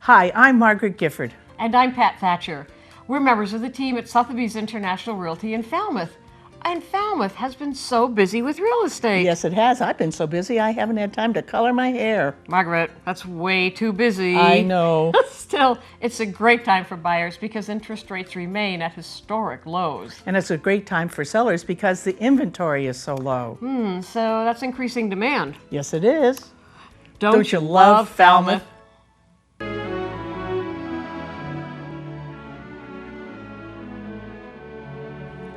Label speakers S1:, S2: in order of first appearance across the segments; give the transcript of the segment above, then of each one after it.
S1: Hi, I'm Margaret Gifford.
S2: And I'm Pat Thatcher. We're members of the team at Sotheby's International Realty in Falmouth. And Falmouth has been so busy with real estate.
S1: Yes, it has. I've been so busy I haven't had time to color my hair.
S2: Margaret, that's way too busy.
S1: I know.
S2: Still, it's a great time for buyers because interest rates remain at historic lows.
S1: And it's a great time for sellers because the inventory is so low.
S2: So that's increasing demand.
S1: Yes, it is.
S2: Don't you love Falmouth?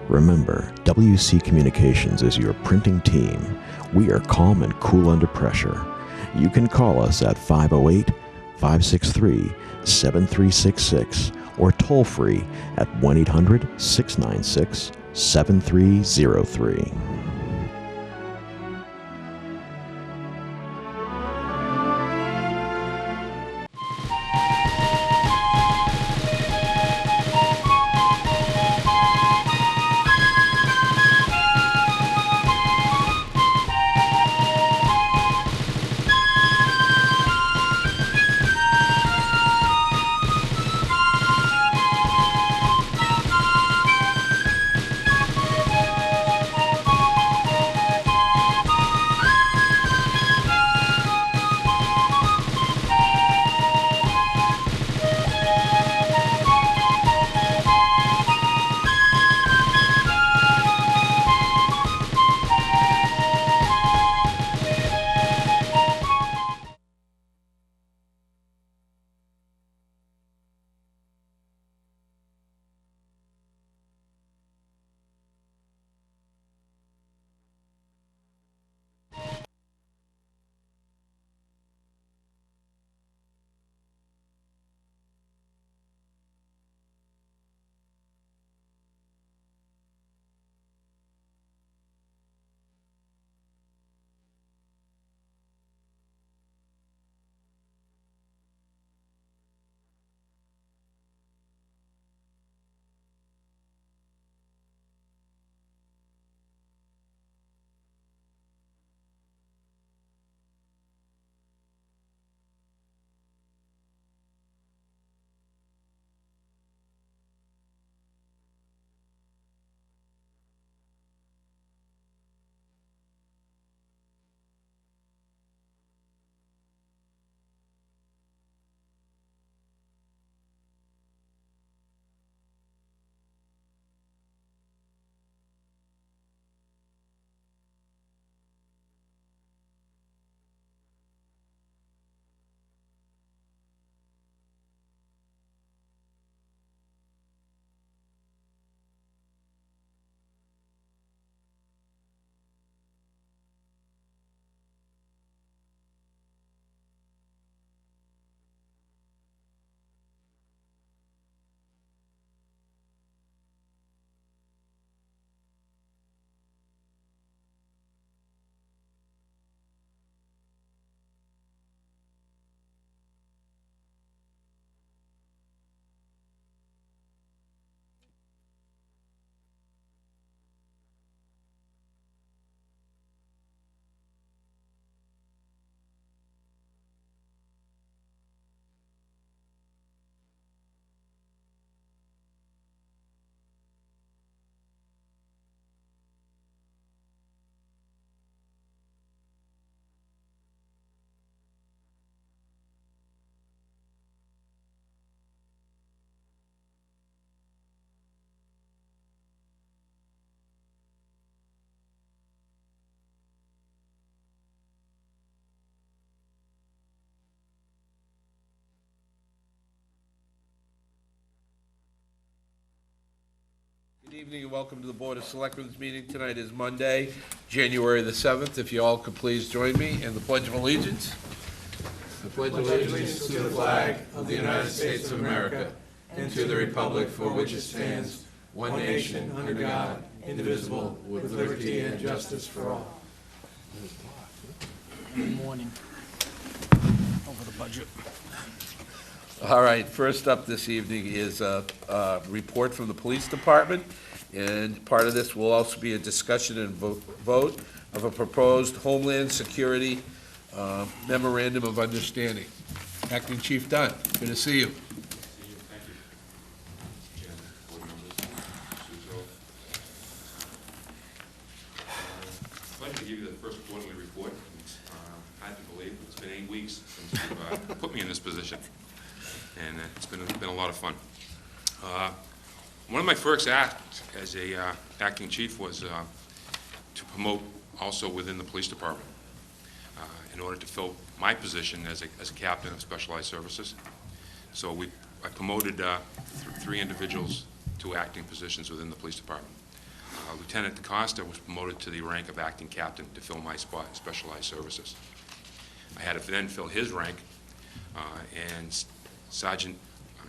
S3: Remember, WC Communications is your printing team. We are calm and cool under pressure. You can call us at 508-563-7366 or toll free at 1-800-696-7303.
S4: Good evening and welcome to the Board of Selectmen's meeting. Tonight is Monday, January the 7th. If you all could please join me in the Pledge of Allegiance. I pledge allegiance to the flag of the United States of America and to the republic for which it stands, one nation, under God, indivisible, with liberty and justice for all.
S5: Good morning. Over the budget.
S4: All right, first up this evening is a report from the police department, and part of this will also be a discussion and vote of a proposed Homeland Security memorandum of understanding. Acting Chief Dunn, good to see you.
S6: I'd like to give you the first quarterly report. It's hard to believe, but it's been 8 weeks since you've put me in this position, and it's been a lot of fun. One of my first acts as a acting chief was to promote also within the police department in order to fill my position as a captain of specialized services. So I promoted 3 individuals to acting positions within the police department. Lieutenant DeCosta was promoted to the rank of acting captain to fill my spot in specialized services. I had to then fill his rank, and Sergeant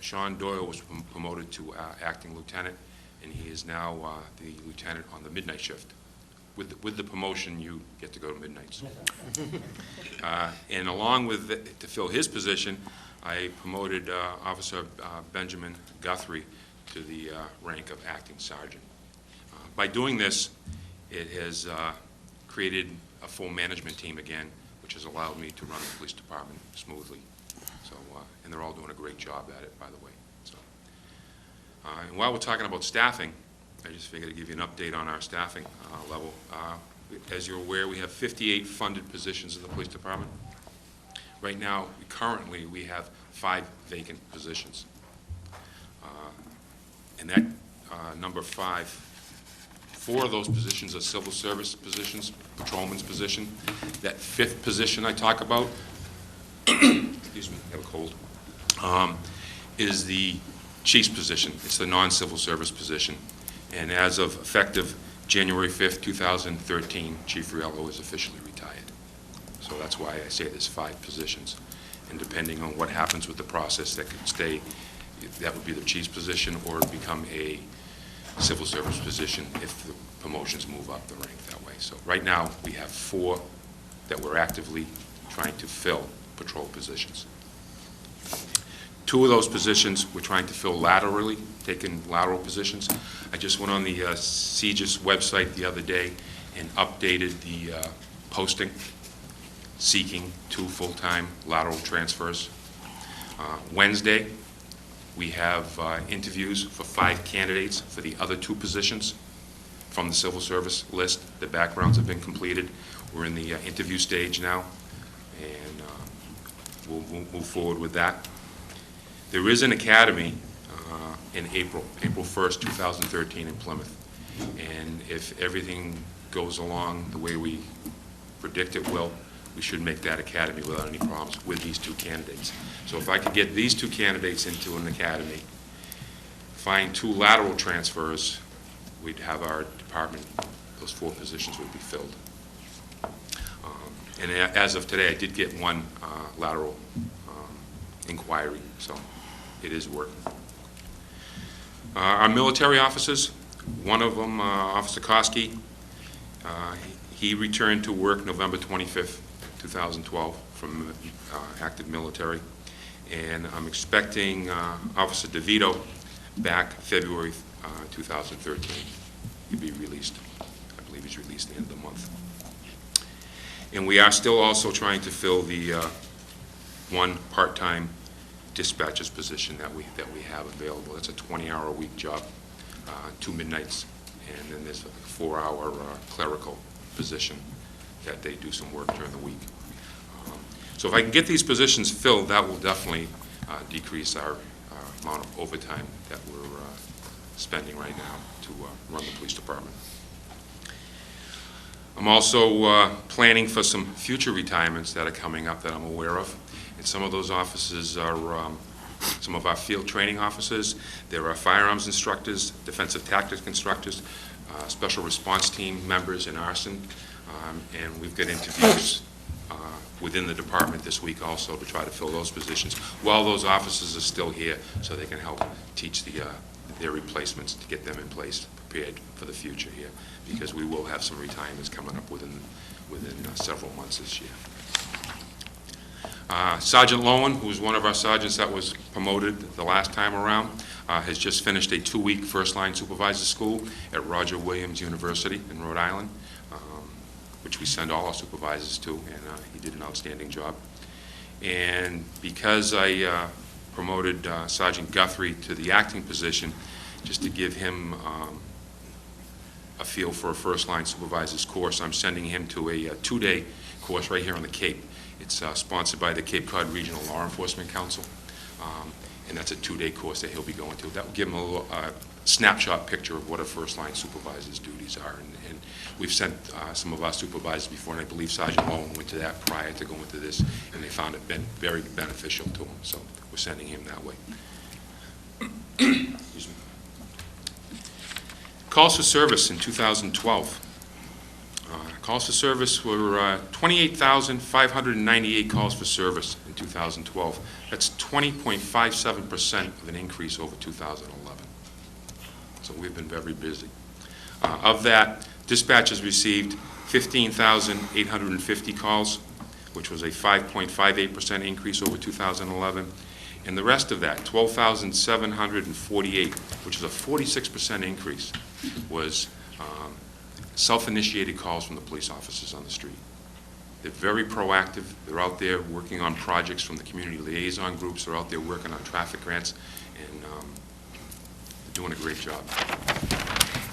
S6: Sean Doyle was promoted to acting lieutenant, and he is now the lieutenant on the midnight shift. With the promotion, you get to go to midnights. And along with to fill his position, I promoted Officer Benjamin Guthrie to the rank of acting sergeant. By doing this, it has created a full management team again, which has allowed me to run the police department smoothly. So, and they're all doing a great job at it, by the way. So, and while we're talking about staffing, I just figured to give you an update on our staffing level. As you're aware, we have 58 funded positions in the police department. Right now, currently, we have 5 vacant positions. And that number 5, 4 of those positions are civil service positions, patrolman's position. That 5th position I talk about, excuse me, I have a cold, is the chief's position. It's the non-civil service position. And as of effective January 5th, 2013, Chief Riello is officially retired. So that's why I say there's 5 positions. And depending on what happens with the process, that could stay, that would be the chief's position, or become a civil service position if the promotions move up the rank that way. So right now, we have 4 that we're actively trying to fill patrol positions. 2 of those positions we're trying to fill laterally, taking lateral positions. I just went on the CGIS website the other day and updated the posting, seeking 2 full-time lateral transfers. Wednesday, we have interviews for 5 candidates for the other 2 positions from the civil service list. The backgrounds have been completed. We're in the interview stage now, and we'll move forward with that. There is an academy in April 1st, 2013 in Plymouth. And if everything goes along the way we predict it will, we should make that academy without any problems with these 2 candidates. So if I could get these 2 candidates into an academy, find 2 lateral transfers, we'd have our department, those 4 positions would be filled. And as of today, I did get 1 lateral inquiry, so it is working. Our military officers, one of them, Officer Koski, he returned to work November 25th, 2012 from active military, and I'm expecting Officer DeVito back February 2013. He'll be released. I believe he's released at the end of the month. And we are still also trying to fill the 1 part-time dispatcher's position that we have available. It's a 20-hour-a-week job, 2 midnights, and then there's a 4-hour clerical position that they do some work during the week. So if I can get these positions filled, that will definitely decrease our amount of overtime that we're spending right now to run the police department. I'm also planning for some future retirements that are coming up that I'm aware of. And some of those officers are some of our field training officers. There are firearms instructors, defensive tactics instructors, special response team members in arson, and we've got interviews within the department this week also to try to fill those positions while those officers are still here, so they can help teach their replacements to get them in place, prepared for the future here, because we will have some retirements coming up within several months this year. Sergeant Lowen, who's one of our sergeants that was promoted the last time around, has just finished a 2-week first-line supervisor school at Roger Williams University in Rhode Island, which we send all our supervisors to, and he did an outstanding job. And because I promoted Sergeant Guthrie to the acting position, just to give him a feel for a first-line supervisor's course, I'm sending him to a 2-day course right here on the Cape. It's sponsored by the Cape Cod Regional Law Enforcement Council, and that's a 2-day course that he'll be going to. That will give him a little snapshot picture of what a first-line supervisor's duties are. And we've sent some of our supervisors before, and I believe Sergeant Lowen went to that prior to going to this, and they found it been very beneficial to him. So we're sending him that way. Excuse me. Calls for service in 2012. Calls for service were 28,598 calls for service in 2012. That's 20.57% of an increase over 2011. So we've been very busy. Of that, dispatchers received 15,850 calls, which was a 5.58% increase over 2011. And the rest of that, 12,748, which is a 46% increase, was self-initiated calls from the police officers on the street. They're very proactive. They're out there working on projects from the community liaison groups. They're out there working on traffic grants, and they're doing a great job.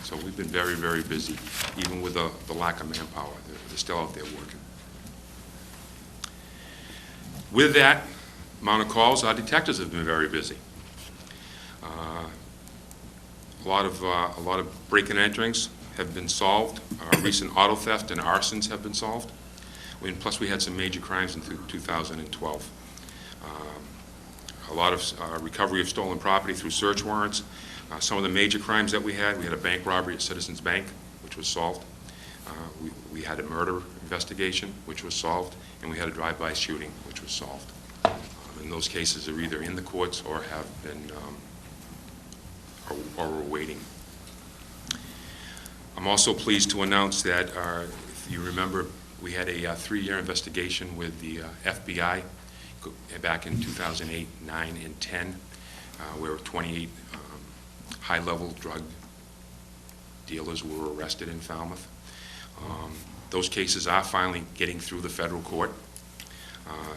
S6: So we've been very, very busy, even with the lack of manpower. They're still out there working. With that amount of calls, our detectives have been very busy. A lot of break-in enterings have been solved. Recent auto theft and arsons have been solved. Plus, we had some major crimes in 2012. A lot of recovery of stolen property through search warrants. Some of the major crimes that we had a bank robbery at Citizens Bank, which was solved. We had a murder investigation, which was solved, and we had a drive-by shooting, which was solved. And those cases are either in the courts or have been, or we're waiting. I'm also pleased to announce that, if you remember, we had a 3-year investigation with the FBI back in 2008, 9, and 10, where 28 high-level drug dealers were arrested in Falmouth. Those cases are finally getting through the federal court.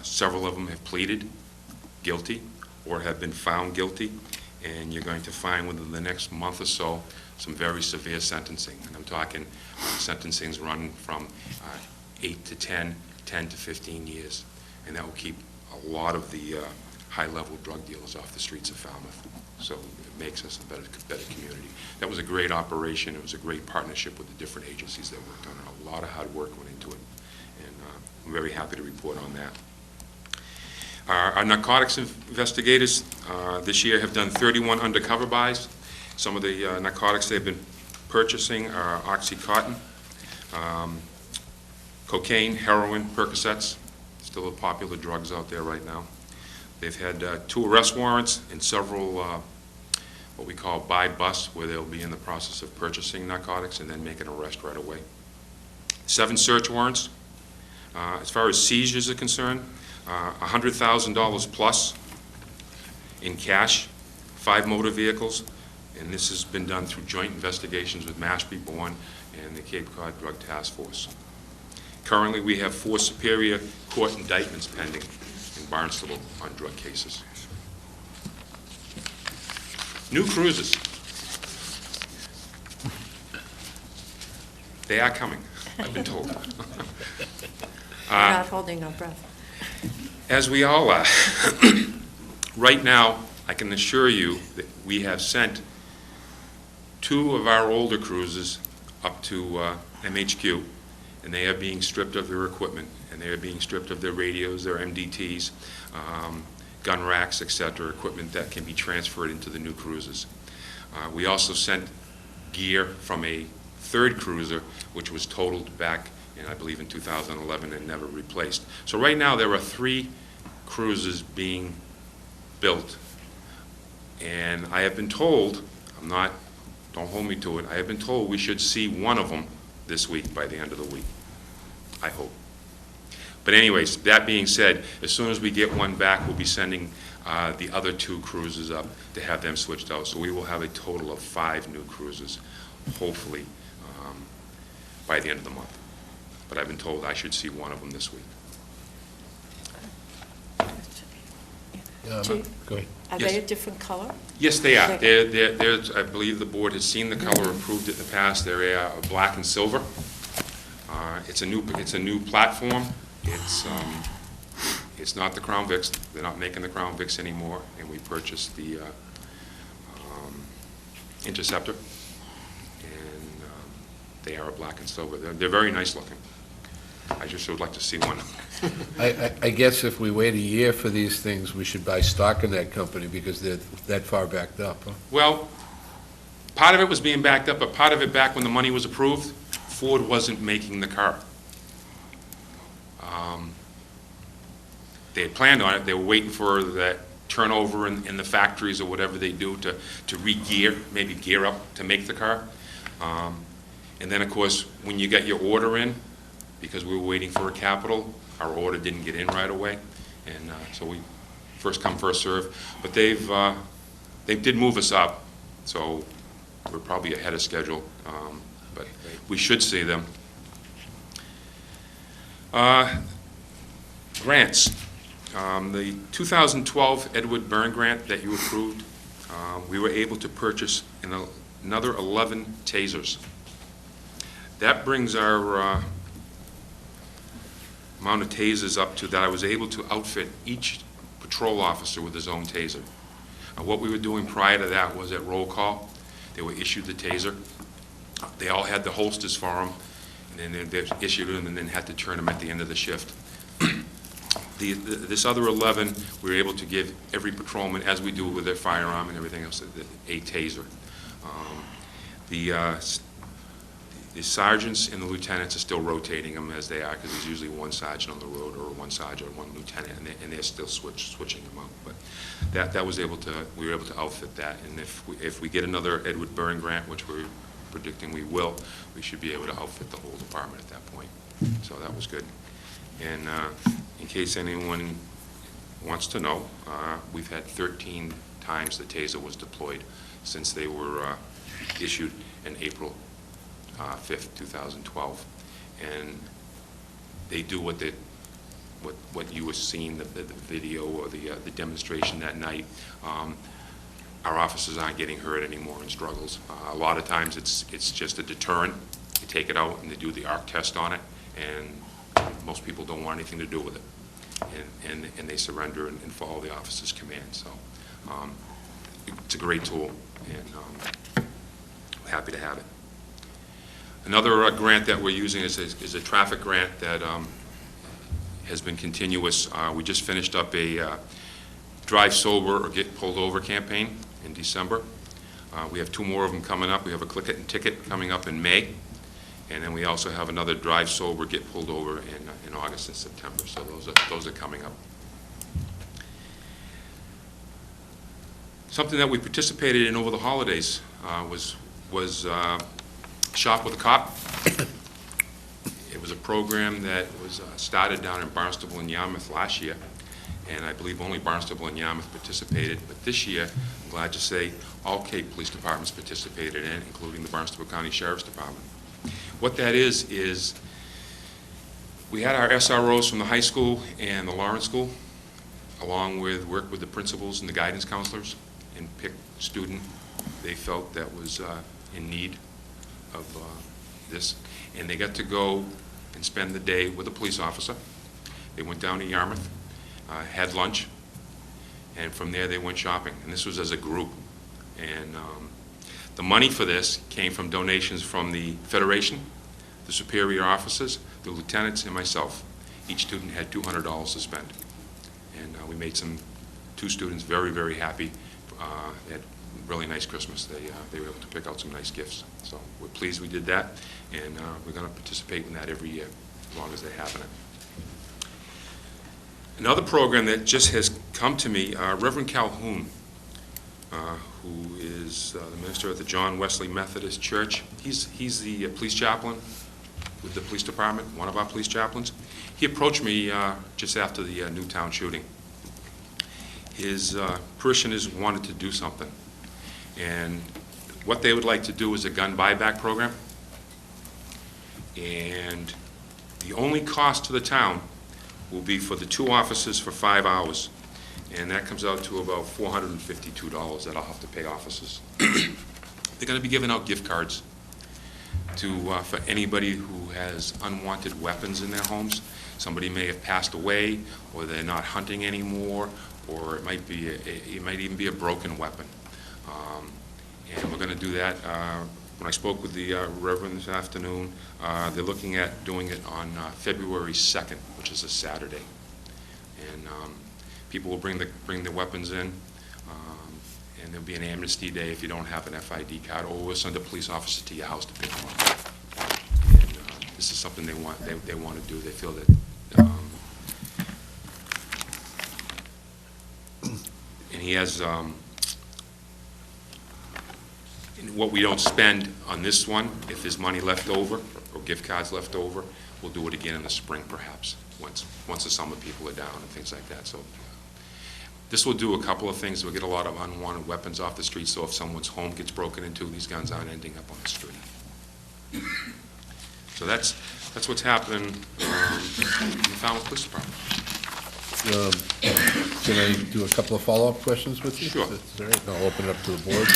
S6: Several of them have pleaded guilty or have been found guilty, and you're going to find within the next month or so some very severe sentencing. And I'm talking sentencings run from 8 to 10, 10 to 15 years. And that will keep a lot of the high-level drug dealers off the streets of Falmouth. So it makes us a better community. That was a great operation. It was a great partnership with the different agencies that worked on it. A lot of hard work went into it. And I'm very happy to report on that. Our narcotics investigators this year have done 31 undercover buys. Some of the narcotics they've been purchasing are Oxycontin, cocaine, heroin, Percocets, still the popular drugs out there right now. They've had 2 arrest warrants and several what we call buy busts, where they'll be in the process of purchasing narcotics and then make an arrest right away. 7 search warrants. As far as seizures are concerned, $100,000 plus in cash, 5 motor vehicles, and this has been done through joint investigations with Mashpee, Bourne, and the Cape Cod Drug Task Force. Currently, we have 4 Superior Court indictments pending in Barnstable on drug cases. New cruises. They are coming, I've been told.
S7: We're not holding our breath.
S6: As we all are. Right now, I can assure you that we have sent 2 of our older cruisers up to MHQ, and they are being stripped of their equipment, and they are being stripped of their radios, their MDTs, gun racks, etc., equipment that can be transferred into the new cruisers. We also sent gear from a 3rd cruiser, which was totaled back in, I believe, in 2011 and never replaced. So right now there are 3 cruisers being built, and I have been told, don't hold me to it, I have been told we should see one of them this week by the end of the week. I hope. But anyways, that being said, as soon as we get one back, we'll be sending the other 2 cruisers up to have them switched out. So we will have a total of 5 new cruisers, hopefully, by the end of the month. But I've been told I should see one of them this week.
S7: Chief,
S4: Go ahead.
S7: are
S6: Yes.
S7: they a different color?
S6: Yes, they are.
S7: Okay.
S6: There's, I believe the board has seen the color, approved it in the past. They're black and silver. It's a new platform. It's not the Crown Vics. They're not making the Crown Vics anymore, and we purchased the Interceptor, and they are a black and silver. They're very nice looking. I just would like to see one.
S4: I guess if we wait a year for these things, we should buy stock in that company because they're that far backed up, huh?
S6: Well, part of it was being backed up, but part of it back when the money was approved, Ford wasn't making the car. They had planned on it. They were waiting for that turnover in the factories or whatever they do to re-gear, maybe gear up to make the car. And then, of course, when you get your order in, because we were waiting for a capital, our order didn't get in right away. And so we first come, first serve. But they did move us up, so we're probably ahead of schedule. But we should see them. Grants. The 2012 Edward Byrne grant that you approved, we were able to purchase another 11 tasers. That brings our amount of tasers up to that I was able to outfit each patrol officer with his own taser. What we were doing prior to that was at roll call, they were issued the taser. They all had the holsters for them, and then they issued them and then had to turn them at the end of the shift. This other 11, we were able to give every patrolman, as we do with their firearm and everything else, a taser. The sergeants and the lieutenants are still rotating them as they are, because there's usually one sergeant on the road or one sergeant or one lieutenant, and they're still switching them out. But we were able to outfit that, and if we get another Edward Byrne grant, which we're predicting we will, we should be able to outfit the whole department at that point. So that was good. And in case anyone wants to know, we've had 13 times the taser was deployed since they were issued in April 5th, 2012. And they do what you were seeing, the video or the demonstration that night. Our officers aren't getting hurt anymore in struggles. A lot of times it's just a deterrent. You take it out and they do the arc test on it, and most people don't want anything to do with it. And they surrender and follow the officer's command. So it's a great tool, and I'm happy to have it. Another grant that we're using is a traffic grant that has been continuous. We just finished up a drive sober or get pulled over campaign in December. We have 2 more of them coming up. We have a click it and ticket coming up in May. And then we also have another drive sober, get pulled over in August and September. So those are coming up. Something that we participated in over the holidays was Shop with a Cop. It was a program that was started down in Barnstable and Yarmouth last year, and I believe only Barnstable and Yarmouth participated. But this year, I'm glad to say, all Cape Police Departments participated in, including the Barnstable County Sheriff's Department. What that is we had our SROs from the high school and the Lawrence School, along with work with the principals and the guidance counselors, and pick student they felt that was in need of this. And they got to go and spend the day with a police officer. They went down to Yarmouth, had lunch, and from there they went shopping. And this was as a group. And the money for this came from donations from the Federation, the superior officers, the lieutenants, and myself. Each student had $200 to spend. And we made 2 students very, very happy. They had a really nice Christmas. They were able to pick out some nice gifts. So we're pleased we did that, and we're going to participate in that every year, as long as they're having it. Another program that just has come to me, Reverend Calhoun, who is the minister at the John Wesley Methodist Church. He's the police chaplain with the police department, one of our police chaplains. He approached me just after the Newtown shooting. His parishioners wanted to do something, and what they would like to do is a gun buyback program, and the only cost to the town will be for the 2 officers for 5 hours and that comes out to about $452 that I'll have to pay officers. They're going to be giving out gift cards for anybody who has unwanted weapons in their homes. Somebody may have passed away, or they're not hunting anymore, or it might even be a broken weapon. And we're going to do that. When I spoke with the Reverend this afternoon, they're looking at doing it on February 2nd, which is a Saturday. And people will bring the weapons in, and there'll be an amnesty day if you don't have an FID card, or we'll send a police officer to your house to pick them up. And this is something they want to do. They feel that, and he has, what we don't spend on this one, if there's money left over, or gift cards left over, we'll do it again in the spring perhaps, once the summer people are down and things like that. So this will do a couple of things. We'll get a lot of unwanted weapons off the street, so if someone's home gets broken into, these guns aren't ending up on the street. So that's what's happening in the Falmouth Police Department.
S4: Can I do a couple of follow-up questions with you?
S6: Sure.
S4: That's all right, and I'll open it up to the board.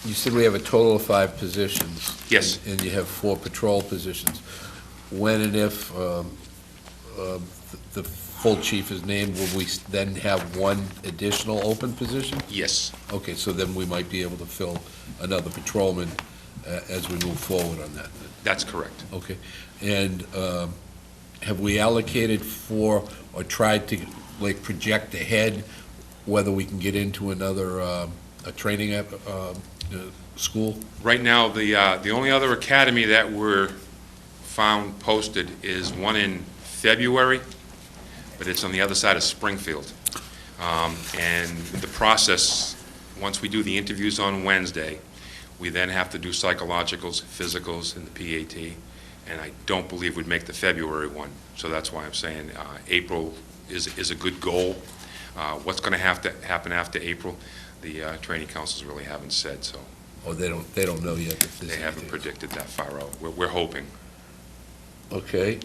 S4: You said we have a total of 5 positions.
S6: Yes.
S4: And you have 4 patrol positions. When and if the full chief is named, will we then have 1 additional open position?
S6: Yes.
S4: Okay, so then we might be able to fill another patrolman as we move forward on that.
S6: That's correct.
S4: Okay. And have we allocated for, or tried to, like, project ahead whether we can get into another a training school?
S6: Right now, the only other academy that we're found posted is one in February, but it's on the other side of Springfield. And the process, once we do the interviews on Wednesday, we then have to do psychologicals, physicals, and the PAT, and I don't believe we'd make the February one. So that's why I'm saying April is a good goal. What's going to have to happen after April, the training councils really haven't said, so.
S4: Oh, they don't know yet if this
S6: They
S4: is
S6: haven't
S4: the case.
S6: predicted that far out. We're hoping.
S4: Okay.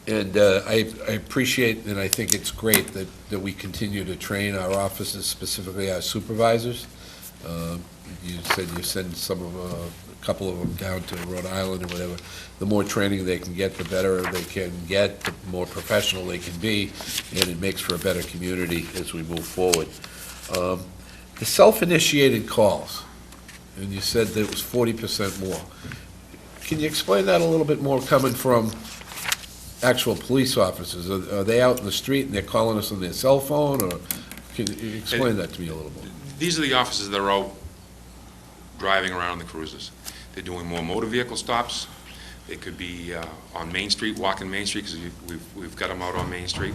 S4: And I appreciate, and I think it's great that we continue to train our officers, specifically our supervisors. You said you send a couple of them down to Rhode Island or whatever. The more training they can get, the better they can get, the more professional they can be, and it makes for a better community as we move forward. The self-initiated calls, and you said that it was 40% more. Can you explain that a little bit more, coming from actual police officers? Are they out in the street and they're calling us on their cell phone, or can you explain that to me a little bit?
S6: These are the officers that are out driving around the cruisers. They're doing more motor vehicle stops. They could be on Main Street, walking Main Street, because we've got them out on Main Street.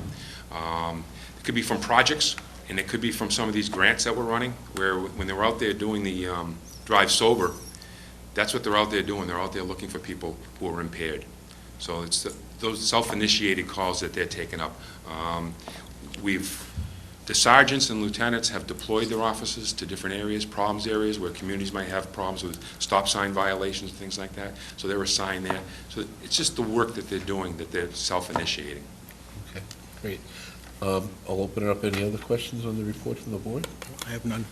S6: It could be from projects, and it could be from some of these grants that we're running, where when they're out there doing the drive sober, that's what they're out there doing. They're out there looking for people who are impaired. So it's those self-initiated calls that they're taking up. The sergeants and lieutenants have deployed their officers to different areas, problems areas, where communities might have problems with stop sign violations, things like that. So they're assigned there. So it's just the work that they're doing, that they're self-initiating.
S4: Okay, great. I'll open it up. Any other questions on the report from the board?
S5: I have none.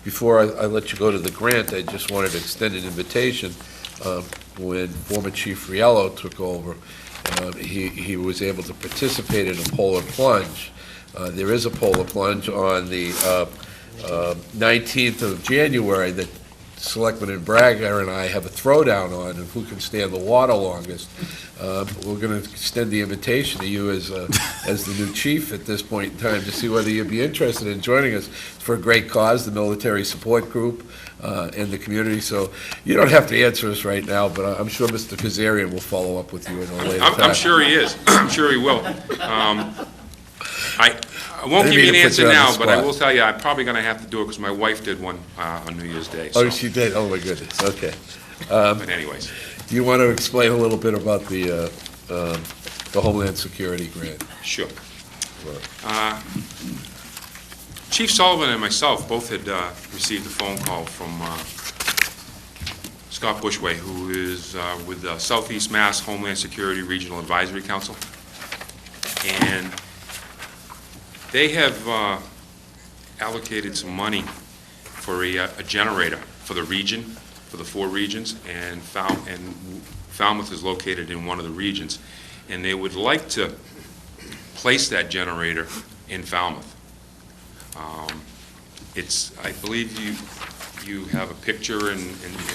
S4: Before I let you go to the grant, I just wanted to extend an invitation. When former Chief Riello took over, he was able to participate in a polar plunge. There is a polar plunge on the 19th of January that Selectman Braga and I have a throwdown on, and who can stand the water longest. We're going to extend the invitation to you as the new chief at this point in time to see whether you'd be interested in joining us for a great cause, the military support group and the community. So you don't have to answer us right now, but I'm sure Mr. Kazarian will follow up with you in a later time.
S6: I'm sure he is. I'm sure he will. I won't
S4: I
S6: give
S4: didn't
S6: you an
S4: mean to put
S6: answer
S4: you on the
S6: now, but I
S4: spot.
S6: will tell you, I'm probably going to have to do it because my wife did one on New Year's Day.
S4: Oh,
S6: So.
S4: she did? Oh, my goodness, okay.
S6: But anyways,
S4: Do you want to explain a little bit about the Homeland Security grant?
S6: sure. Chief Sullivan and myself both had received a phone call from Scott Bushway, who is with the Southeast Mass Homeland Security Regional Advisory Council. And They have allocated some money for a generator for the region, for the 4 regions, and Falmouth is located in one of the regions, and they would like to place that generator in Falmouth. I believe you have a picture and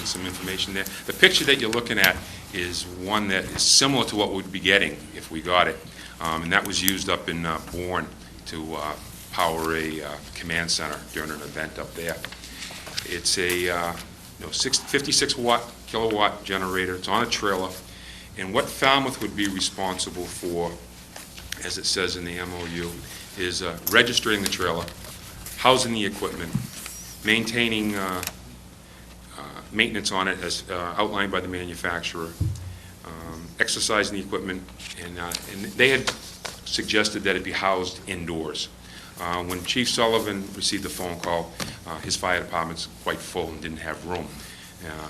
S6: some information there. The picture that you're looking at is one that is similar to what we'd be getting if we got it, and that was used up in Bourne to power a command center during an event up there. It's a 56 kilowatt generator. It's on a trailer, and what Falmouth would be responsible for, as it says in the MOU, is registering the trailer, housing the equipment, maintaining maintenance on it as outlined by the manufacturer, exercising the equipment, and they had suggested that it be housed indoors. When Chief Sullivan received the phone call, his fire department's quite full and didn't have room.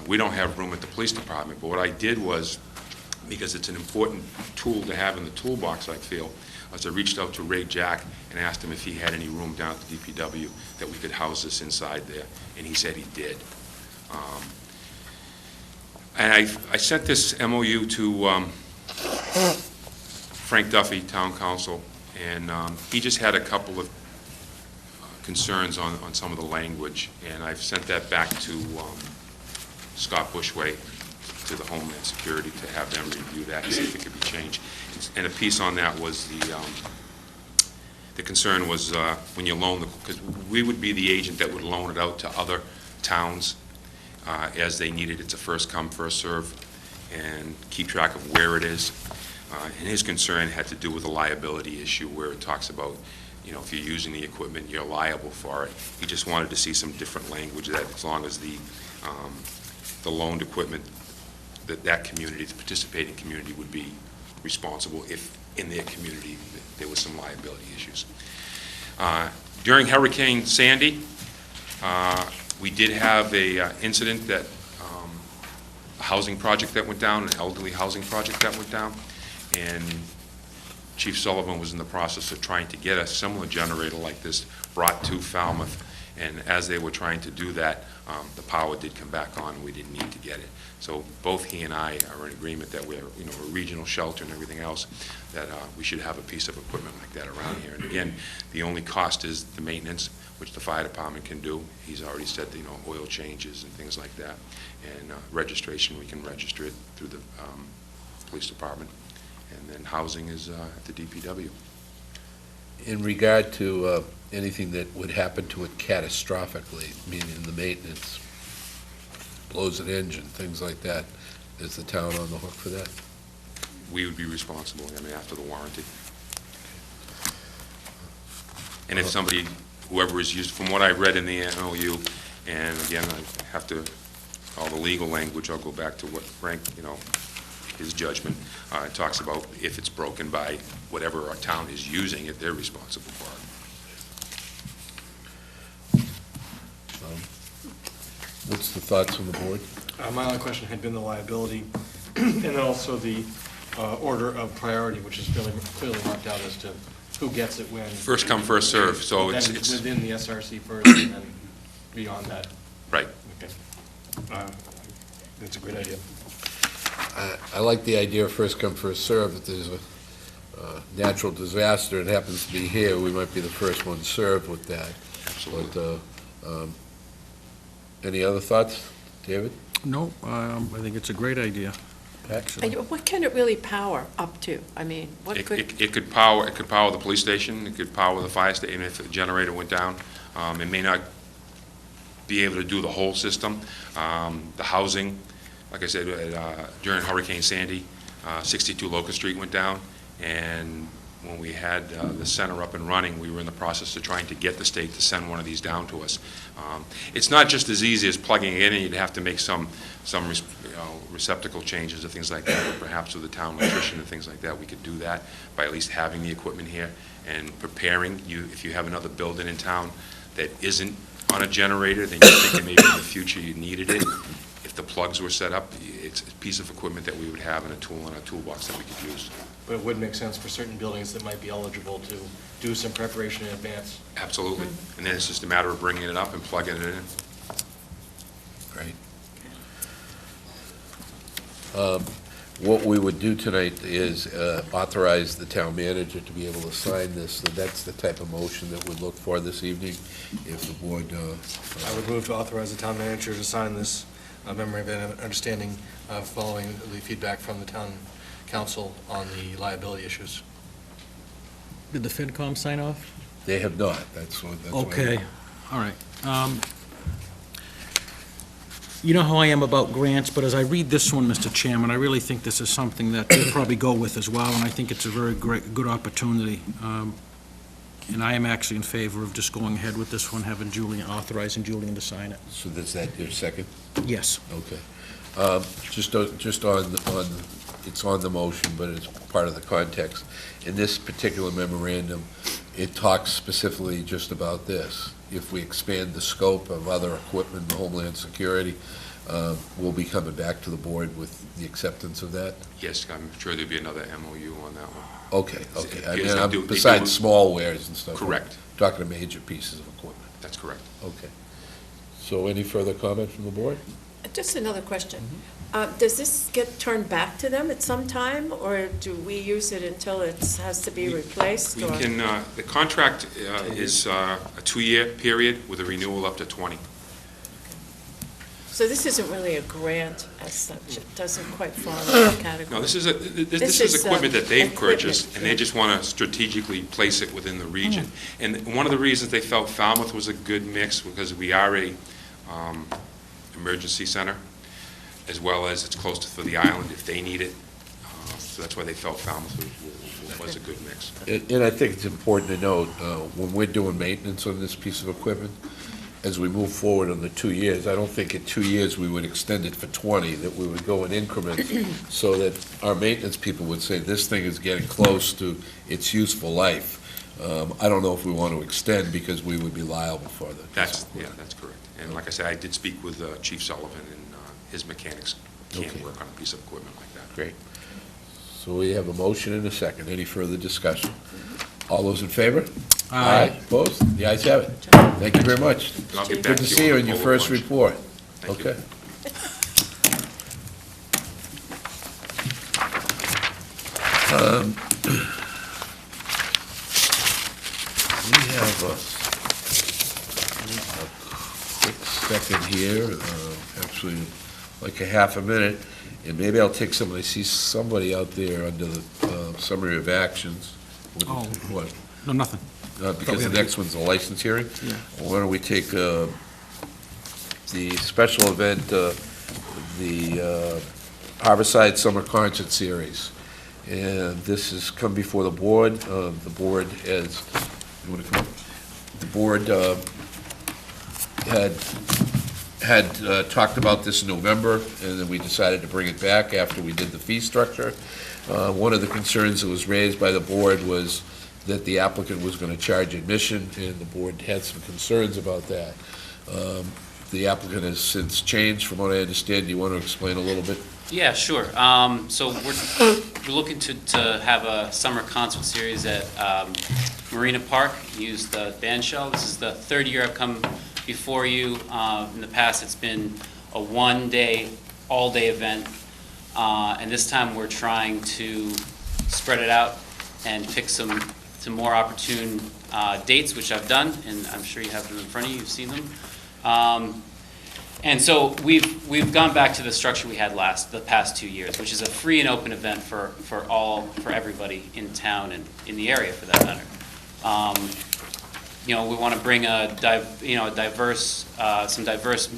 S6: We don't have room at the police department, but what I did was, because it's an important tool to have in the toolbox, I feel, I reached out to Ray Jack and asked him if he had any room down at the DPW that we could house this inside there, and he said he did. And I sent this MOU to Frank Duffy, Town Council, and he just had a couple of concerns on some of the language, and I've sent that back to Scott Bushway, to the Homeland Security, to have them review that and see if it could be changed. And a piece on that was the concern was when you loan, because we would be the agent that would loan it out to other towns as they need it. It's a first come, first serve, and keep track of where it is. And his concern had to do with a liability issue where it talks about, if you're using the equipment, you're liable for it. He just wanted to see some different language that as long as the loaned equipment, that community, the participating community, would be responsible if in their community there was some liability issues. During Hurricane Sandy, we did have a incident that a housing project that went down, an elderly housing project that went down, and Chief Sullivan was in the process of trying to get a similar generator like this brought to Falmouth, and as they were trying to do that, the power did come back on and we didn't need to get it. So both he and I are in agreement that we're, a regional shelter and everything else, that we should have a piece of equipment like that around here. And again, the only cost is the maintenance, which the fire department can do. He's already said, oil changes and things like that. And registration, we can register it through the police department. And then housing is at the DPW.
S4: In regard to anything that would happen to it catastrophically, meaning the maintenance, blows an engine, things like that, is the town on the hook for that?
S6: We would be responsible, after the warranty. And if somebody, whoever is used, from what I read in the MOU, and again, I have to, all the legal language, I'll go back to what Frank, his judgment, it talks about if it's broken by whatever our town is using it, they're responsible for it.
S4: What's the thoughts from the board?
S5: My only question had been the liability, and then also the order of priority, which is fairly clearly marked out as to who gets it when.
S6: First come, first serve, so
S5: Then
S6: it's
S5: within the SRC first, and then beyond that.
S6: right.
S5: Okay. That's a great idea.
S4: I like the idea of first come, first served. If there's a natural disaster and happens to be here, we might be the first one served with that.
S6: Absolutely.
S4: But, any other thoughts, David?
S5: No, I think it's a great idea, actually.
S7: What can it really power up to? I mean, what could,
S6: It could power the police station, it could power the fire station if the generator went down. It may not be able to do the whole system. The housing, like I said, during Hurricane Sandy, 62 Locust Street went down, and when we had the center up and running, we were in the process of trying to get the state to send one of these down to us. It's not just as easy as plugging it in, and you'd have to make some receptacle changes or things like that, or perhaps with the town electrician and things like that. We could do that by at least having the equipment here and preparing you. If you have another building in town that isn't on a generator, then you're thinking maybe in the future you needed it. If the plugs were set up, it's a piece of equipment that we would have and a tool in our toolbox that we could use.
S5: But it would make sense for certain buildings that might be eligible to do some preparation in advance.
S6: Absolutely. And then it's just a matter of bringing it up and plugging it in.
S4: Great. What we would do tonight is authorize the town manager to be able to sign this. So that's the type of motion that we'd look for this evening, if the board...
S5: I would move to authorize the town manager to sign this memorandum of understanding following the feedback from the town council on the liability issues.
S8: Did the FinCom sign off?
S4: They have not, that's what...
S8: Okay, all right. You know how I am about grants, but as I read this one, Mr. Chairman, I really think this is something that they'll probably go with as well, and I think it's a very good opportunity. And I am actually in favor of just going ahead with this one, having Julian, authorizing Julian to sign it.
S4: So is that your second?
S8: Yes.
S4: Okay. Just on, it's on the motion, but it's part of the context. In this particular memorandum, it talks specifically just about this. If we expand the scope of other equipment in Homeland Security, we'll be coming back to the board with the acceptance of that?
S6: Yes, I'm sure there'll be another MOU on that one.
S4: Okay. I
S6: Yes,
S4: mean,
S6: they do-
S4: besides small wares and stuff.
S6: Correct.
S4: Talking to major pieces of equipment.
S6: That's correct.
S4: Okay. So any further comment from the board?
S7: Just another question. Does this get turned back to them at some time, or do we use it until it has to be replaced?
S6: We
S7: or-
S6: can, the contract is a 2-year period with a renewal up to 20.
S7: So this isn't really a grant as such. It doesn't quite fall in that category.
S6: No, this is
S7: This is,
S6: equipment that they've
S7: equipment,
S6: purchased, and
S7: yeah.
S6: they just want to strategically place it within the region. And one of the reasons they felt Falmouth was a good mix, because we are a emergency center, as well as it's close to the island if they need it. So that's why they felt Falmouth was a good mix.
S4: And I think it's important to note, when we're doing maintenance on this piece of equipment, as we move forward on the 2 years, I don't think in 2 years we would extend it for 20, that we would go in increments, so that our maintenance people would say, this thing is getting close to its useful life. I don't know if we want to extend, because we would be liable for that.
S6: That's correct. And like I said, I did speak with Chief Sullivan, and his mechanics can't
S4: Okay.
S6: work on a piece of equipment like that.
S4: Great. So we have a motion and a second. Any further discussion? All those in favor?
S8: Aye.
S4: Opposed? The ayes have it. Thank you very much.
S6: I'll get back
S4: Good to see you
S6: on
S4: in
S6: the
S4: your
S6: polo
S4: first
S6: lunch.
S4: report.
S6: Thank you.
S4: Okay. We have a quick second here, actually like a half a minute, and maybe I'll take somebody, I see somebody out there under the summary of actions.
S8: Oh.
S4: What?
S8: No, nothing.
S4: Because the
S8: had-
S4: next one's a license hearing?
S8: Yeah.
S4: Why don't we take the special event, the Harborside Summer Concert Series? And this has come before the board. The board has, you want to come up? The board had talked about this in November, and then we decided to bring it back after we did the fee structure. One of the concerns that was raised by the board was that the applicant was going to charge admission, and the board had some concerns about that. The applicant has since changed, from what I understand. Do you want to explain a little bit?
S9: Yeah, sure. So we're looking to have a summer concert series at Marina Park, use the band shell. This is the third year I've come before you. In the past, it's been a one-day, all-day event. And this time, we're trying to spread it out and pick some more opportune dates, which I've done, and I'm sure you have them in front of you. You've seen them. And so we've gone back to the structure we had the past 2 years, which is a free and open event for everybody in town and in the area, for that matter. We want to bring some diverse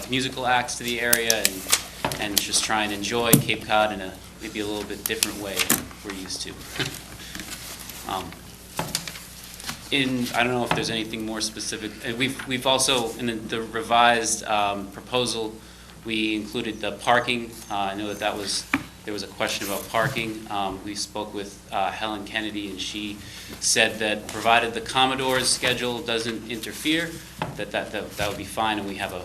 S9: musical acts to the area, and just try and enjoy Cape Cod in maybe a little bit different way than we're used to. I don't know if there's anything more specific. We've also, in the revised proposal, we included the parking. I know there was a question about parking. We spoke with Helen Kennedy, and she said that provided the Commodore's schedule doesn't interfere, that would be fine, and we have a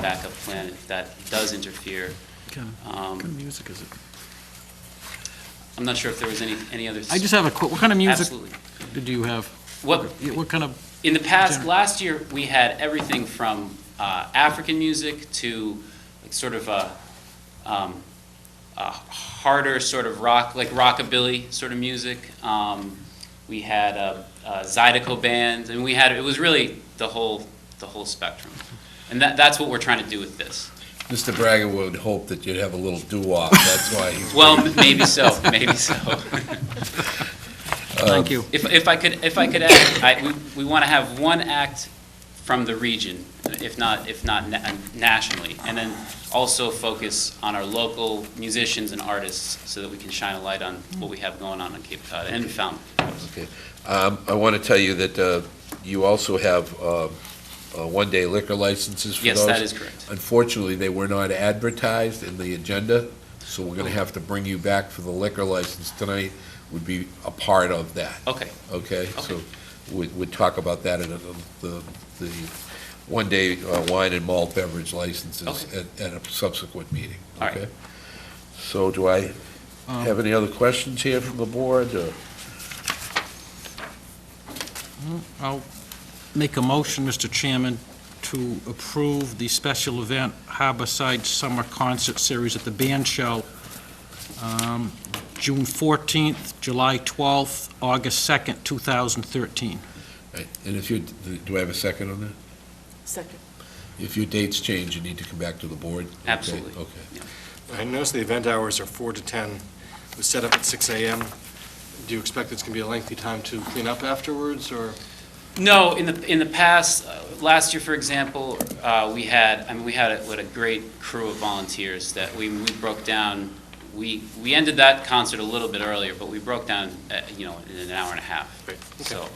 S9: backup plan if that does interfere.
S8: What kind of music is it?
S9: I'm not sure if there was any other.
S8: I just have a quick, what kind of music
S9: Absolutely.
S8: did you have?
S9: What
S8: kind of?
S9: In the past, last year, we had everything from African music to like sort of a harder sort of rock, like rockabilly sort of music. We had a Zydeco band, and it was really the whole spectrum. And that's what we're trying to do with this.
S4: Mr. Braga would hope that you'd have a little doo-wop, that's why he's...
S9: Well, maybe so, maybe so.
S8: Thank you.
S9: If I could add, we want to have one act from the region, if not nationally, and then also focus on our local musicians and artists so that we can shine a light on what we have going on Cape Cod and Falmouth.
S4: Okay. I want to tell you that you also have one-day liquor licenses for those.
S9: Yes, that is correct.
S4: Unfortunately, they were not advertised in the agenda, so we're going to have to bring you back for the liquor license tonight, would be a part of that.
S9: Okay.
S4: Okay? So we'd talk about that in the one-day wine and malt beverage licenses at a subsequent meeting.
S9: All right.
S4: Okay? So do I have any other questions here from the board?
S8: I'll make a motion, Mr. Chairman, to approve the special event Harborside Summer Concert Series at the Band Shell, June 14th, July 12th, August 2nd, 2013.
S4: Right. And do I have a second on that?
S7: Second.
S4: If your dates change, you need to come back to the board? Okay,
S9: Absolutely.
S4: Okay.
S5: I noticed the event hours are 4 to 10. It was set up at 6 a.m. Do you expect it's going to be a lengthy time to clean up afterwards, or?
S9: No, in the past, last year, for example, we had a great crew of volunteers that we broke down. We ended that concert a little bit earlier, but we broke down, in an hour and a half.
S5: Great. Okay.
S9: So,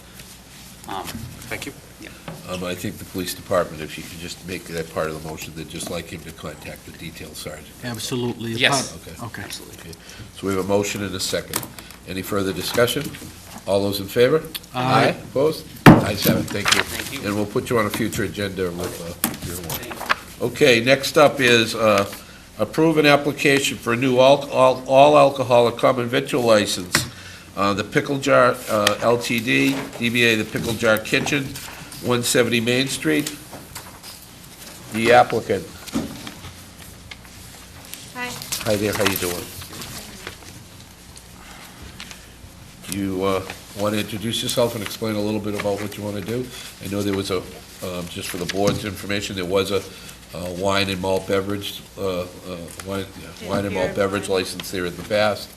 S5: Thank you.
S9: yeah.
S4: I think the police department, if you could just make that part of the motion, they'd just like him to contact the detail sergeant.
S8: Absolutely.
S9: Yes.
S4: Okay.
S9: Absolutely.
S4: Okay. So we have a motion and a second. Any further discussion? All those in favor?
S8: Aye.
S4: Opposed? Ayes have it, thank you.
S9: Thank you.
S4: And we'll put you on a future agenda with your one. Okay, next up is approve an application for a new all alcoholic common victual license. The Pickle Jar LTD, DBA The Pickle Jar Kitchen, 170 Main Street. The applicant.
S10: Hi.
S4: Hi there, how you doing? Do you want to introduce yourself and explain a little bit about what you want to do? I know there was just for the board's information, there was a wine and malt beverage, wine and malt beverage license there in the past.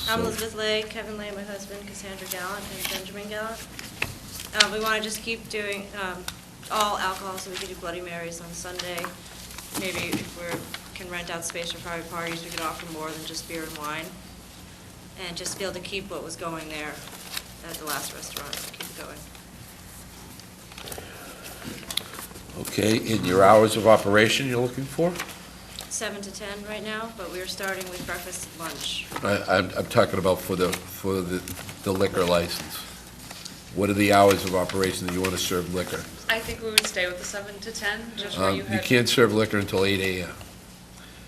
S10: I'm
S4: So-
S10: Elizabeth Lay, Kevin Lay, my husband, Cassandra Gallant, and Benjamin Gallant. We want to just keep doing all alcohol, so we can do Bloody Marys on Sunday. Maybe if we can rent out space for private parties, we could offer more than just beer and wine. And just be able to keep what was going there at the last restaurant, keep it going.
S4: Okay, in your hours of operation you're looking for?
S10: 7 to 10 right now, but we were starting with breakfast, lunch.
S4: I'm talking about for the liquor license. What are the hours of operation that you want to serve liquor?
S11: I think we would stay with the 7 to 10, just where you
S4: You
S11: had.
S4: can't serve liquor until 8 a.m.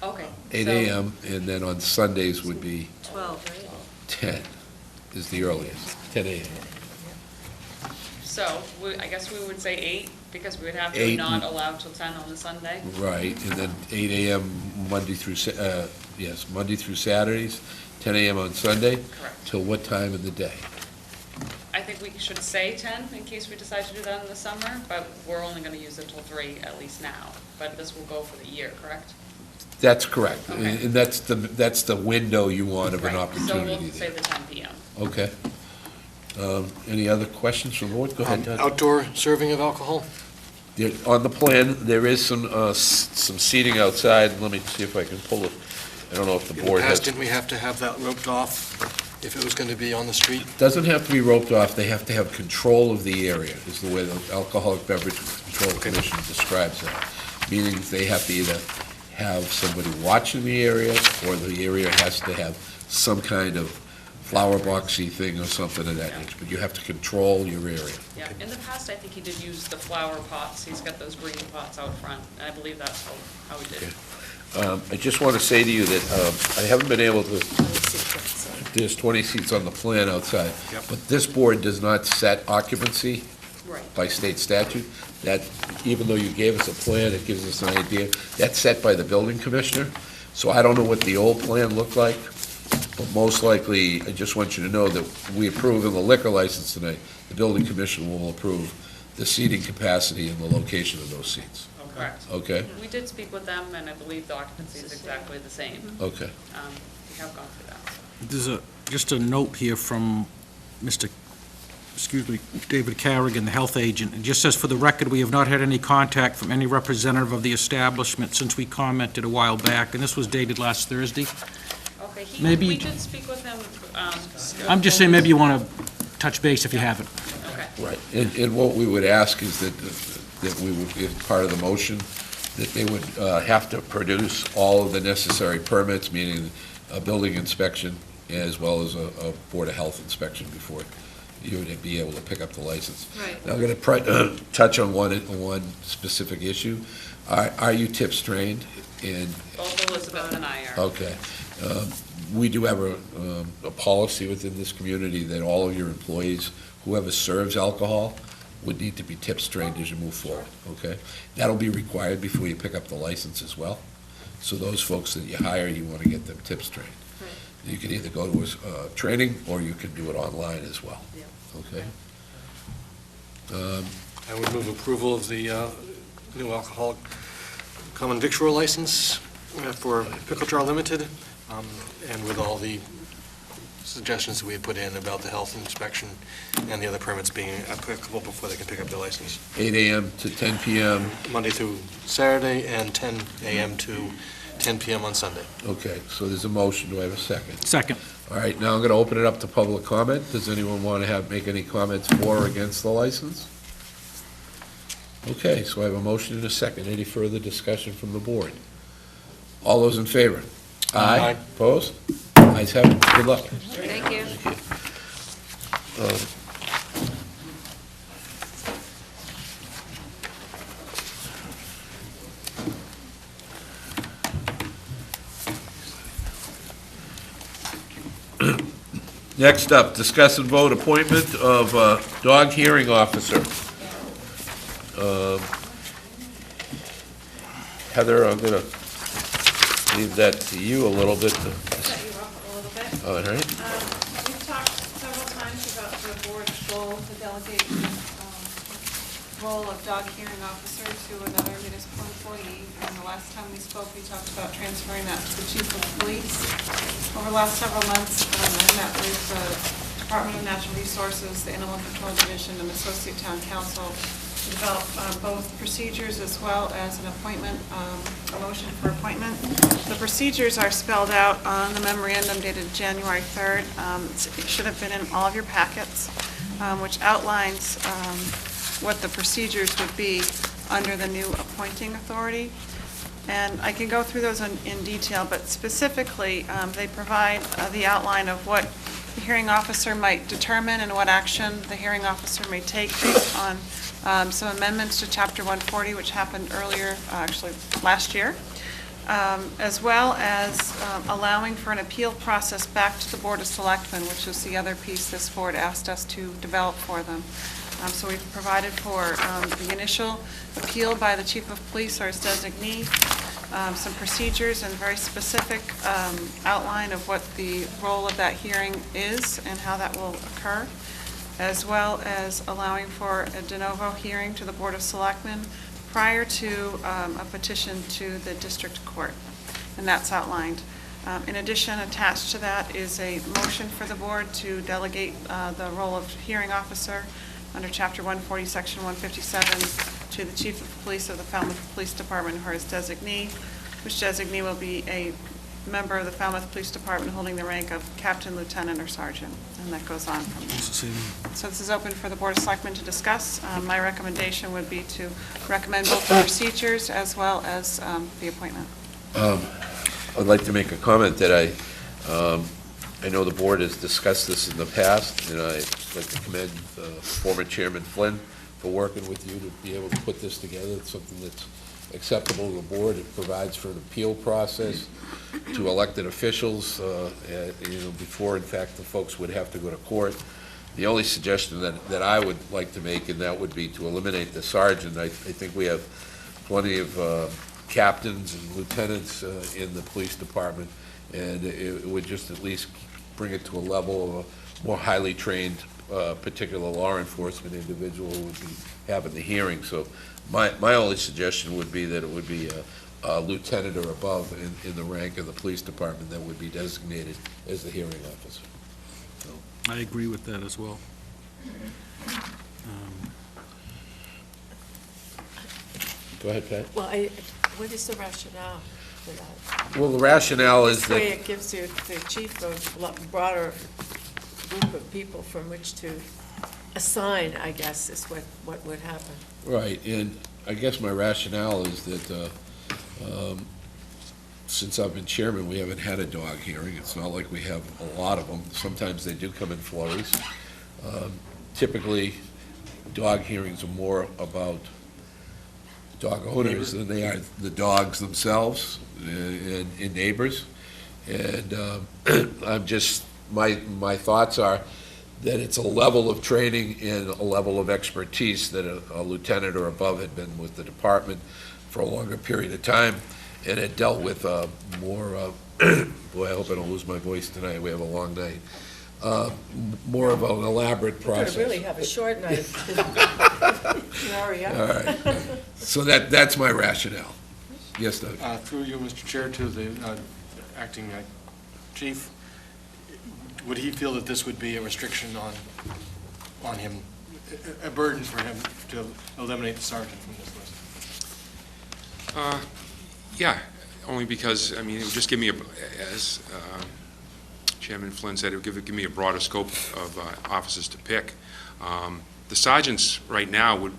S11: Okay.
S4: 8
S11: so-
S4: a.m., and then on Sundays would be
S10: 12, right?
S4: 10 is the earliest, 10 a.m.
S11: So, I guess we would say 8, because we would have to
S4: 8
S11: not allow till 10 on the Sunday.
S4: Right, and then 8 a.m. Monday through Saturdays, 10 a.m. on Sunday?
S11: Correct.
S4: Till what time of the day?
S11: I think we should say 10, in case we decide to do that in the summer, but we're only gonna use it till 3, at least now. But this will go for the year, correct?
S4: That's correct,
S11: Okay.
S4: and that's the window you want of an
S11: Right.
S4: opportunity
S11: So we'll say
S4: there.
S11: the 10 PM.
S4: Okay. Any other questions from the board? Go ahead, Doug.
S5: Outdoor serving of alcohol?
S4: On the plan, there is some seating outside. Let me see if I can pull it. I don't know if the
S5: In the
S4: board has.
S5: past, didn't we have to have that roped off if it was going to be on the street?
S4: Doesn't have to be roped off, they have to have control of the area, is the way the Alcoholic Beverage Control Commission describes that. Meaning they have to either have somebody watching the area, or the area has to have some kind of flower boxy thing or something of that nature, but you have to control your area.
S11: Yeah, in the past, I think he did use the flower pots. He's got those green pots out front, and I believe that's how he did it.
S4: I just want to say to you that I haven't been able to, there's 20 seats on the plan outside, but this board does not set occupancy
S11: Right.
S4: by state statute. That, even though you gave us a plan, it gives us an idea, that's set by the building commissioner. So I don't know what the old plan looked like, but most likely, I just want you to know that we approve of the liquor license tonight. The building commissioner will approve the seating capacity and the location of those seats.
S11: Correct.
S4: Okay?
S11: We did speak with them, and I believe the occupancy is exactly the same.
S4: Okay.
S11: We have gone through that.
S8: There's just a note here from David Carrigan, the health agent. It just says, for the record, we have not had any contact from any representative of the establishment since we commented a while back, and this was dated last Thursday.
S11: Okay,
S8: Maybe-
S11: we did speak with him.
S8: I'm just saying, maybe you want to touch base if you haven't.
S11: Okay.
S4: Right, and what we would ask is that we would, as part of the motion, that they would have to produce all of the necessary permits, meaning a building inspection as well as a Board of Health inspection before you would be able to pick up the license.
S11: Right.
S4: Now, I'm going to touch on one specific issue. Are you TIPS trained? And
S11: Both Elizabeth and I are.
S4: okay. We do have a policy within this community that all of your employees, whoever serves alcohol, would need to be TIPS trained as you move forward, okay? That'll be required before you pick up the license as well. So those folks that you hire, you want to get them TIPS trained.
S11: Right.
S4: You can either go to a training, or you can do it online as well, okay?
S5: I would move approval of the new alcoholic common victual license for Pickle Jar Limited, and with all the suggestions that we had put in about the health inspection and the other permits being applicable before they can pick up their license.
S4: 8 a.m. to 10 p.m.
S5: Monday through Saturday, and 10 a.m. to 10 p.m. on Sunday.
S4: Okay, so there's a motion. Do I have a second?
S8: Second.
S4: All right, now I'm going to open it up to public comment. Does anyone want to make any comments for or against the license? Okay, so I have a motion and a second. Any further discussion from the board? All those in favor?
S5: Aye.
S4: Opposed? Ayes have it. Good luck.
S10: Thank you.
S4: Next up, discuss and vote appointment of dog hearing officer. Heather, I'm going to leave that to you a little bit.
S12: Set you up a little bit.
S4: All right.
S12: We've talked several times about the board's goal to delegate the role of dog hearing officer to another municipal employee. And the last time we spoke, we talked about transferring that to the chief of police. Over the last several months, I met with the Department of Natural Resources, the Animal Control Division, and Associate Town Council to develop both procedures as well as an appointment, a motion for appointment. The procedures are spelled out on the memorandum dated January 3rd. It should have been in all of your packets, which outlines what the procedures would be under the new appointing authority. And I can go through those in detail, but specifically, they provide the outline of what the hearing officer might determine and what action the hearing officer may take based on some amendments to Chapter 140, which happened earlier, actually last year, as well as allowing for an appeal process back to the Board of Selectmen, which is the other piece this board asked us to develop for them. So we've provided for the initial appeal by the chief of police or his designee, some procedures and very specific outline of what the role of that hearing is and how that will occur, as well as allowing for a de novo hearing to the Board of Selectmen prior to a petition to the district court, and that's outlined. In addition, attached to that is a motion for the board to delegate the role of hearing officer under Chapter 140, Section 157, to the Chief of Police of the Falmouth Police Department or his designee, which designee will be a member of the Falmouth Police Department holding the rank of captain, lieutenant, or sergeant, and that goes on from there. So this is open for the Board of Selectmen to discuss. My recommendation would be to recommend both the procedures as well as the appointment.
S4: I'd like to make a comment that I I know the board has discussed this in the past, and I'd like to commend former Chairman Flynn for working with you to be able to put this together. It's something that's acceptable to the board. It provides for an appeal process to elected officials, before, in fact, the folks would have to go to court. The only suggestion that I would like to make, and that would be to eliminate the sergeant. I think we have plenty of captains and lieutenants in the police department, and it would just at least bring it to a level of a more highly trained particular law enforcement individual who would be having the hearing. So my only suggestion would be that it would be a lieutenant or above in the rank of the police department that would be designated as the hearing officer. So.
S8: I agree with that as well.
S4: Go ahead, Pat.
S7: Well, what is the rationale for that?
S4: Well, the rationale is
S7: This
S4: that...
S7: way it gives the chief a lot broader group of people from which to assign, I guess, is what would happen.
S4: Right, and I guess my rationale is that since I've been chairman, we haven't had a dog hearing. It's not like we have a lot of them. Sometimes they do come in flurries. Typically, dog hearings are more about dog owners than they are the dogs themselves and neighbors. And I'm just, my thoughts are that it's a level of training and a level of expertise that a lieutenant or above had been with the department for a longer period of time and had dealt with more, boy, I hope I don't lose my voice tonight, we have a long night, more of an elaborate process.
S7: We're going to really have a short night. Hurry up.
S4: All right. So that's my rationale. Yes, Doug?
S5: Through you, Mr. Chair, to the acting chief, would he feel that this would be a restriction on him, a burden for him to eliminate the sergeant from this list?
S6: Yeah, only because, I mean, it would just give me, as Chairman Flynn said, it would give me a broader scope of officers to pick. The sergeants right now would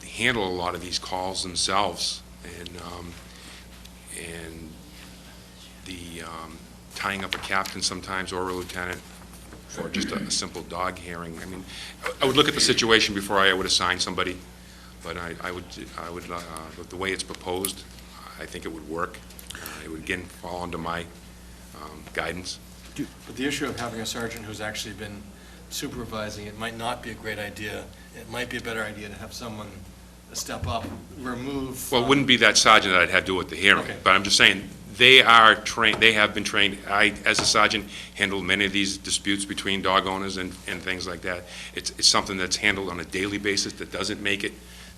S6: handle a lot of these calls themselves, and the tying up a captain sometimes or a lieutenant for just a simple dog hearing. I mean, I would look at the situation before I would assign somebody, but I would the way it's proposed, I think it would work. It would again fall under my guidance.
S5: But the issue of having a sergeant who's actually been supervising it might not be a great idea. It might be a better idea to have someone step up, remove.
S6: Well, it wouldn't be that sergeant that I'd have to do at the hearing,
S5: Okay.
S6: but I'm just saying, they are trained, they have been trained. I, as a sergeant, handled many of these disputes between dog owners and things like that. It's something that's handled on a daily basis that doesn't make it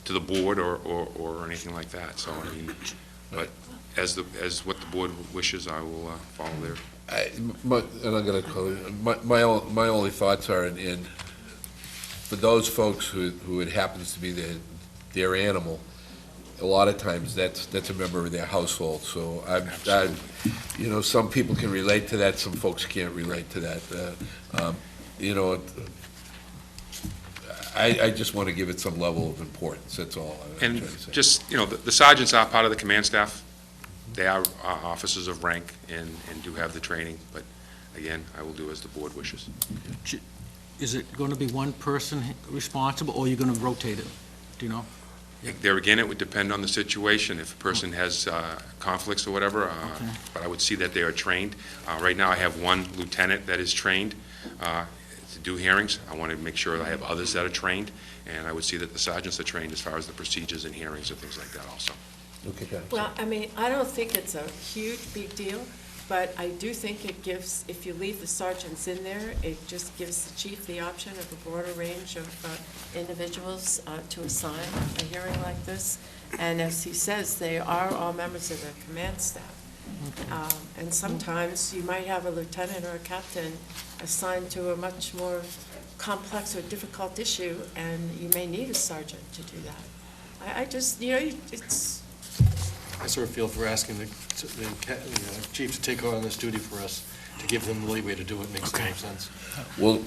S6: to the board or anything like that. So, I mean, but as what the board wishes, I will follow their.
S4: And I'm going to close. My only thoughts are in for those folks who it happens to be their animal. A lot of times that's a member of their household. So some people can relate to that. Some folks can't relate to that. I just want to give it some level of importance. That's all I'm trying to say.
S6: And just, the sergeants are part of the command staff. They are officers of rank and do have the training, but again, I will do as the board wishes.
S8: Is it going to be one person responsible, or are you going to rotate it? Do you know?
S6: There again, it would depend on the situation. If a person has conflicts or whatever,
S8: Okay.
S6: but I would see that they are trained. Right now, I have one lieutenant that is trained to do hearings. I want to make sure I have others that are trained, and I would see that the sergeants are trained as far as the procedures and hearings and things like that also.
S4: Okay, Pat.
S7: Well, I mean, I don't think it's a huge, big deal, but I do think it gives, if you leave the sergeants in there, it just gives the chief the option of a broader range of individuals to assign a hearing like this. And as he says, they are all members of the command staff. And sometimes you might have a lieutenant or a captain assigned to a much more complex or difficult issue, and you may need a sergeant to do that. I just, it's...
S5: I sort of feel for asking the chief to take on this duty for us, to give them the leeway to do it, makes no sense.
S4: Well,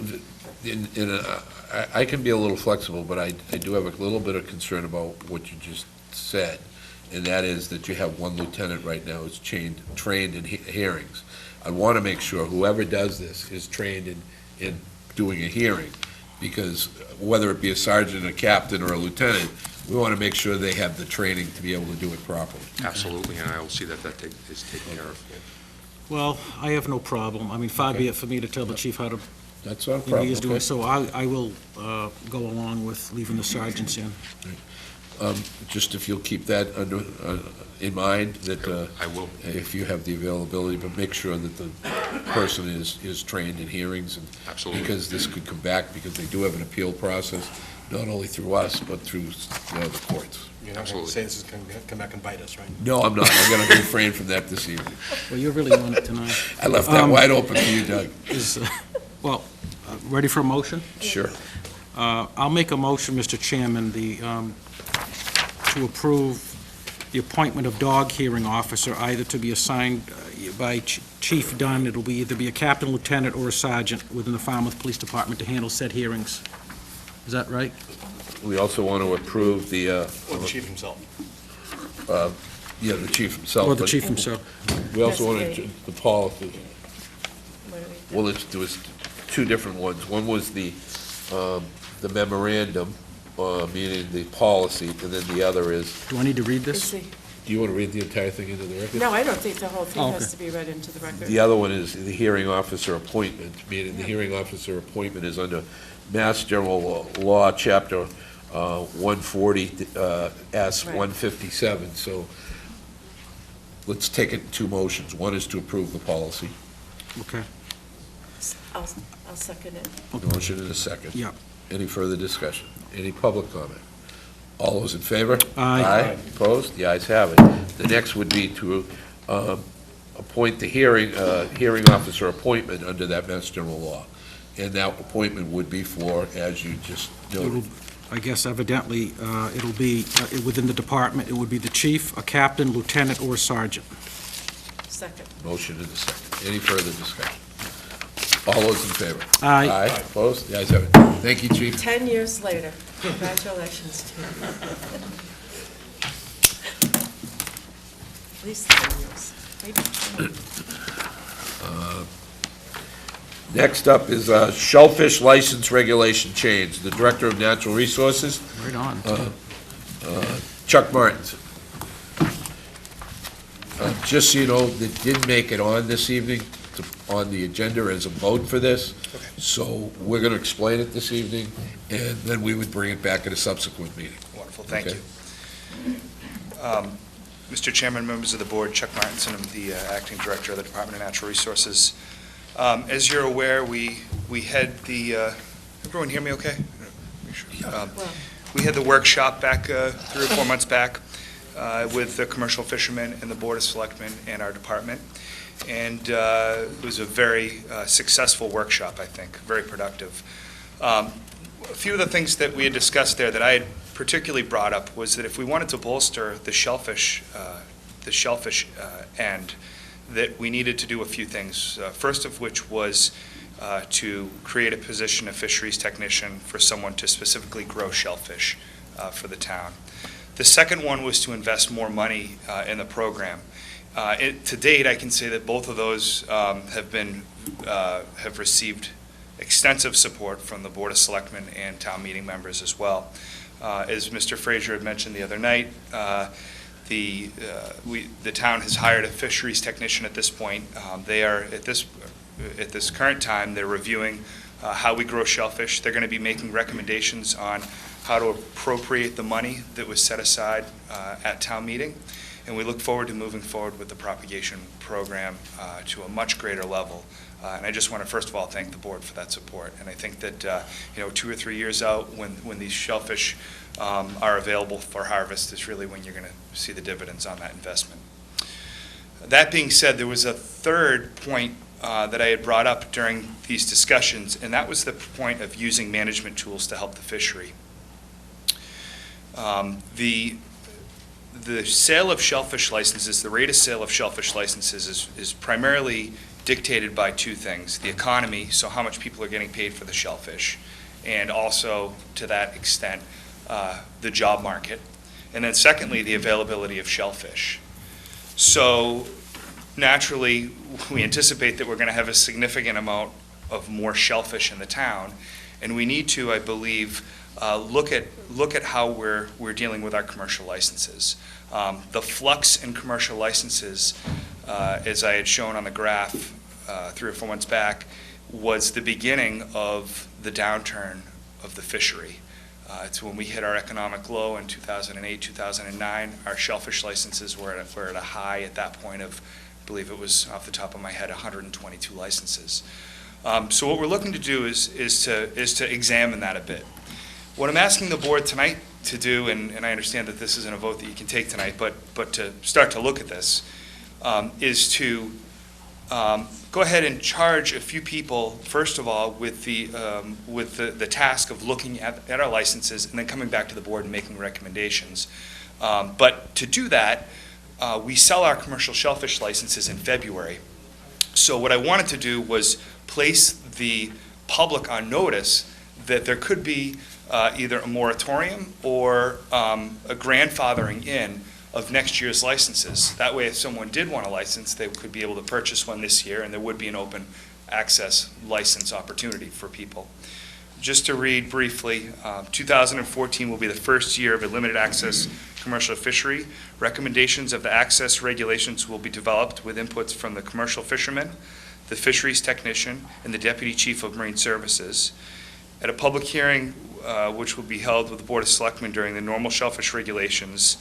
S4: I can be a little flexible, but I do have a little bit of concern about what you just said, and that is that you have one lieutenant right now who's trained in hearings. I want to make sure whoever does this is trained in doing a hearing, because whether it be a sergeant, a captain, or a lieutenant, we want to make sure they have the training to be able to do it properly.
S6: Absolutely, and I will see that is taken care of.
S8: Well, I have no problem. I mean, far be it for me to tell the chief how to,
S4: That's not a
S8: he
S4: problem,
S8: is doing,
S4: okay?
S8: so I will go along with leaving the sergeants in.
S4: Just if you'll keep that in mind, that
S6: I will.
S4: if you have the availability, but make sure that the person is trained in hearings, and
S6: Absolutely.
S4: because this could come back, because they do have an appeal process, not only through us, but through the courts.
S5: You're not going to say this is going to come back and bite us, right?
S4: No, I'm not. I'm going to refrain from that this evening.
S8: Well, you really want it tonight.
S4: I left that wide open for you, Doug.
S8: Ready for a motion?
S4: Sure.
S8: I'll make a motion, Mr. Chairman, to approve the appointment of dog hearing officer, either to be assigned by Chief Dunn. It'll be either be a captain, lieutenant, or a sergeant within the Falmouth Police Department to handle said hearings. Is that right?
S4: We also want to approve the,
S5: Or the chief himself.
S4: the chief himself.
S8: Or the
S4: but
S8: chief himself?
S4: We also want to, the policy.
S7: What do we-
S4: Well, there was two different ones. One was the memorandum, meaning the policy, and then the other is,
S8: Do I need to read
S7: Is
S8: this?
S7: the-
S4: do you want to read the entire thing into the record?
S7: No, I don't think the whole thing
S8: Oh,
S7: has
S8: okay.
S7: to be read into the record.
S4: The other one is the hearing officer appointment, meaning the hearing officer appointment is under Mass General Law, Chapter 140, S.
S7: Right.
S4: 157. So let's take it in two motions. One is to approve the policy.
S8: Okay.
S7: I'll second it.
S4: A motion and a second.
S8: Yeah.
S4: Any further discussion? Any public comment? All those in favor?
S8: Aye.
S4: Opposed? The ayes have it. The next would be to appoint the hearing officer appointment under that Mass General Law. And that appointment would be for, as you just noted,
S8: I guess evidently, it'll be, within the department, it would be the chief, a captain, lieutenant, or sergeant.
S7: Second.
S4: motion and a second. Any further discussion? All those in favor?
S8: Aye.
S4: Aye. Opposed? The ayes have it. Thank you, Chief.
S7: 10 years later. Congratulations to you. At least 10 years. Maybe 20.
S4: Next up is shellfish license regulation change. The Director of Natural Resources,
S8: Right on.
S4: Chuck Martins. Just so you know, that didn't make it on this evening, on the agenda as a vote for this. So we're going to explain it this evening, and then we would bring it back at a subsequent meeting.
S13: Wonderful, thank
S4: Okay.
S13: you. Mr. Chairman, members of the board, Chuck Martinson, I'm the Acting Director of the Department of Natural Resources. As you're aware, we had the, everyone hear me okay? Make sure. We had the workshop back 3 or 4 months back with the commercial fishermen and the Board of Selectmen and our department. And it was a very successful workshop, I think, very productive. A few of the things that we had discussed there that I had particularly brought up was that if we wanted to bolster the shellfish end, that we needed to do a few things. First of which was to create a position of fisheries technician for someone to specifically grow shellfish for the town. The second one was to invest more money in the program. To date, I can say that both of those have received extensive support from the Board of Selectmen and town meeting members as well. As Mr. Frazier had mentioned the other night, the town has hired a fisheries technician at this point. They are, at this current time, they're reviewing how we grow shellfish. They're going to be making recommendations on how to appropriate the money that was set aside at town meeting. And we look forward to moving forward with the propagation program to a much greater level. And I just want to, first of all, thank the board for that support. And I think that, 2 or 3 years out, when these shellfish are available for harvest, is really when you're going to see the dividends on that investment. That being said, there was a third point that I had brought up during these discussions, and that was the point of using management tools to help the fishery. The sale of shellfish licenses, the rate of sale of shellfish licenses is primarily dictated by two things: the economy, so how much people are getting paid for the shellfish, and also, to that extent, the job market. And then secondly, the availability of shellfish. So naturally, we anticipate that we're going to have a significant amount of more shellfish in the town, and we need to, I believe, look at how we're dealing with our commercial licenses. The flux in commercial licenses, as I had shown on the graph 3 or 4 months back, was the beginning of the downturn of the fishery. It's when we hit our economic low in 2008, 2009. Our shellfish licenses were at a high at that point of, I believe it was, off the top of my head, 122 licenses. So what we're looking to do is to examine that a bit. What I'm asking the board tonight to do, and I understand that this isn't a vote that you can take tonight, but to start to look at this, is to go ahead and charge a few people, first of all, with the task of looking at our licenses and then coming back to the board and making recommendations. But to do that, we sell our commercial shellfish licenses in February. So what I wanted to do was place the public on notice that there could be either a moratorium or a grandfathering in of next year's licenses. That way, if someone did want a license, they could be able to purchase one this year, and there would be an open access license opportunity for people. Just to read briefly, 2014 will be the first year of a limited access commercial fishery. Recommendations of the access regulations will be developed with inputs from the commercial fishermen, the fisheries technician, and the Deputy Chief of Marine Services. At a public hearing, which will be held with the Board of Selectmen during the normal shellfish regulations,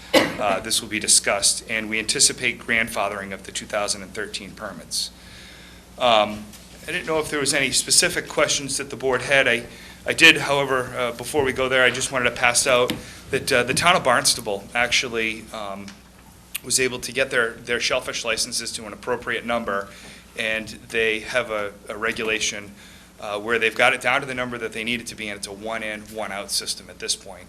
S13: this will be discussed, and we anticipate grandfathering of the 2013 permits. I didn't know if there was any specific questions that the board had. I did, however, before we go there, I just wanted to pass out that the town of Barnstable actually was able to get their shellfish licenses to an appropriate number, and they have a regulation where they've got it down to the number that they need it to be, and it's a one-in, one-out system at this point.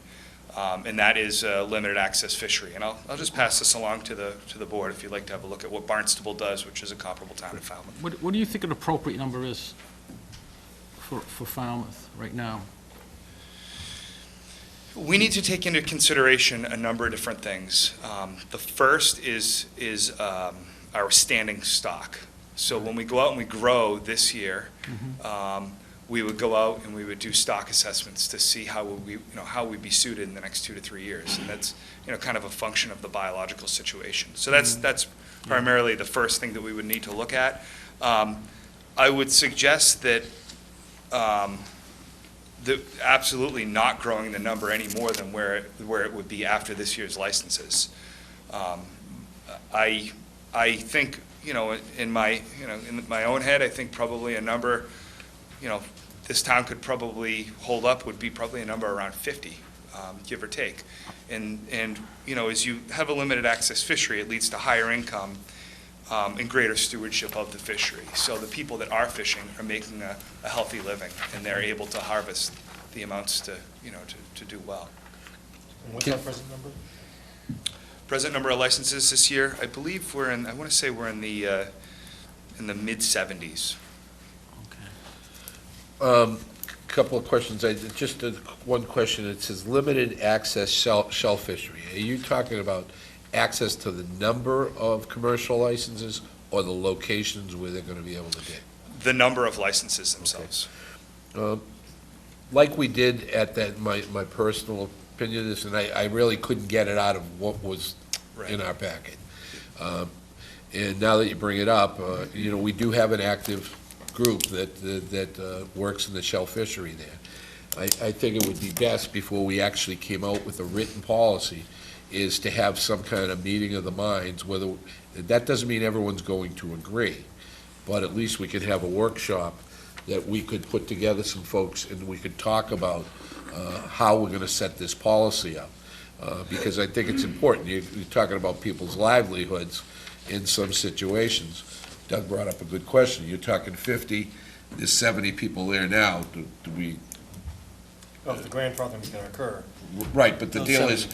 S13: And that is a limited access fishery. And I'll just pass this along to the board if you'd like to have a look at what Barnstable does, which is a comparable town to Falmouth.
S8: What do you think an appropriate number is for Falmouth right now?
S13: We need to take into consideration a number of different things. The first is our standing stock. So when we go out and we grow this year, we would go out and we would do stock assessments to see how we'd be suited in the next 2 to 3 years, and that's kind of a function of the biological situation. So that's primarily the first thing that we would need to look at. I would suggest that absolutely not growing the number any more than where it would be after this year's licenses. I think, in my own head, I think probably a number, this town could probably hold up would be probably a number around 50, give or take. And as you have a limited access fishery, it leads to higher income and greater stewardship of the fishery. So the people that are fishing are making a healthy living, and they're able to harvest the amounts to do well.
S5: And what's our present number?
S13: Present number of licenses this year, I believe we're in, I want to say we're in the mid-70s.
S4: Couple of questions. Just one question. It says limited access shell fishery. Are you talking about access to the number of commercial licenses or the locations where they're going to be able to get?
S13: The number of licenses themselves.
S4: Okay. Like we did at that, my personal opinion is, and I really couldn't get it out of what was in our packet. And now that you bring it up, we do have an active group that works in the shell fishery there. I think it would be best, before we actually came out with a written policy, is to have some kind of meeting of the minds, whether, that doesn't mean everyone's going to agree, but at least we could have a workshop that we could put together some folks and we could talk about how we're gonna set this policy up. Because I think it's important. You're talking about people's livelihoods in some situations. Doug brought up a good question. You're talking 50, there's 70 people there now. Do we?
S5: Well, if the grandfathering is going to occur.
S4: Right, but the deal is,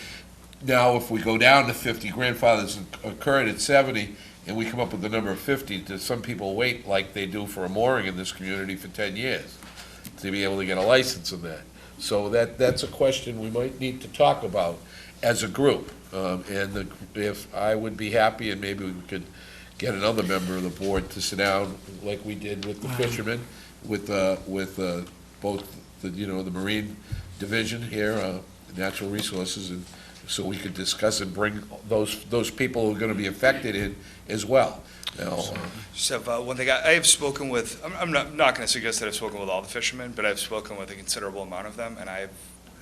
S4: now if we go down to 50, grandfathers occurred at 70, and we come up with the number of 50, do some people wait like they do for a mooring in this community for 10 years to be able to get a license in that? So that's a question we might need to talk about as a group. If I would be happy, and maybe we could get another member of the board to sit down, like we did with the fishermen, with both the, the Marine Division here, Natural Resources, and so we could discuss and bring those people who are gonna be affected in as well. Now,
S13: Just have one thing, I have spoken with, I'm not going to suggest that I've spoken with all the fishermen, but I've spoken with a considerable amount of them, and I've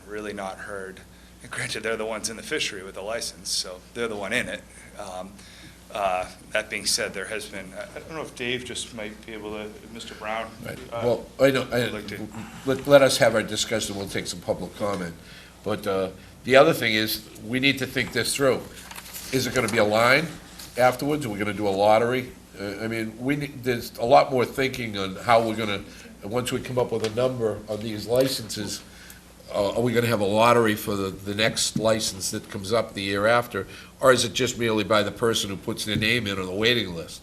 S13: really not heard, and granted, they're the ones in the fishery with the license, so they're the one in it. That being said, there has been, I don't know if Dave just might be able to, Mr. Brown.
S4: right, well, I know,
S13: would like to-
S4: let us have our discussion, we'll take some public comment. But the other thing is, we need to think this through. Is it gonna be a line afterwards? Are we gonna do a lottery? I mean, there's a lot more thinking on how we're gonna, once we come up with a number on these licenses, are we gonna have a lottery for the next license that comes up the year after? Or is it just merely by the person who puts their name in on the waiting list?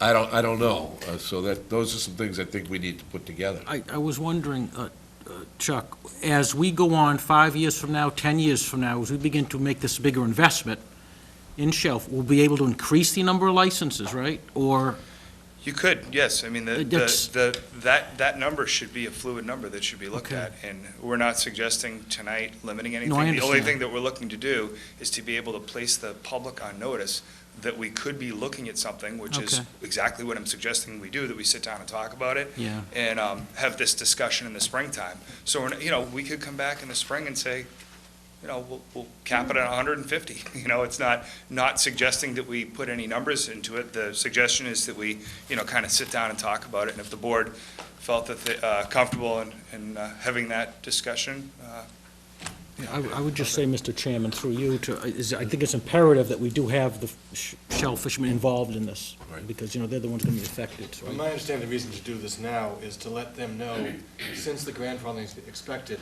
S4: I don't know. So those are some things I think we need to put together.
S8: I was wondering, Chuck, as we go on 5 years from now, 10 years from now, as we begin to make this bigger investment in shelf, we'll be able to increase the number of licenses, right? Or,
S13: You could, yes. I mean,
S8: That's-
S13: that number should be a fluid number that should be looked
S8: Okay.
S13: at. And we're not suggesting tonight limiting anything.
S8: No, I
S13: The only
S8: understand.
S13: thing that we're looking to do is to be able to place the public on notice that we could be looking at something, which is
S8: Okay.
S13: exactly what I'm suggesting we do, that we sit down and talk about it.
S8: Yeah.
S13: And have this discussion in the springtime. So, we could come back in the spring and say, we'll cap it at 150. It's not suggesting that we put any numbers into it. The suggestion is that we, kind of sit down and talk about it. And if the board felt that they comfortable in having that discussion,
S8: I would just say, Mr. Chairman, through you, I think it's imperative that we do have the shell fishermen involved in this,
S4: Right.
S8: because, they're the ones going to be affected. So
S5: Well, my understanding, the reason to do this now is to let them know, since the grandfathering is expected,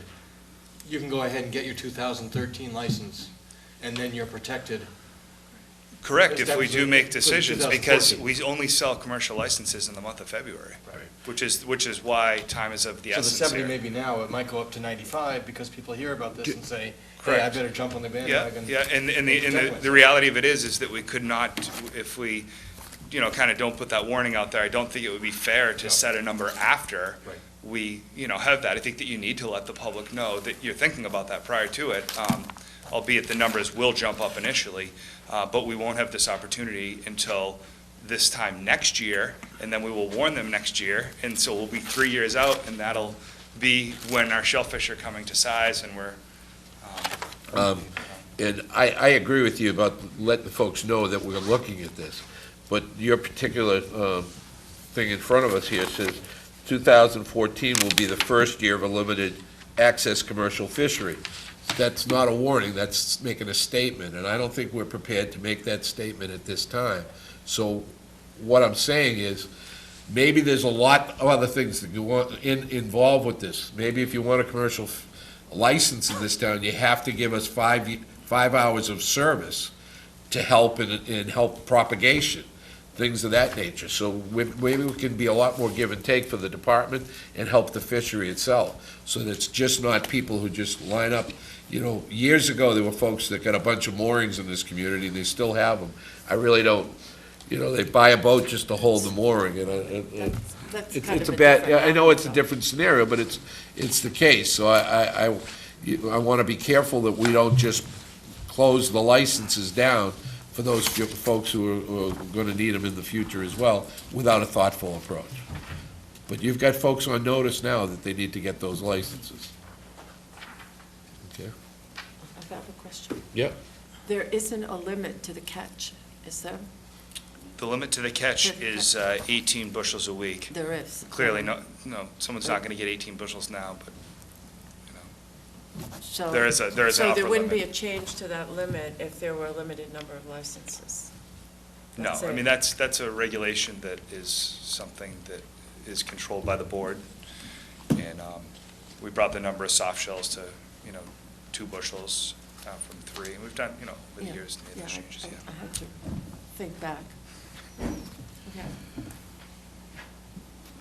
S5: you can go ahead and get your 2013 license, and then you're protected.
S13: correct, if we do make
S5: For
S13: decisions, because
S5: 2014.
S13: we only sell commercial licenses in the month of February.
S5: Right.
S13: Which is why time is of the
S5: So the
S13: essence
S5: 70
S13: here.
S5: maybe now, it might go up to 95, because people hear about this and say, hey, I
S13: Correct.
S5: better jump on the
S13: Yeah,
S5: bandwagon.
S13: yeah, and
S5: Protect
S13: the
S5: myself.
S13: reality of it is that we could not, if we, kind of don't put that warning out there, I don't think it would be fair to
S5: No.
S13: set a number after
S5: Right.
S13: we, have that. I think that you need to let the public know that you're thinking about that prior to it, albeit the numbers will jump up initially, but we won't have this opportunity until this time next year, and then we will warn them next year, and so we'll be 3 years out, and that'll be when our shellfish are coming to size, and we're,
S4: And I agree with you about letting the folks know that we're looking at this. But your particular thing in front of us here says 2014 will be the first year of a limited access commercial fishery. That's not a warning, that's making a statement, and I don't think we're prepared to make that statement at this time. So what I'm saying is, maybe there's a lot of other things that you want involved with this. Maybe if you want a commercial license in this town, you have to give us 5 hours of service to help in help propagation, things of that nature. So maybe we can be a lot more give and take for the department and help the fishery itself. So that it's just not people who just line up. Years ago, there were folks that got a bunch of moorings in this community, and they still have them. I really don't, they buy a boat just to hold the mooring, and
S7: That's
S4: it's
S7: kind
S4: it's
S7: of
S4: a bad,
S7: different
S4: I know it's a
S7: animal,
S4: different scenario, but it's the case. So I want to be careful that we don't just close the licenses down for those folks who are going to need them in the future as well, without a thoughtful approach. But you've got folks on notice now that they need to get those licenses. Okay?
S7: I have a question.
S4: Yep.
S7: There isn't a limit to the catch, is there?
S13: the limit to the catch is 18 bushels a week.
S7: There is.
S13: Clearly, no, someone's not going to get 18 bushels now, but
S7: So-
S13: there is an
S7: So
S13: upper
S7: there wouldn't be
S13: limit.
S7: a change to that limit if there were a limited number of licenses?
S13: No,
S7: That's
S13: I
S7: it.
S13: mean, that's a regulation that is something that is controlled by the board. And we brought the number of soft shells to, 2 bushels down from 3. And we've done, over the
S7: Yeah,
S13: years, made those changes, yeah.
S7: I had to think back. Okay.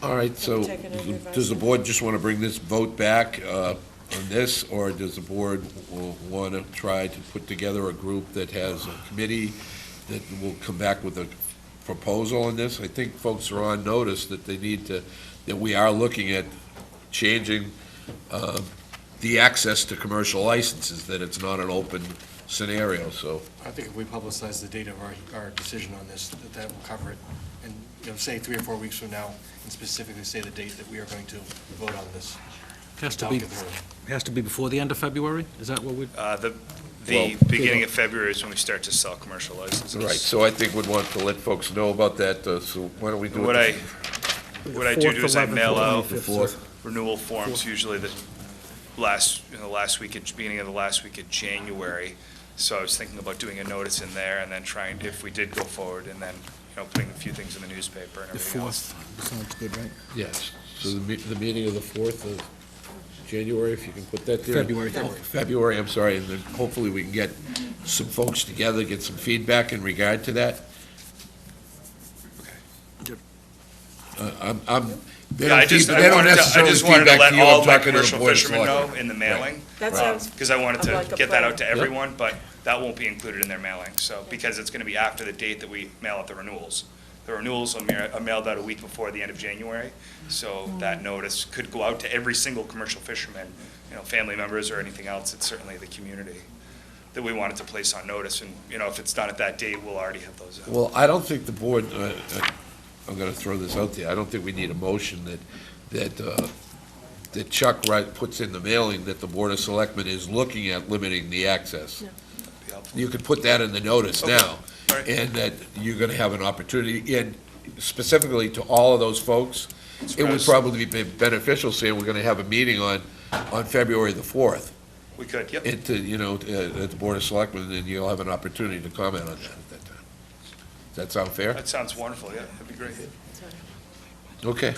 S4: All right, so
S7: Take it under
S4: does the
S7: advisement.
S4: board just want to bring this vote back on this, or does the board want to try to put together a group that has a committee that will come back with a proposal on this. I think folks are on notice that they need to, that we are looking at changing the access to commercial licenses, that it's not an open scenario, so.
S5: I think if we publicize the date of our decision on this, that will cover it. And, say 3 or 4 weeks from now, and specifically say the date that we are going to vote on this.
S8: Has to be before the end of February? Is that what we?
S13: The beginning of February is when we start to sell commercial licenses.
S4: Right, so I think we'd want to let folks know about that, so why don't we do it?
S13: What I do is I
S8: 4th,
S13: mail
S8: 11th,
S13: out
S4: 4th.
S13: renewal forms, usually the beginning of the last week of January. So I was thinking about doing a notice in there and then trying, if we did go forward, and then, putting a few things in the newspaper and
S8: The
S13: everything else.
S8: 4th, sounds good, right?
S4: Yes, so the meeting of the 4th of January, if you can put that there.
S8: February.
S4: February, I'm sorry, and then hopefully we can get some folks together, get some feedback in regard to that. They
S13: Yeah, I
S4: don't
S13: just
S4: necessarily
S13: wanted to
S4: feedback
S13: let
S4: to you,
S13: all
S4: I'm
S13: my
S4: talking to the
S13: commercial
S4: Board of
S13: fishermen know
S4: Selectmen.
S13: in the mailing.
S7: That sounds
S13: Because I wanted
S7: like
S13: to
S7: a
S13: get that
S7: plan.
S13: out to everyone, but that won't be included in their mailing, so, because it's gonna be after the date that we mail out the renewals. The renewals are mailed out a week before the end of January, so that notice could go out to every single commercial fisherman, family members or anything else. It's certainly the community that we wanted to place on notice, and, if it's done at that date, we'll already have those out.
S4: Well, I don't think the board, I'm gonna throw this out there, I don't think we need a motion that Chuck puts in the mailing that the Board of Selectmen is looking at limiting the access. You could put that in the notice
S13: Okay.
S4: now,
S13: All right.
S4: and that you're gonna have an opportunity, and specifically to all of those folks, it would probably be beneficial saying we're gonna have a meeting on February the 4th.
S13: We could, yep.
S4: At the Board of Selectmen, and you'll have an opportunity to comment on that at that time. Does that sound fair?
S13: That sounds wonderful, yeah, that'd be great.
S4: Okay.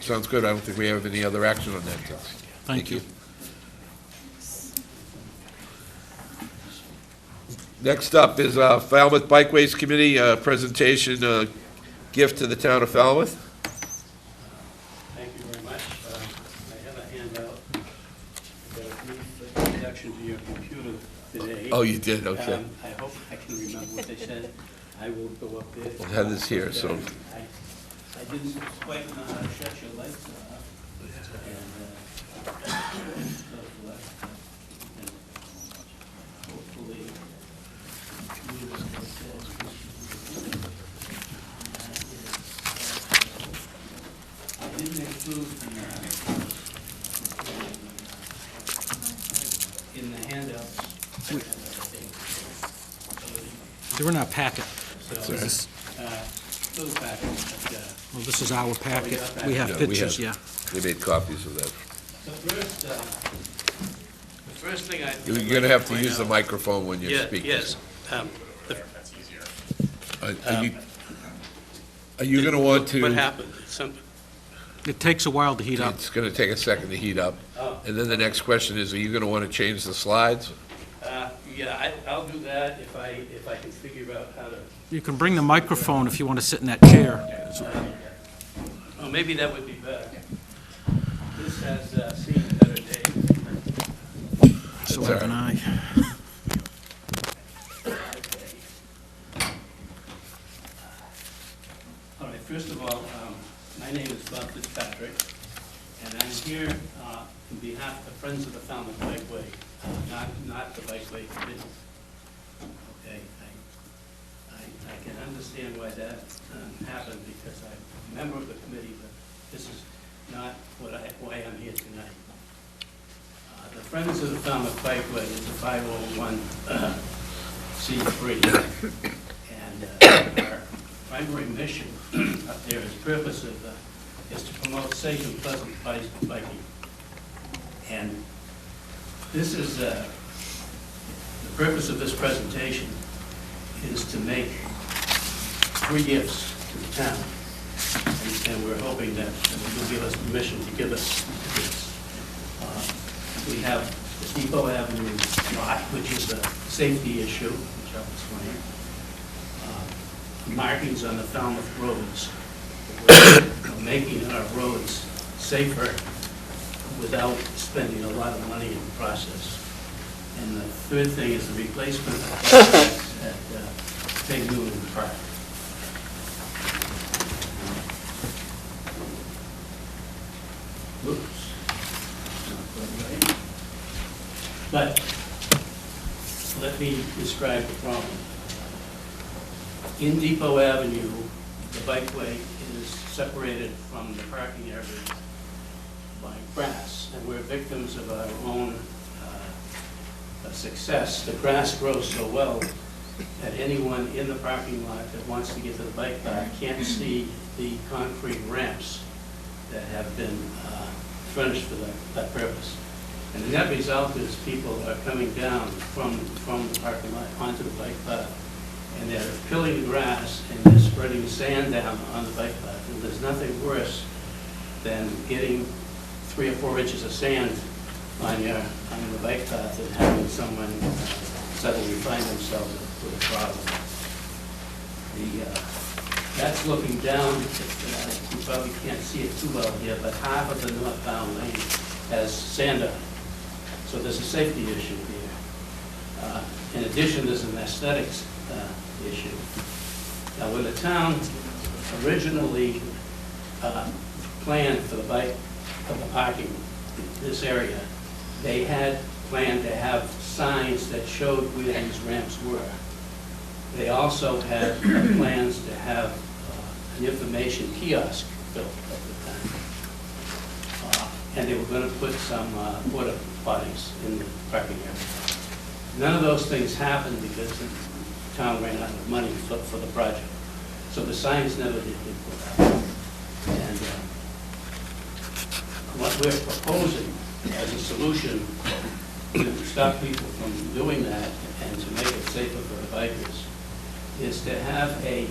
S4: Sounds good. I don't think we have any other action on that.
S8: Thank you.
S4: Next up is Falmouth Bikeways Committee, presentation, gift to the town of Falmouth.
S14: Thank you very much. I have a handout, got a brief introduction to your computer today.
S4: Oh, you did, okay.
S14: I hope I can remember what they said. I will go up there.
S4: We'll have this here, so.
S14: I didn't quite know how to shut your lights off. And hopefully, I didn't include in the handouts.
S8: They're in our packet.
S14: So, little packet,
S8: Well, this is our packet. We
S4: Yeah,
S8: have
S4: we
S8: pictures,
S4: have-
S8: yeah.
S4: We made copies of that.
S14: the first thing I.
S4: You're gonna have to use the microphone when you
S14: Yeah,
S4: speak.
S14: yes.
S4: Are you gonna want to?
S14: What happened?
S8: It takes a while to heat up.
S4: It's gonna take a second to heat up.
S14: Oh.
S4: And then the next question is, are you gonna wanna change the slides?
S14: Yeah, I'll do that if I can figure out how to,
S8: You can bring the microphone if you want to sit in that chair.
S14: oh, maybe that would be better. This has seen better days.
S8: So have an eye.
S14: All right, first of all, my name is Bob Fitzpatrick, and I'm here on behalf of Friends of the Falmouth Bikeway, not the Bikeway Committee. Okay, I can understand why that happened, because I'm a member of the committee, but this is not why I'm here tonight. The Friends of the Falmouth Bikeway is a 501c3, and our primary mission up there is is to promote safe and pleasant biking. And this is, the purpose of this presentation is to make 3 gifts to the town. And we're hoping that you'll give us permission to give us this. We have the Depot Avenue lot, which is a safety issue, which I'll explain. Markings on the Falmouth roads. We're making our roads safer without spending a lot of money in the process. And the third thing is the replacement of at Big Newton Park. Oops. Not quite right. But let me describe the problem. In Depot Avenue, the bikeway is separated from the parking area by grass, and we're victims of our own success. The grass grows so well that anyone in the parking lot that wants to get to the bike path can't see the concrete ramps that have been furnished for that purpose. And the net result is people are coming down from the parking lot onto the bike path, and they're peeling the grass and they're spreading sand down on the bike path. And there's nothing worse than getting 3 or 4 inches of sand on the bike path and having someone suddenly find themselves with a problem. That's looking down. You probably can't see it too well here, but half of the northbound lane has sand on it. So there's a safety issue here. In addition, there's an aesthetics issue. Now, when the town originally planned for the parking, this area, they had planned to have signs that showed where these ramps were. They also had plans to have an information kiosk built at the time. And they were going to put some porta potties in the parking area. None of those things happened because the town ran out of money for the project. So the signs never did get put out. And what we're proposing as a solution to stop people from doing that and to make it safer for the bikers is to have a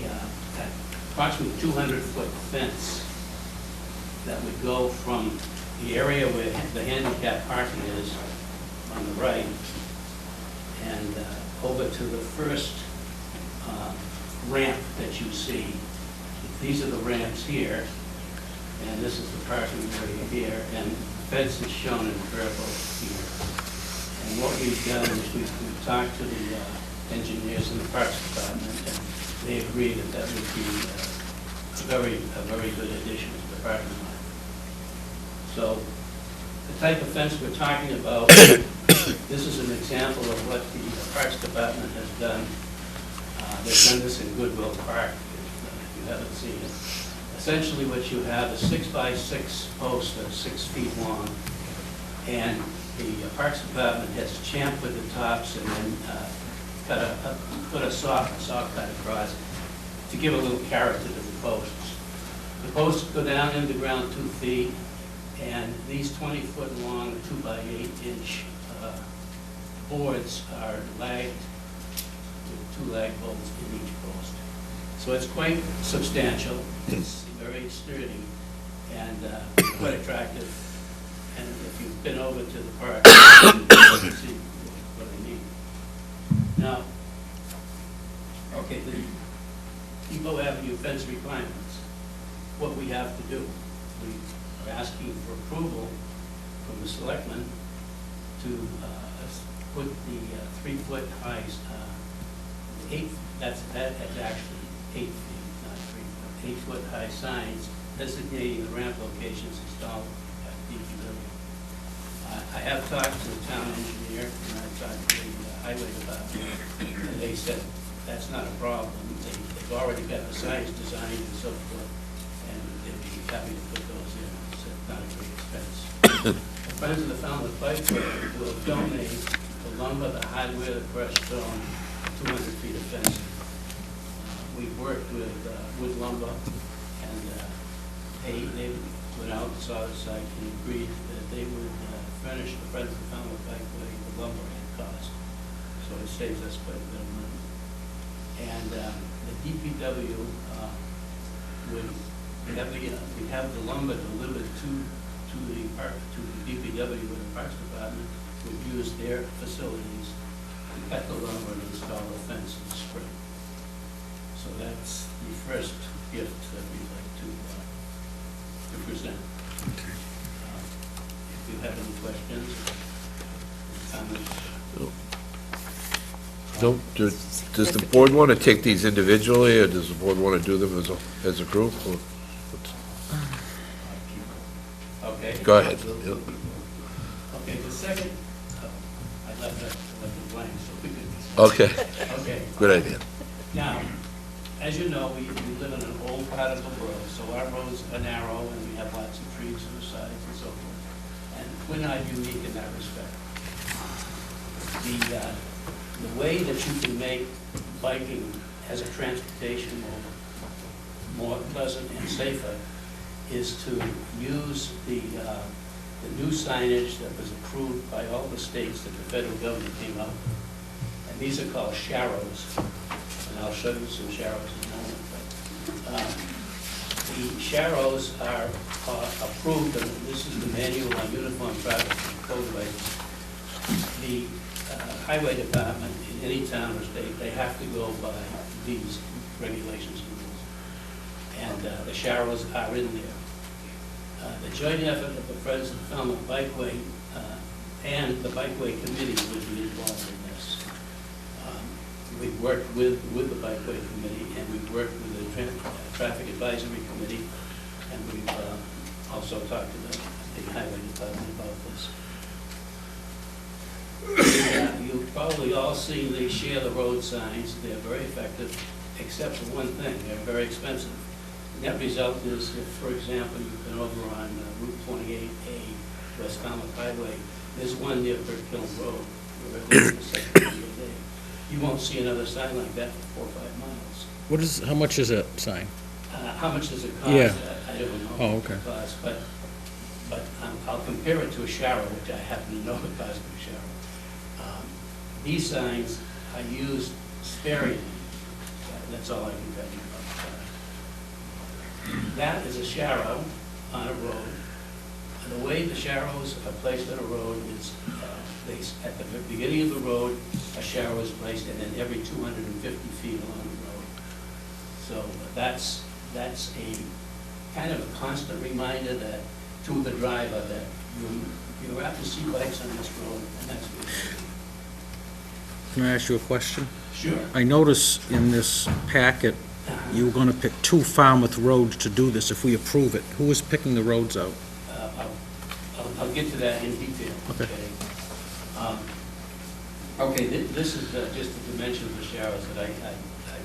S14: approximately 200-foot fence that would go from the area where the handicap parking is on the right and over to the first ramp that you see. These are the ramps here, and this is the parking area here, and the fence is shown in purple here. And what we've done is we've talked to the engineers in the Parks Department, and they agree that that would be a very good addition to the parking lot. So the type of fence we're talking about, this is an example of what the Parks Department has done. They've done this in Goodwill Park, if you haven't seen it. Essentially what you have is 6x6 posts that are 6 feet long, and the Parks Department has chamfered the tops and then put a saw cut across to give a little character to the posts. The posts go down in the ground 2 feet, and these 20-foot long 2x8-inch boards are lagged with 2 lag bolts in each post. So it's quite substantial, it's very sturdy, and quite attractive. And if you've been over to the park, you can see what I mean. Now, okay, the Depot Avenue fence requirements, what we have to do. We are asking for approval from the selectmen to put the 3-foot high, that's actually 8 feet, not 3 foot, 8-foot high signs designating the ramp locations installed at DPW. I have talked to the town engineer, and I've talked to the highway department, and they said that's not a problem. They've already got the signs designed and so forth, and they'd be happy to put those in. It's not a great expense. The Friends of the Falmouth Bikeway will donate the lumber, the hardware, the crushed stone, 200 feet of fencing. We've worked with Wood Lumber, and they went out and saw the site and agreed that they would furnish the Friends of the Falmouth Bikeway with lumber at cost. So it saves us quite a bit of money. And the DPW we have the lumber delivered to the DPW and the Parks Department would use their facilities to cut the lumber and install the fence in the spring. So that's the first gift that we'd like to present. If you have any questions or comments.
S4: Does the board want to take these individually, or does the board want to do them as a group? Or
S14: Okay?
S4: Go ahead.
S14: Okay, the second, I left it blank, so we could.
S4: Okay,
S14: Okay.
S4: good idea.
S14: Now, as you know, we live in an old part of the world, so our roads are narrow and we have lots of trees on the sides and so forth. And we're not unique in that respect. The way that you can make biking as a transportation mode more pleasant and safer is to use the new signage that was approved by all the states that the federal government came up with. And these are called sharrows. And I'll show you some sharrows in a moment. But, the sharrows are approved, and this is the manual on uniform traffic code ways. The highway department in any town or state, they have to go by these regulations and rules. And the sharrows are in there. The joint effort of the Friends of the Falmouth Bikeway and the Bikeway Committee would be involved in this. We've worked with the Bikeway Committee, and we've worked with the Traffic Advisory Committee, and we've also talked to the Highway Department about this. You've probably all seen the share the road signs. They're very effective, except for one thing, they're very expensive. The net result is if, for example, you've been over on Route 28A, West Falmouth Highway, there's one near Burke Hill Road, where it is the second of the day. You won't see another sign like that for 4 or 5 miles.
S8: How much is that sign?
S14: How much does it cost?
S8: Yeah.
S14: I don't know.
S8: Oh,
S14: what it
S8: okay.
S14: costs, but I'll compare it to a sharrow, which I happen to know the cost of a sharrow. These signs are used sparingly. That's all I can tell you about that. That is a sharrow on a road. And the way the sharrows are placed on a road is at the beginning of the road, a sharrow is placed, and then every 250 feet along the road. So that's a kind of a constant reminder that to the driver that you have to see bikes on this road, and that's what it is.
S8: Can I ask you a question?
S14: Sure.
S8: I notice in this packet, you were going to pick 2 Falmouth roads to do this if we approve it. Who is picking the roads out?
S14: I'll get to that in detail.
S8: Okay.
S14: Okay, this is just the dimension of the showers that I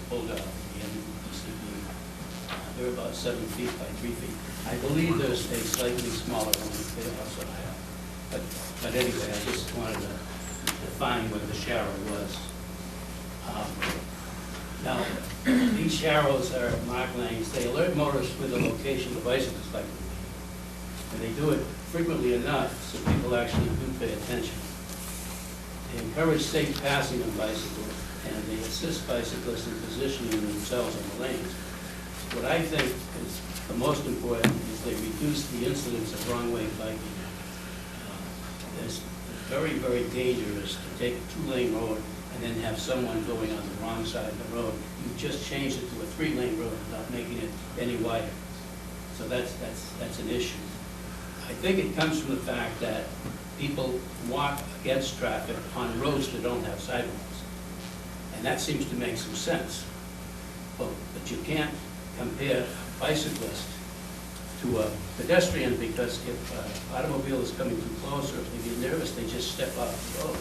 S14: pulled out at the end of this evening. They're about 7 feet by 3 feet. I believe there's a slightly smaller one they also have. But anyway, I just wanted to define what the shower was. Now, these sharrows are marked lanes. They alert motorists with the location of bicycles like to be. And they do it frequently enough so people actually do pay attention. They encourage safe passing of bicycles, and they assist bicyclists in positioning themselves on the lanes. What I think is the most important is they reduce the incidence of wrong-way biking. It's very, very dangerous to take a 2-lane road and then have someone going on the wrong side of the road. You just changed it to a 3-lane road without making it any wider. So that's an issue. I think it comes from the fact that people walk against traffic on roads that don't have sidewalks. And that seems to make some sense. But you can't compare a bicyclist to a pedestrian, because if an automobile is coming too close, or if they get nervous, they just step off the road.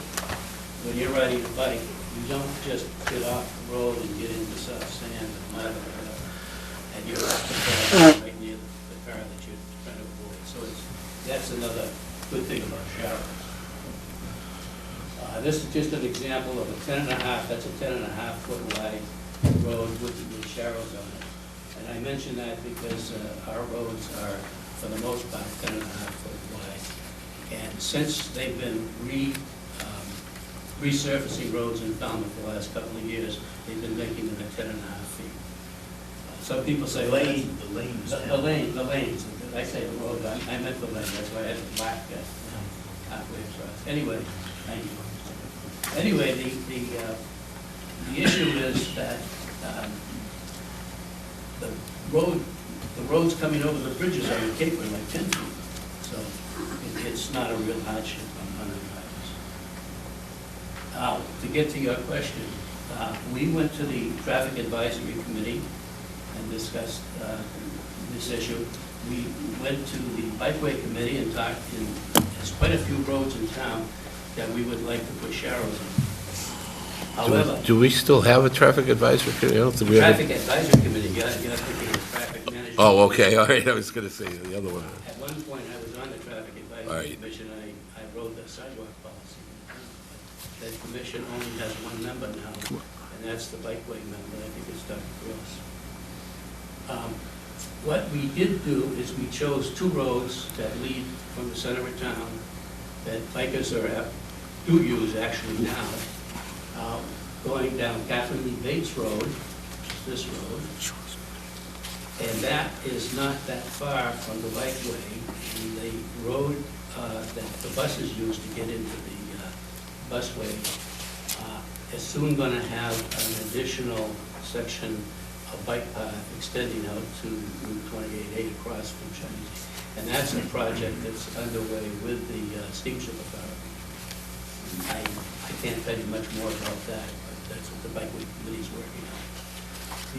S14: When you're riding a bike, you don't just get off the road and get into soft sand and mud or whatever, and you're off the car right near the car that you're trying to avoid. So that's another good thing about showers. This is just an example of a 10.5, that's a 10.5-foot wide road with sharrows on it. And I mention that because our roads are, for the most part, 10.5-foot wide. And since they've been resurfacing roads in Falmouth the last couple of years, they've been making them at 10.5 feet. Some people say, the lanes. I say the road, I meant the lane, that's why I had to black halfway across. Anyway, thank you. Anyway, the issue is that the roads coming over the bridges are tapering like 10 feet. So it's not a real hardship on the drivers. To get to your question, we went to the Traffic Advisory Committee and discussed this issue. we went to the bikeway committee and talked, and there's quite a few roads in town that we would like to put sharrows in. However,
S4: Do we still have a traffic advisory committee? I don't think we have.
S14: traffic advisory committee, you're thinking of traffic management.
S4: Oh, okay, all right, I was gonna say the other one.
S14: At one point, I was on the traffic
S4: All
S14: advisory
S4: right.
S14: commission, I wrote the sidewalk policy. That commission only has one member now, and that's the bikeway member, I think it's Dr. Gross. What we did do is we chose two roads that lead from the center of town that bikers do use actually now. Going down Catherine Lee Bates Road, which is this road. And that is not that far from the bikeway. And the road that the buses use to get into the busway is soon going to have an additional section of bike path extending out to Route 28A across from Chinese. And that's a project that's underway with the steamship authority. I can't tell you much more about that, but that's what the bikeway committee's working on.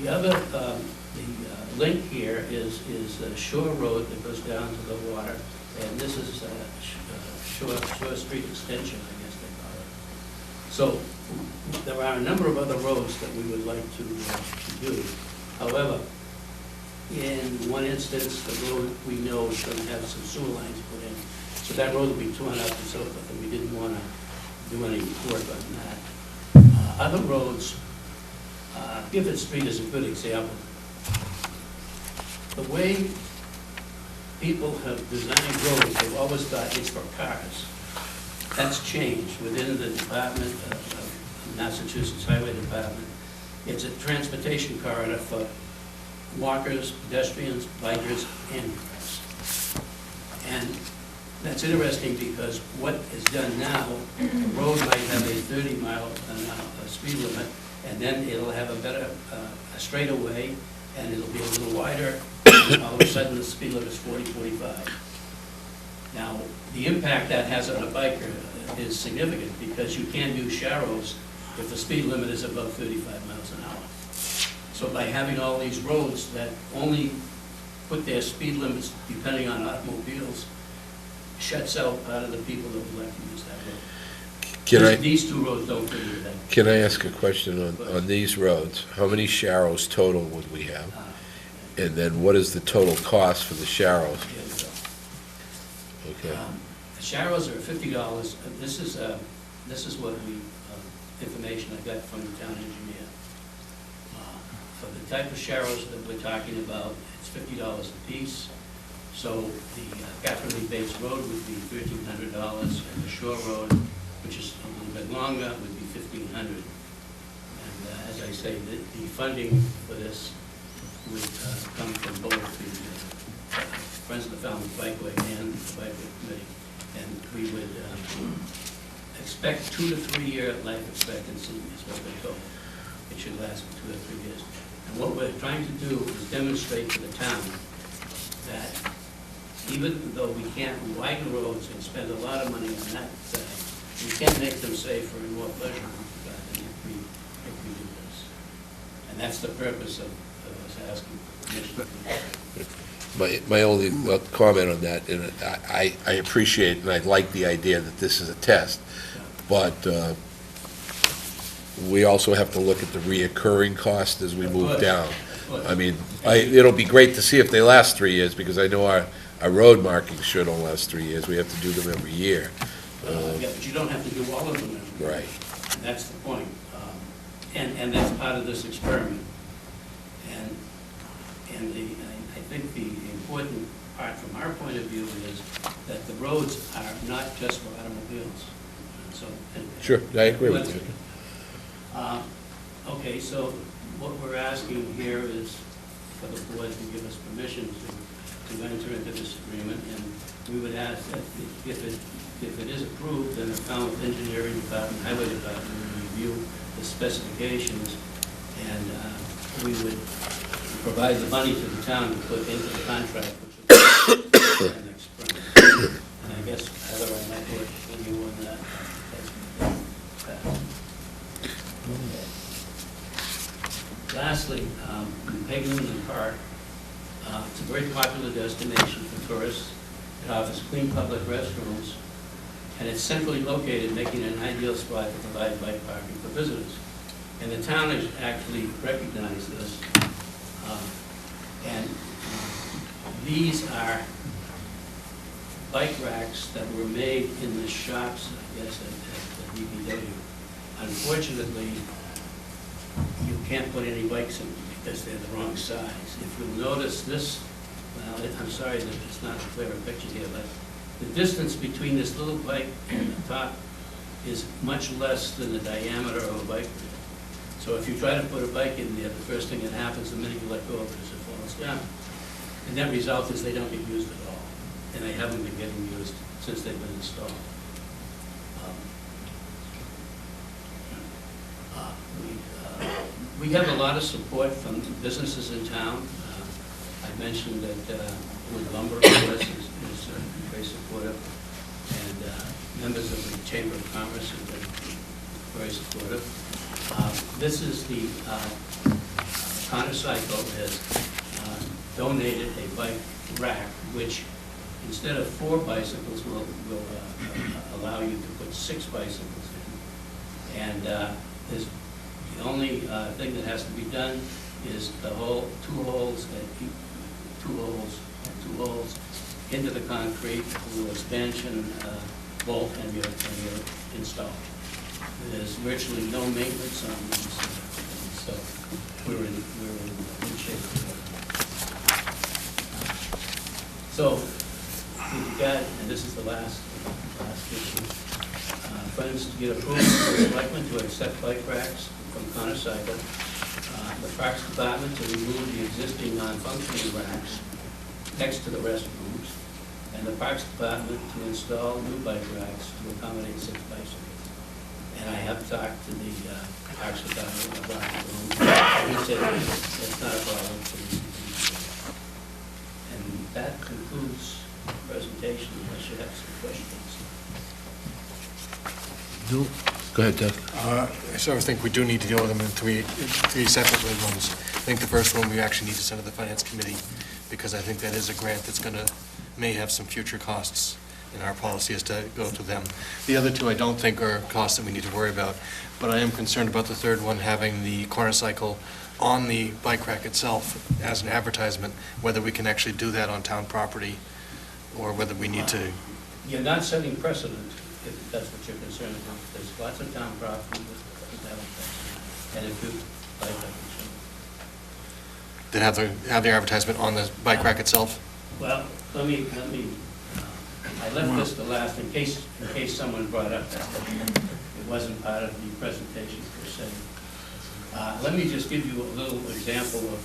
S14: The other, the link here is a shore road that goes down to the water, and this is Shore Street Extension, I guess they call it. So there are a number of other roads that we would like to do. However, in one instance, the road we know is going to have some sewer lines put in. So that road will be torn up and so forth, and we didn't want to do any work on that. Other roads, Gifford Street is a good example. The way people have designed roads, they've always thought it's for cars. That's changed within the Department of Massachusetts Highway Department. It's a transportation corridor for walkers, pedestrians, bikers, and cars. And that's interesting because what is done now, the road might have a 30-mile-an-hour speed limit, and then it'll have a better a straightaway, and it'll be a little wider, and all of a sudden the speed limit is 40, 45. Now, the impact that has on a biker is significant because you can't do sharrows if the speed limit is above 35 miles an hour. So by having all these roads that only put their speed limits depending on automobiles, shuts out part of the people that would like to use that road. These two roads don't fit into that.
S4: Can I ask a question on these roads? How many sharrows total would we have? And then what is the total cost for the sharrows? Okay.
S14: The sharrows are $50. This is what information I got from the town engineer. For the type of sharrows that we're talking about, it's $50 a piece. So the Catherine Lee Bates Road would be $1,300, and the Shore Road, which is a little bit longer, would be $1,500. And as I say, the funding for this would come from both the Friends of the Falmouth Bikeway and the Bikeway Committee. And we would expect 2 to 3 year life expectancy is what they told. It should last for 2 or 3 years. And what we're trying to do is demonstrate to the town that even though we can't widen roads and spend a lot of money on that side, we can make them safer and more pleasurable if we do this. And that's the purpose of us asking permission.
S4: My only comment on that, and I appreciate and I like the idea that this is a test, but we also have to look at the reoccurring cost as we move down. I mean, it'll be great to see if they last 3 years, because I know our road markings should only last 3 years. We have to do them every year.
S14: Yeah, but you don't have to do all of them every year.
S4: Right.
S14: And that's the point. And that's part of this experiment. And I think the important part from our point of view is that the roads are not just for automobiles. So.
S4: Sure, I agree with you.
S14: Okay, so what we're asking here is for the board to give us permission to enter into this agreement, and we would ask that if it is approved, then the Falmouth Engineering Department, Highway Department will review the specifications, and we would provide the money to the town to put into the contract, which will be next spring. And I guess, Heather, I might work with you on that. Lastly, in Pegland Park, It's a very popular destination for tourists. It offers clean public restrooms, and it's centrally located, making it an ideal spot to provide bike parking for visitors. And the town has actually recognized this. And these are bike racks that were made in the shops, I guess, at DPW. Unfortunately, you can't put any bikes in them because they're the wrong size. If you'll notice this, well, I'm sorry that it's not a clearer picture here, but the distance between this little bike and the top is much less than the diameter of a bike wheel. So if you try to put a bike in there, the first thing that happens the minute you let go of it is it falls down. The net result is they don't get used at all, and they haven't been getting used since they've been installed. We have a lot of support from businesses in town. I mentioned that Wood Lumber, of course, is very supportive, and members of the Chamber of Commerce have been very supportive. This is the Connor Cycle has donated a bike rack, which instead of 4 bicycles will allow you to put 6 bicycles in. And there's the only thing that has to be done is the two holes into the concrete, a little expansion bolt, and you're installed. There's virtually no maintenance on these, so we're in good shape. So we've got, and this is the last issue, friends, to get approval from the selectmen to accept bike racks from Connor Cycle, the Parks Department to remove the existing non-functioning racks next to the restrooms, and the Parks Department to install new bike racks to accommodate 6 bicycles. And I have talked to the Parks Department about it, and he said it's not a problem. And that concludes the presentation, unless you have some questions.
S4: Go ahead, Doug.
S5: So I think we do need to deal with them in three separate ones. I think the first one we actually need to send to the Finance Committee, because I think that is a grant that's may have some future costs, and our policy is to go to them. The other 2 I don't think are costs that we need to worry about, but I am concerned about the third one, having the Corner Cycle on the bike rack itself as an advertisement, whether we can actually do that on town property, or whether we need to.
S14: You're not setting precedent, if that's what you're concerned about. There's lots of town property that have precedent. And if you like that,
S5: That have the advertisement on the bike rack itself?
S14: well, let me. I left this to last in case someone brought up that. It wasn't part of the presentation per se. Let me just give you a little example of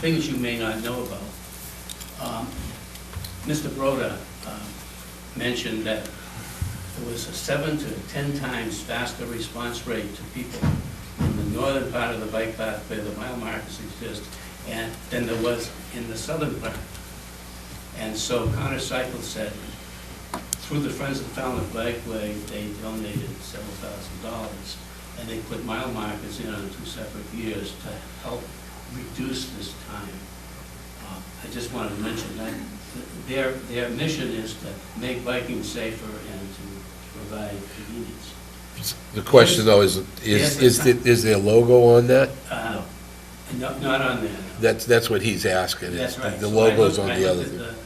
S14: things you may not know about. Mr. Broda mentioned that there was a 7 to 10 times faster response rate to people in the northern part of the bike path where the mile markers exist, and than there was in the southern part. And so Connor Cycle said, through the Friends of Falmouth Bikeway, they donated several $1,000s, and they put mile markers in on 2 separate years to help reduce this time. I just wanted to mention that their mission is to make biking safer and to provide convenience.
S4: The question, though, is there a logo on that?
S14: Not on there.
S4: That's what he's asking.
S14: That's right.
S4: The
S14: So
S4: logo's
S14: I
S4: on the
S14: looked
S4: other
S14: at
S4: thing.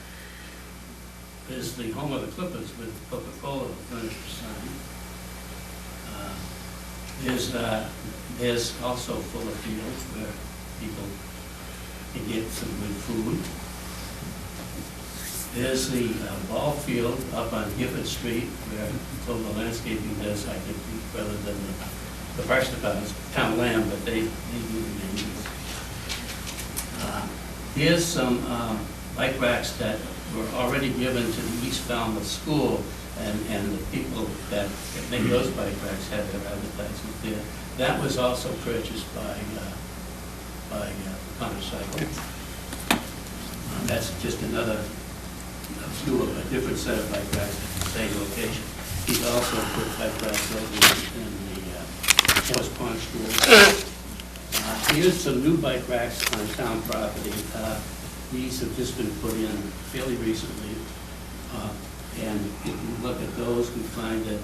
S14: There's the home of the Clippers with Coca-Cola furniture sign. There's also Fuller Field where people can get some good food. There's the ball field up on Gifford Street where Clover Landscaping does, I think, rather than the Parks Department's town land, but they do the maintenance. Here's some bike racks that were already given to the East Falmouth School, and the people that make those bike racks have their advertisement there. That was also purchased by Connor Cycle. That's just another view of a different set of bike racks at the same location. He's also put bike racks over in the Horse Pond School. Here's some new bike racks on town property. these have just been put in fairly recently. And if you look at those, we find that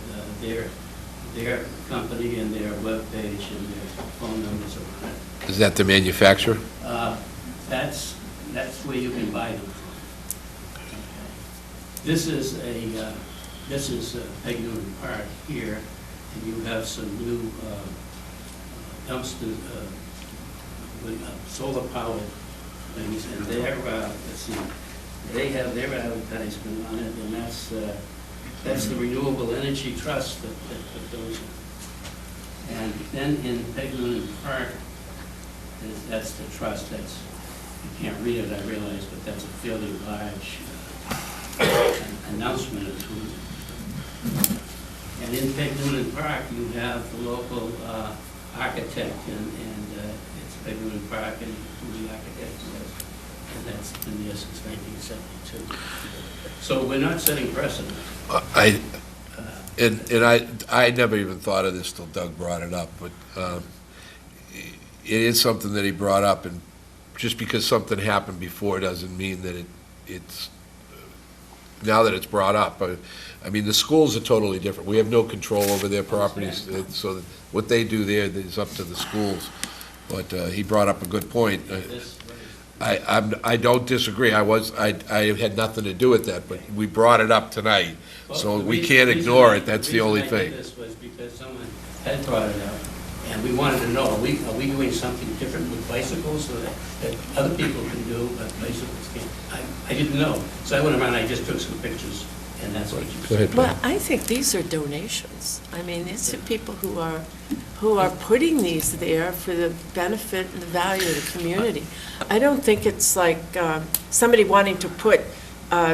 S14: their company and their webpage and their phone numbers are on it.
S4: Is that the manufacturer?
S14: That's where you can buy them from. Okay. This is Peg Newman Park here, and you have some new dumpster with solar-powered things, and they're, let's see, they have their advertisement on it, and that's the Renewable Energy Trust that put those in. And then in Peg Newman Park, that's the trust. That's, you can't read it, I realize, but that's a fairly large announcement of who. And in Peg Newman Park, you have the local architect, and it's Peg Newman Park, and who the architect was, and that's been there since 1972. So we're not setting precedent.
S4: I never even thought of this till Doug brought it up, but it is something that he brought up, and just because something happened before doesn't mean that it's now that it's brought up. I mean, the schools are totally different. We have no control over their properties, so what they do there is up to the schools. But he brought up a good point. I don't disagree. I had nothing to do with that, but we brought it up tonight, so we can't ignore it. That's the only thing.
S14: The reason I did this was because someone had brought it up, and we wanted to know, are we doing something different with bicycles so that other people can do, but bicycles can't? I didn't know, so I went around, I just took some pictures, and that's what you said.
S4: Go ahead,
S7: Well, I think these are donations. I mean, these are people who are putting these there for the benefit and the value of the community. I don't think it's like somebody wanting to put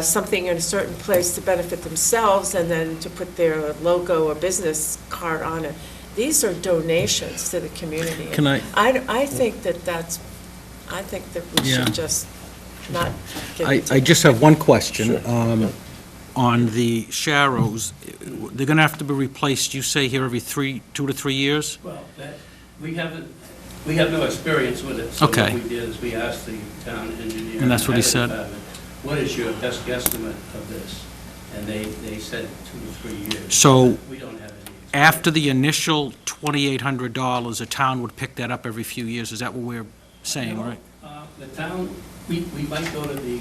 S7: something in a certain place to benefit themselves and then to put their logo or business card on it. These are donations to the community.
S8: Can
S7: I think that we
S8: Yeah.
S7: should just not get into
S8: I just have one question. On the Sharrows, they're going to have to be replaced, you say, here every 2 to 3 years?
S14: Well, we have no experience with it, so
S8: Okay.
S14: what we did is we asked the town engineer.
S8: And that's what he
S14: highway
S8: said?
S14: department, what is your best guesstimate of this? And they said 2 to 3 years.
S8: So
S14: We don't have any.
S8: after the initial $2,800, the town would pick that up every few years. Is that what we're saying, right?
S14: The town, we might go to the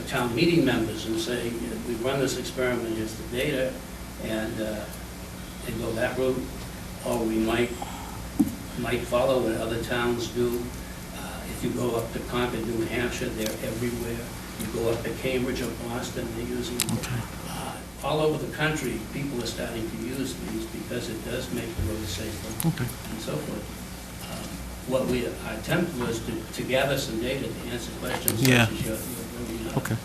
S14: town meeting members and say, we run this experiment, here's the data, and go that route, or we might follow what other towns do. If you go up to Concord, New Hampshire, they're everywhere. You go up to Cambridge or Boston, they're using them. All over the country, people are starting to use these because it does make the road safer and so forth. Our attempt was to gather some data to answer questions such
S8: Yeah.
S14: as you're bringing up.
S8: Okay.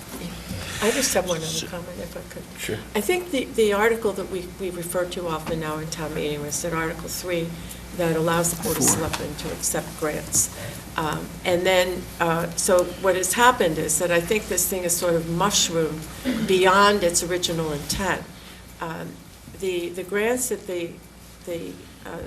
S7: I just have one other comment, if I could.
S4: Sure.
S7: I think the article that we refer to often now in town meeting was in Article 3 that allows the Board of Selectmen to accept grants. And then, so what has happened is that I think this thing is sort of mushroomed beyond its original intent. The grants that the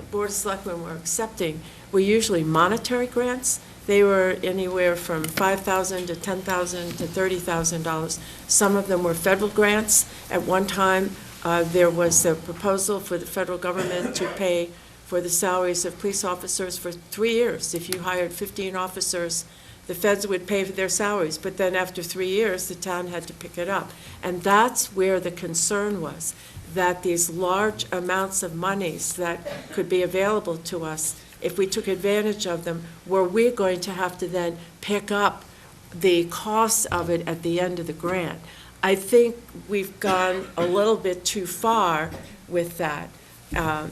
S7: Board of Selectmen were accepting were usually monetary grants. They were anywhere from $5,000 to $10,000 to $30,000. Some of them were federal grants. At one time, there was a proposal for the federal government to pay for the salaries of police officers for 3 years. If you hired 15 officers, the feds would pay for their salaries. But then after 3 years, the town had to pick it up. And that's where the concern was, that these large amounts of monies that could be available to us, if we took advantage of them, were we going to have to then pick up the cost of it at the end of the grant. I think we've gone a little bit too far with that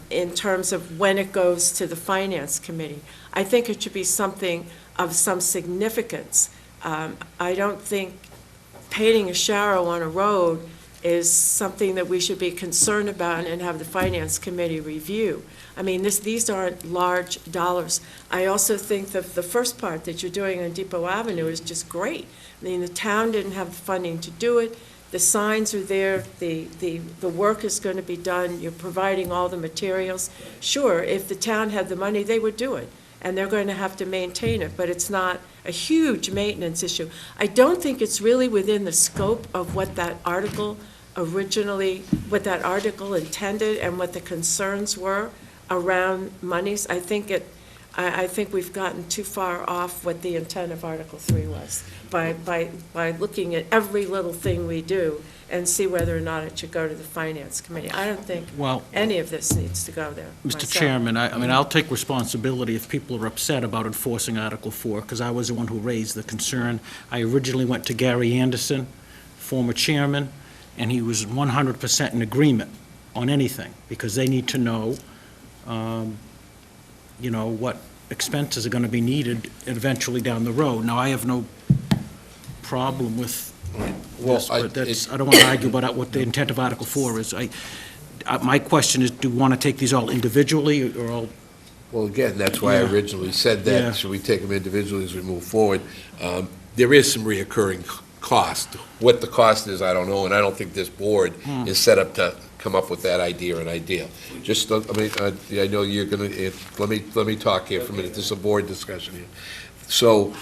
S7: in terms of when it goes to the Finance Committee. I think it should be something of some significance. I don't think painting a sharrow on a road is something that we should be concerned about and have the Finance Committee review. I mean, these aren't large dollars. I also think that the first part that you're doing on Depot Avenue is just great. I mean, the town didn't have the funding to do it. The signs are there. The work is going to be done. You're providing all the materials. Sure, if the town had the money, they would do it. and they're going to have to maintain it, but it's not a huge maintenance issue. I don't think it's really within the scope of what that article intended and what the concerns were around monies. I think we've gotten too far off what the intent of Article 3 was by looking at every little thing we do and see whether or not it should go to the Finance Committee. I don't think any of this needs to go there.
S8: Mr.
S7: myself.
S8: Chairman, I mean, I'll take responsibility if people are upset about enforcing Article 4, because I was the one who raised the concern. I originally went to Gary Anderson, former chairman, and he was 100% in agreement on anything, because they need to know, what expenses are going to be needed eventually down the road. Now, I have no problem with this, but I don't want to argue about what the intent of Article 4 is. My question is, do we want to take these all individually or all?
S4: Well, again, that's why I originally said that.
S8: Yeah.
S4: Should we take them individually as we move forward? There is some reoccurring cost. What the cost is, I don't know, and I don't think this board is set up to come up with that idea and ideal. Just, I know you're going to, let me talk here for a minute. This is a board discussion here. So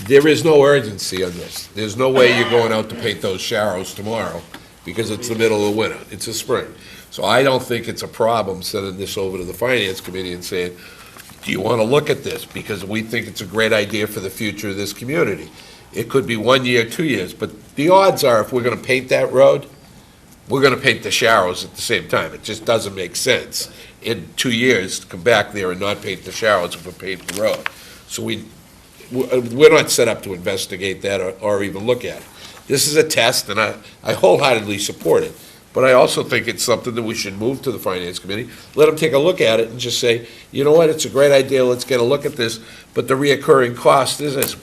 S4: there is no urgency on this. There's no way you're going out to paint those sharrows tomorrow because it's the middle of the winter. It's the spring. So I don't think it's a problem sending this over to the Finance Committee and saying, do you want to look at this? Because we think it's a great idea for the future of this community. It could be 1 year, 2 years, but the odds are if we're going to paint that road, we're going to paint the sharrows at the same time. It just doesn't make sense in 2 years to come back there and not paint the sharrows if we paint the road. So we're not set up to investigate that or even look at it. This is a test, and I wholeheartedly support it. But I also think it's something that we should move to the Finance Committee, let them take a look at it and just say, you know what, it's a great idea, let's get a look at this, but the reoccurring cost is this.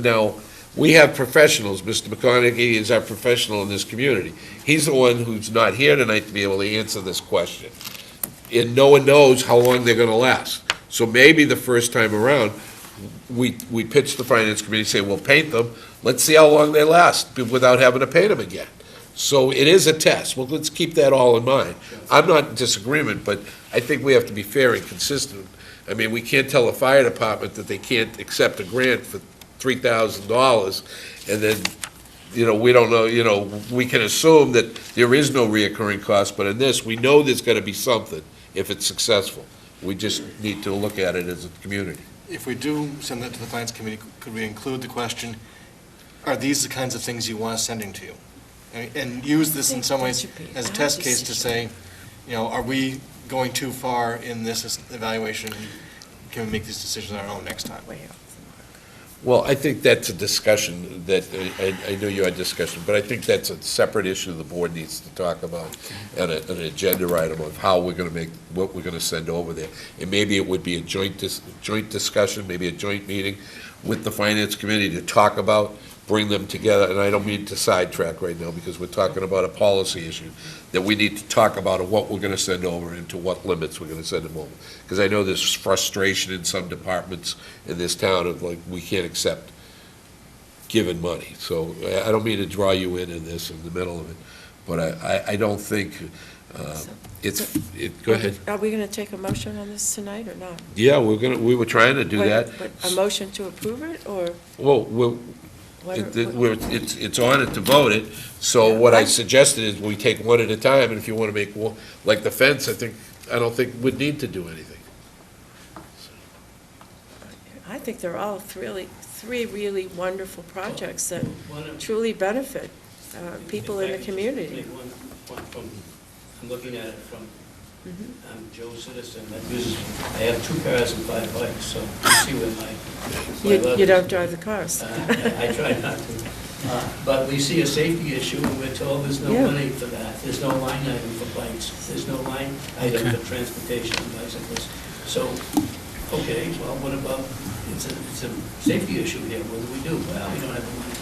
S4: Now, we have professionals. Mr. McConaughey is our professional in this community. He's the one who's not here tonight to be able to answer this question. And no one knows how long they're gonna last. So maybe the first time around, we pitch the Finance Committee, say, we'll paint them, let's see how long they last without having to paint them again. So it is a test. Well, let's keep that all in mind. I'm not in disagreement, but I think we have to be fair and consistent. I mean, we can't tell the fire department that they can't accept a grant for $3,000, and then, we don't know, we can assume that there is no reoccurring cost, but in this, we know there's gonna be something if it's successful. We just need to look at it as a community.
S5: If we do send that to the Finance Committee, could we include the question, are these the kinds of things you want us sending to you? And use this in some ways as a test case to say, are we going too far in this evaluation? Can we make these decisions on our own next time?
S4: Well, I think that's a discussion that, I know you had discussion, but I think that's a separate issue the board needs to talk about, and an agenda item of how we're gonna make, what we're gonna send over there. And maybe it would be a joint discussion, maybe a joint meeting with the Finance Committee to talk about, bring them together, and I don't mean to sidetrack right now, because we're talking about a policy issue, that we need to talk about what we're gonna send over and to what limits we're gonna send them over. Because I know there's frustration in some departments in this town of, like, we can't accept given money. So I don't mean to draw you in this, in the middle of it, but I don't think, go ahead.
S7: Are we going to take a motion on this tonight or not?
S4: Yeah, we were trying to do that.
S7: But a motion to approve it, or?
S4: Well, it's on it to vote it, so what I suggested is we take one at a time, and if you want to make one, like the fence, I don't think we'd need to do anything.
S7: I think they're all three really wonderful projects that truly benefit people in the community.
S14: I'm looking at it from, I'm Joe Citizen, I have 2 cars and 5 bikes, so you see where my
S7: You don't drive the cars.
S14: I try not to. But we see a safety issue, and we're told there's no money for that. There's no line item for bikes. There's no line item for transportation of bicycles. So, okay, well, what about, it's a safety issue here. What do we do? Well, we don't have the money.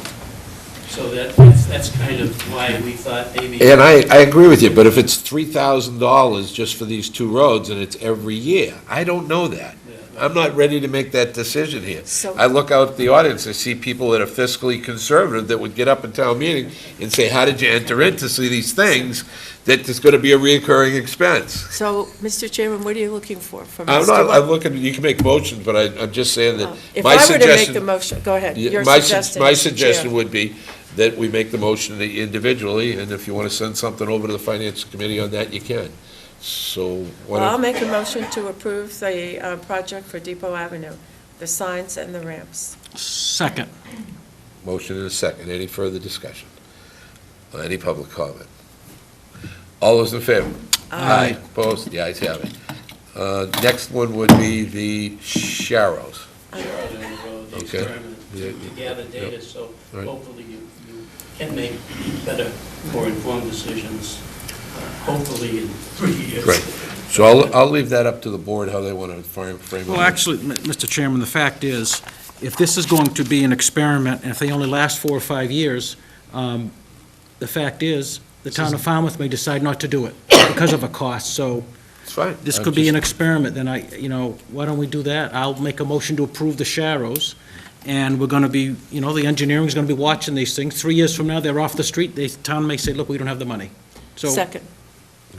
S14: So that's kind of why we thought maybe.
S4: And I agree with you, but if it's $3,000 just for these 2 roads and it's every year, I don't know that. I'm not ready to make that decision here.
S7: So-
S4: I look out at the audience, I see people that are fiscally conservative that would get up in town meeting and say, how did you enter into these things that there's gonna be a reoccurring expense?
S7: So, Mr. Chairman, what are you looking for from
S4: I'm
S7: Mr.
S4: not, I'm
S7: Wong?
S4: looking, you can make motions, but I'm just saying that
S7: If
S4: my
S7: I were to make
S4: suggestion.
S7: the motion, go ahead.
S4: Yeah,
S7: You're
S4: my
S7: suggesting,
S4: My
S7: Mr.
S4: suggestion
S7: Chair.
S4: would be that we make the motion individually, and if you want to send something over to the Finance Committee on that, you can. So,
S7: Well, I'll make a motion to approve the project for Depot Avenue, the signs and the ramps.
S8: Second.
S4: motion and a second. Any further discussion? Any public comment? All those in favor?
S8: Aye.
S4: Opposed? The ayes have it. Next one would be the Sharrows.
S14: The
S4: Okay.
S14: experiment
S4: Yeah.
S14: to gather data, so
S4: Right.
S14: hopefully you can make better, more informed decisions, hopefully in 3 years.
S4: Great. So I'll leave that up to the board, how they want to frame it.
S8: Well, actually, Mr. Chairman, the fact is, if this is going to be an experiment, and if they only last 4 or 5 years, the fact is, the town of Falmouth may decide not to do it because of a cost, so
S4: It's fine.
S8: this
S4: I'm
S8: could be an
S4: just-
S8: experiment, then why don't we do that? I'll make a motion to approve the Sharrows, and we're gonna be, the engineering's gonna be watching these things. 3 years from now, they're off the street, the town may say, look, we don't have the money. So,
S7: Second.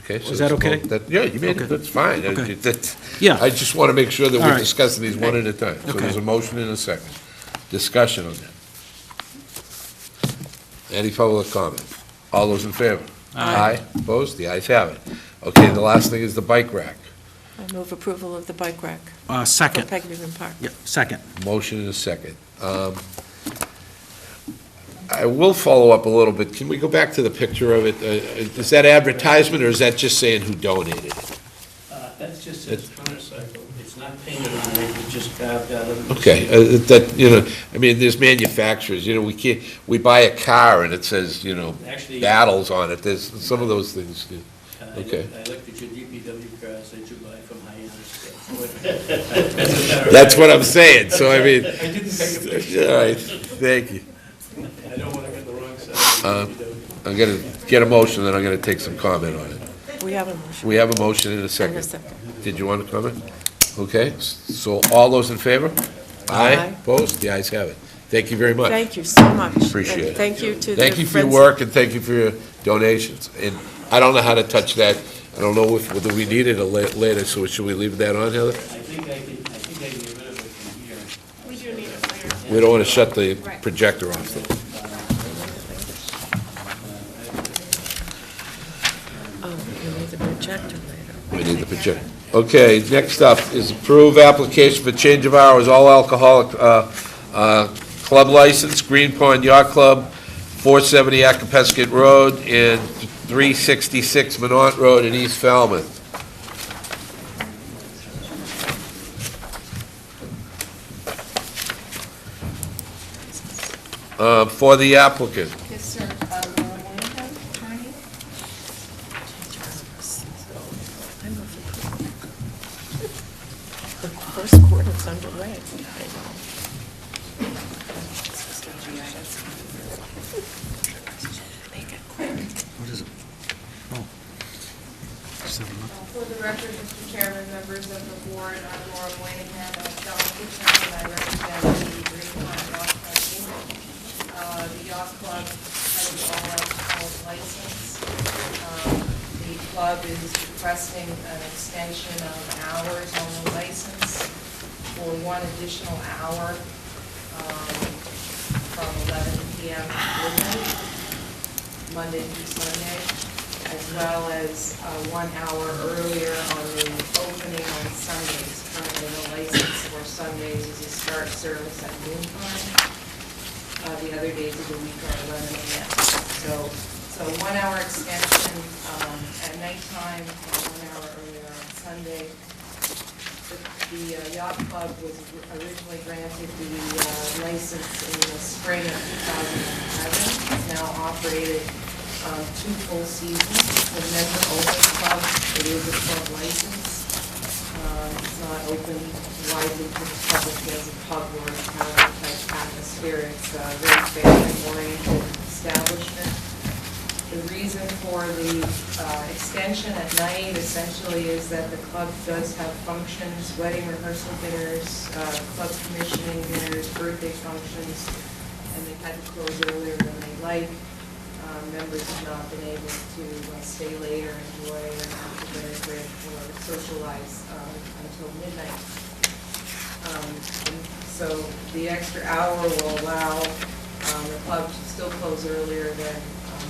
S4: Okay, so
S8: Is that
S4: it's a
S8: okay?
S4: vote. Yeah, you made it,
S8: Okay.
S4: that's fine.
S8: Okay.
S4: That's-
S8: Yeah.
S4: I just want to make sure that
S8: All
S4: we're
S8: right.
S4: discussing these one at a time. So
S8: Okay.
S4: there's a motion and a second. Discussion on that. Any public comment? All those in favor?
S8: Aye.
S4: Opposed? The ayes have it. Okay, the last thing is the bike rack.
S7: I move approval of the bike rack for
S8: second.
S7: Peggyman Park.
S8: Yeah, second.
S4: Motion and a second. I will follow up a little bit. Can we go back to the picture of it? Is that advertisement, or is that just saying who donated it?
S14: That's just a motorcycle, it's not painted on it, it's just carved out of.
S4: Okay, I mean, there's manufacturers, we can't, we buy a car and it says,
S14: Actually-
S4: battles on it, there's some of those things. Okay.
S14: I looked at your DPW cars that you buy from Hyannis.
S4: That's what I'm saying, so I mean,
S14: I didn't take a picture.
S4: all right, thank you.
S14: I don't want to get the wrong side of the DPW.
S4: I'm gonna get a motion, then I'm gonna take some comment on it.
S7: We have a motion.
S4: We have a motion in a
S7: And
S4: second.
S7: a second.
S4: Did you want to comment? Okay, so all those in favor?
S7: Aye.
S4: Opposed? The ayes have it. Thank you very much.
S7: Thank you so much.
S4: Appreciate
S7: And
S4: it.
S7: thank you to the
S4: Thank you for your
S7: Friends-
S4: work, and thank you for your donations. And I don't know how to touch that. I don't know whether we need it later, so should we leave that on, Heather?
S14: I think I can get rid of it from here.
S12: We do need it later.
S4: We don't want to shut the projector off, though.
S7: Oh, you need the projector later.
S4: We need the projector. Okay, next up is approve application for change of hours, all alcoholic club license, Green Pond Yacht Club, 470 Acapesket Road, and 366 Minot Road in East Falmouth. For the applicant.
S11: Yes, sir. Attorney?
S7: The first quarter's underway.
S11: For the record, Mr. Chairman, members of the board, I'm Laura Moynihan, I'm delegate, and I represent the Green Pond Yacht Club Inc. The yacht club has an all-alcohol license. The club is requesting an extension of hours on the license for 1 additional hour from 11 PM to midnight, Monday through Sunday, as well as 1 hour earlier on the opening on Sundays. Currently, the license for Sundays is a start service at noon time. The other days of the week are 11 a.m. So 1 hour extension at nighttime, 1 hour earlier on Sunday. The yacht club was originally granted the license in the spring of 2011. It's now operated 2 full seasons. It's a member-only club. It is a club license. It's not open widely to the public as a pub or a tavern-type atmosphere. It's a very family-oriented establishment. The reason for the extension at night essentially is that the club does have functions, wedding rehearsal dinners, club commissioning dinners, birthday functions, and they've had to close earlier than they'd like. Members have not been able to stay later, enjoy an after dinner break, or socialize until midnight. And so the extra hour will allow the club to still close earlier than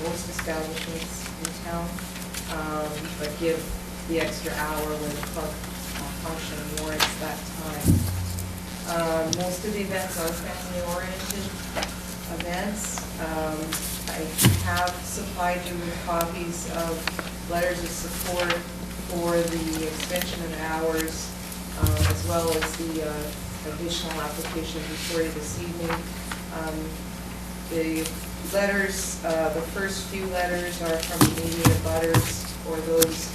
S11: most establishments in town, but give the extra hour when the club function warrants that time. Most of the events are family-oriented events. I have supplied you with copies of letters of support for the extension of hours, as well as the additional application before you this evening. The letters, the first few letters are from immediate abutters or those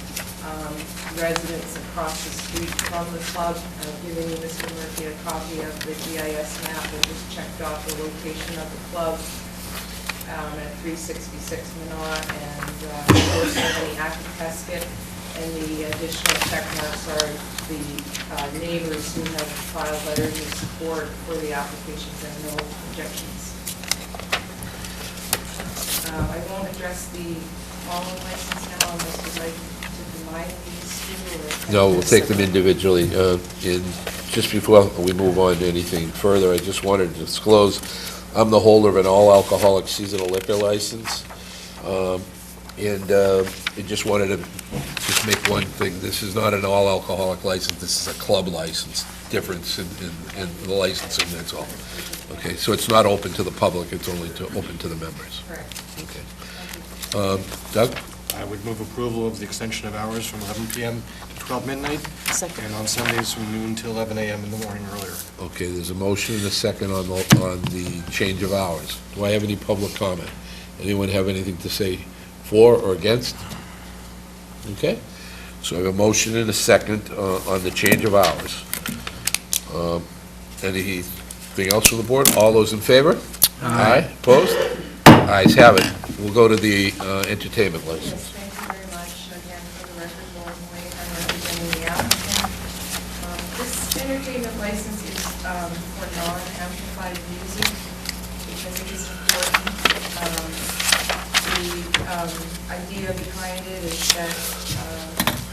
S11: residents across the street from the club. I've given you, Mr. Murphy, a copy of the GIS map that just checked off the location of the club at 366 Minot and 470 Acapesket. And the additional check marks are the neighbors who have filed letters of support for the applications and no objections. I won't address the following license now unless you'd like to combine these two.
S4: No, we'll take them individually. And just before we move on to anything further, I just wanted to disclose, I'm the holder of an all-alcoholic seasonal liquor license. I just wanted to just make one thing. This is not an all-alcoholic license. This is a club license. Difference in the licensing, that's all. Okay, so it's not open to the public. It's only open to the members.
S11: Correct.
S4: Okay. Doug?
S5: I would move approval of the extension of hours from 11 p.m. to 12 midnight.
S7: Second.
S5: And on Sundays from noon till 11 a.m. in the morning earlier.
S4: Okay, there's a motion and a second on the change of hours. Do I have any public comment? Anyone have anything to say for or against? Okay, so I have a motion and a second on the change of hours. Anything else from the board? All those in favor? Aye. Opposed? Ayes have it. We'll go to the entertainment license.
S11: Yes, thank you very much. Again, for the record, Lauren Wade, I'm representing the applicant. This entertainment license is for non-amplified music, which I think is important. The idea behind it is that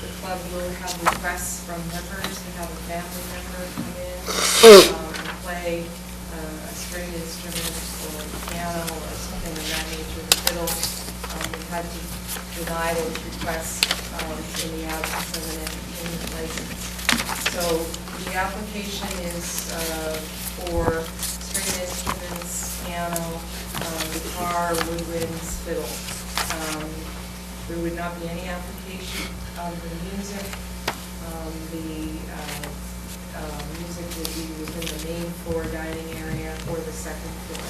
S11: the club will have requests from members to have a family member come in and play a string instrument or a piano or something of that nature, the fiddle. We've had to deny those requests in the absence of an entertainment license. So the application is for string instruments, piano, guitar, woodwinds, fiddle. There would not be any application of the music. The music would be within the main floor dining area or the second floor.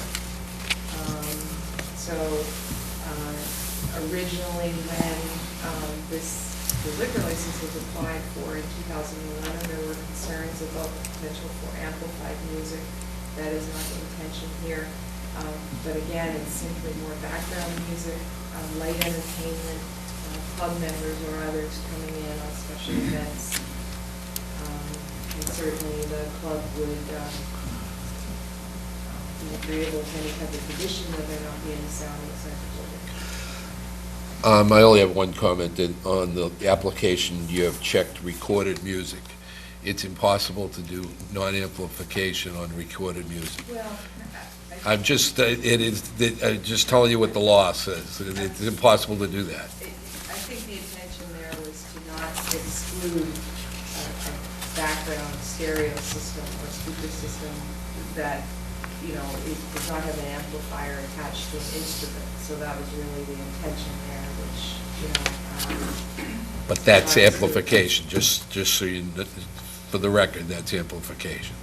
S11: Originally when the liquor license was applied for in 2011, there were concerns about the potential for amplified music. That is not the intention here. But again, it's simply more background music, light entertainment, club members or others coming in on special events. And certainly the club would be agreeable to any type of condition that there not be any sound in the center building.
S4: I only have one comment. On the application, you have checked recorded music. It's impossible to do non-amplification on recorded music.
S11: Well,
S4: I'm just, just telling you what the law says. It's impossible to do that.
S11: I think the intention there was to not exclude a background stereo system or speaker system that, it does not have an amplifier attached to an instrument. So that was really the intention there, which,
S4: But that's amplification, just so you, for the record, that's amplification.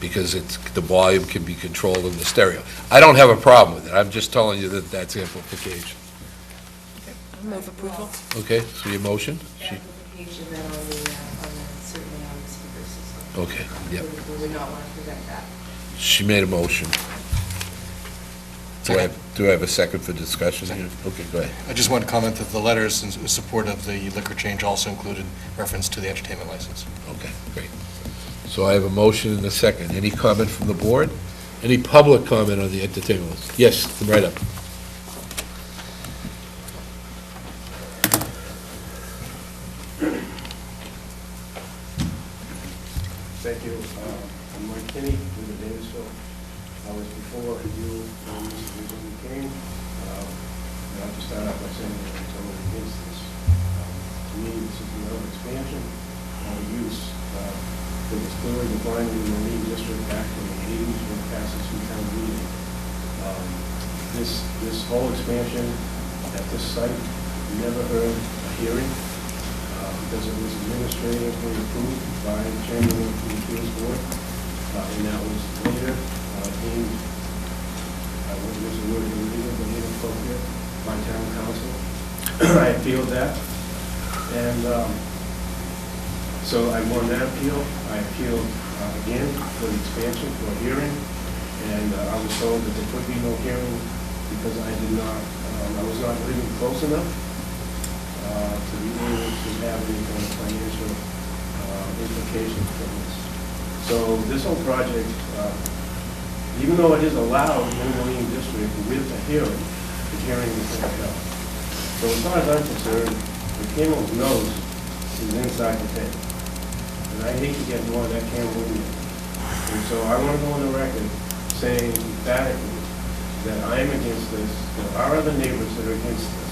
S4: Because the volume can be controlled in the stereo. I don't have a problem with it. I'm just telling you that that's amplification.
S7: Move approval.
S4: Okay, so your motion?
S11: amplification then on the certainly on the speaker system.
S4: Okay, yep.
S11: We would not want to prevent that.
S4: She made a motion. Do I have a second for discussion? Okay, go ahead.
S5: I just want to comment that the letters in support of the liquor change also included reference to the entertainment license.
S4: Okay, great. So I have a motion and a second. Any comment from the board? Any public comment on the entertainment list? Yes, come right up.
S15: Thank you. I'm Mike Kinney from the Davisville. I was before you, when you came. And I'll just start out by saying that I'm totally against this. To me, this is another expansion of use that was clearly defined in the Marine District back in the 80s when it passed through town meeting. This whole expansion at this site never heard a hearing because it was administratively approved by the chairman of the appeals board, and that was later deemed, I wouldn't use the word illegal, but inappropriate by town council. I appealed that, and so I won that appeal. I appealed again for the expansion for a hearing, and I was told that there could be no hearing because I was not living close enough to be able to have any kind of financial implications from this. So this whole project, even though it is allowed in the Marine District with a hearing, the hearing is not held. So as far as I'm concerned, the camel's nose is inside the tent. And I hate to get more of that camel in there. And so I want to go on the record saying emphatically that I am against this. There are other neighbors that are against this.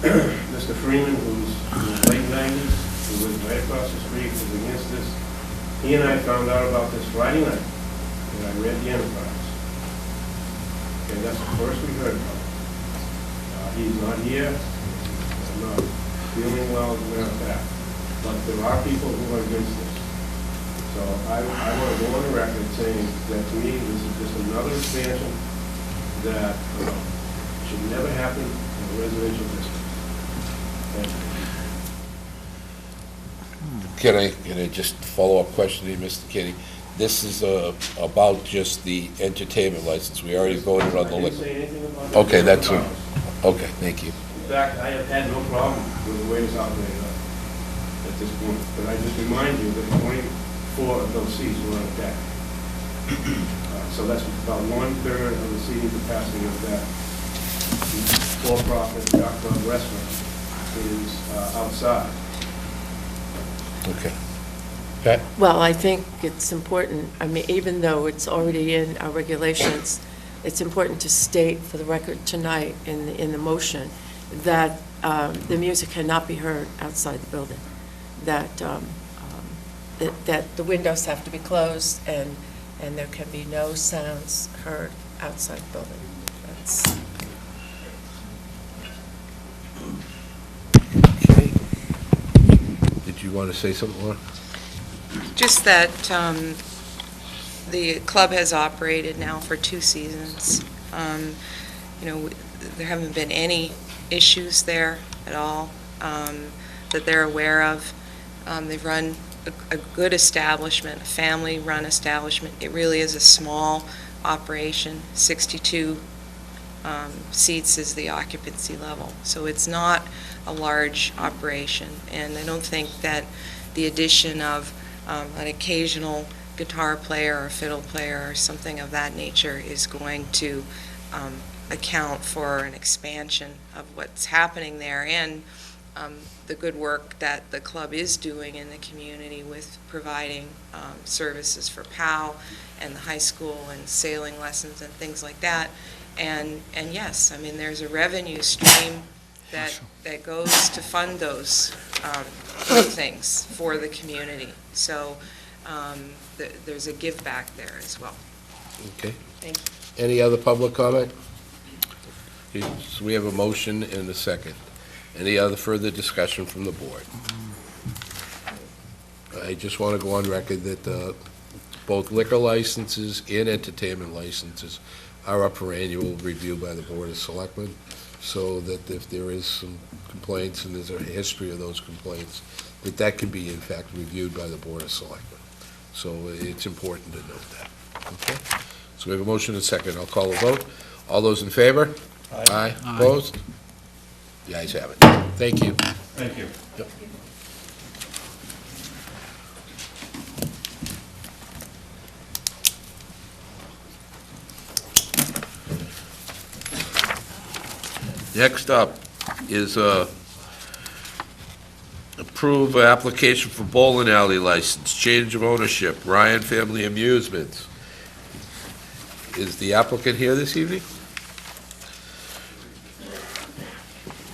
S15: Mr. Freeman, who's in the late 90s, who lives right across the street, was against this. He and I found out about this Friday night, and I read the Enterprise. Okay, that's the first we heard about it. He's not here. I'm not feeling well, as a matter of fact. But there are people who are against this. So I want to go on the record saying that to me, this is just another expansion that should never happen in a residential district.
S4: Can I just follow up question to you, Mr. Kinney? This is about just the entertainment license. We already voted on the
S15: I didn't
S4: liquor.
S15: say anything about
S4: Okay,
S15: that.
S4: that's it. Okay, thank you.
S15: In fact, I have had no problem with the way it's operated at this point. But I just remind you that 24 of those seats were on the deck. So that's about 1/3 of the seating capacity of that for-profit Dock Club restaurant is outside.
S4: Okay. Pat?
S7: Well, I think it's important, I mean, even though it's already in our regulations, it's important to state for the record tonight in the motion that the music cannot be heard outside the building, that the windows have to be closed and there can be no sounds heard outside the building. That's...
S4: Okay. Did you want to say something more?
S11: Just that the club has operated now for 2 seasons. There haven't been any issues there at all that they're aware of. They've run a good establishment, a family-run establishment. It really is a small operation. 62 seats is the occupancy level. So it's not a large operation. And I don't think that the addition of an occasional guitar player or fiddle player or something of that nature is going to account for an expansion of what's happening there and the good work that the club is doing in the community with providing services for POW and the high school and sailing lessons and things like that. And yes, I mean, there's a revenue stream that goes to fund those things for the community. So there's a give back there as well.
S4: Okay.
S11: Thank you.
S4: Any other public comment? Okay, so we have a motion and a second. Any other further discussion from the board? I just want to go on record that both liquor licenses and entertainment licenses are up for annual review by the Board of Selectmen, so that if there is some complaints and there's a history of those complaints, that can be in fact reviewed by the Board of Selectmen. So it's important to note that. Okay? So we have a motion and a second. I'll call a vote. All those in favor? Aye. Opposed? The ayes have it. Thank you.
S14: Thank you.
S4: Yep. Next up is approve application for bowling alley license, change of ownership, Ryan Family Amusements. Is the applicant here this evening?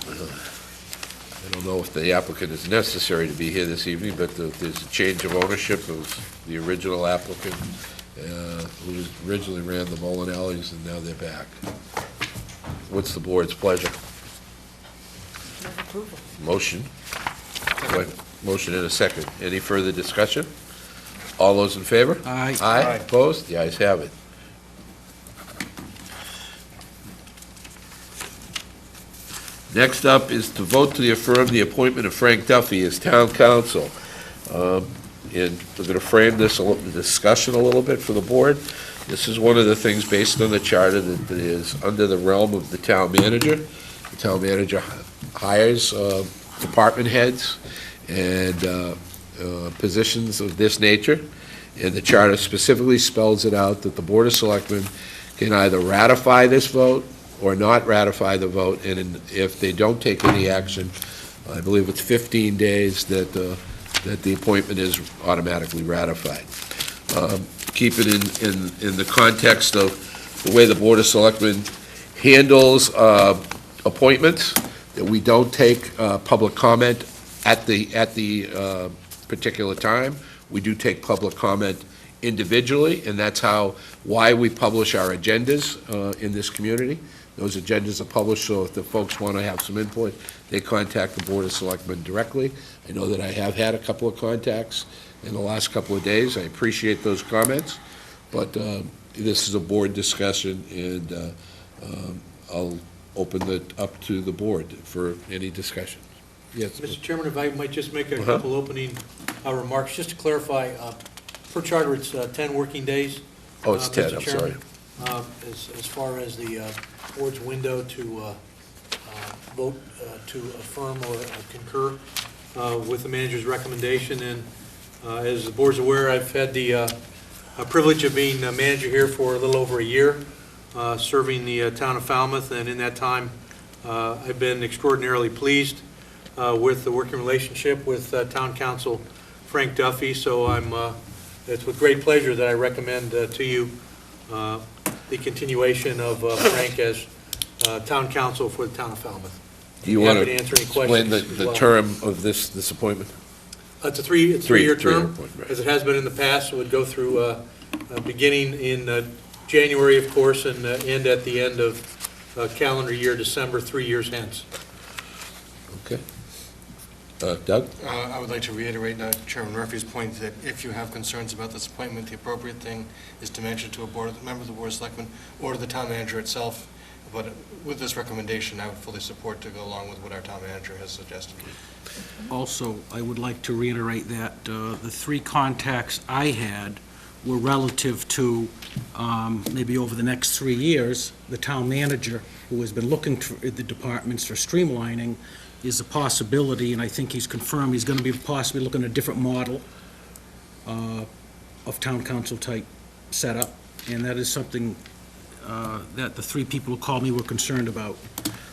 S4: I don't know if the applicant is necessary to be here this evening, but there's a change of ownership of the original applicant, who originally ran the bowling alleys, and now they're back. What's the board's pleasure? Motion. Wait, motion in a second. Any further discussion? All those in favor?
S8: Aye.
S4: Aye. Opposed? The ayes have it. Next up is to vote to affirm the appointment of Frank Duffy as town council. And we're going to frame this discussion a little bit for the board. This is one of the things based on the charter that is under the realm of the town manager. The town manager hires department heads and positions of this nature, and the charter specifically spells it out that the Board of Selectmen can either ratify this vote or not ratify the vote, and if they don't take any action, I believe it's 15 days that the appointment is automatically ratified. Keep it in the context of the way the Board of Selectmen handles appointments, that we don't take public comment at the particular time. We do take public comment individually, and that's why we publish our agendas in this community. Those agendas are published, so if the folks want to have some input, they contact the Board of Selectmen directly. I know that I have had a couple of contacts in the last couple of days. I appreciate those comments, but this is a board discussion, and I'll open it up to the board for any discussion. Yes.
S16: Mr. Chairman, if I might just make a couple opening remarks, just to clarify, per charter, it's 10 working days.
S4: Oh, it's 10, I'm sorry.
S16: As far as the board's window to vote to affirm or concur with the manager's recommendation. And as the board's aware, I've had the privilege of being a manager here for a little over a year, serving the town of Falmouth, and in that time I've been extraordinarily pleased with the working relationship with town council Frank Duffy. So it's with great pleasure that I recommend to you the continuation of Frank as town council for the town of Falmouth.
S4: Do you want to
S16: answer any
S4: explain the term of this appointment?
S16: It's a three-year term,
S4: right.
S16: as it has been in the past. It would go through beginning in January, of course, and end at the end of calendar year December, 3 years hence.
S4: Okay. Doug?
S5: I would like to reiterate Chairman Murphy's point that if you have concerns about this appointment, the appropriate thing is to mention to a member of the Board of Selectmen or to the town manager itself. But with this recommendation, I would fully support to go along with what our town manager has suggested.
S8: Also, I would like to reiterate that the three contacts I had were relative to maybe over the next 3 years, the town manager, who has been looking at the departments for streamlining, is a possibility, and I think he's confirmed he's going to be possibly looking at a different model of town council type setup, and that is something that the three people who called me were concerned about.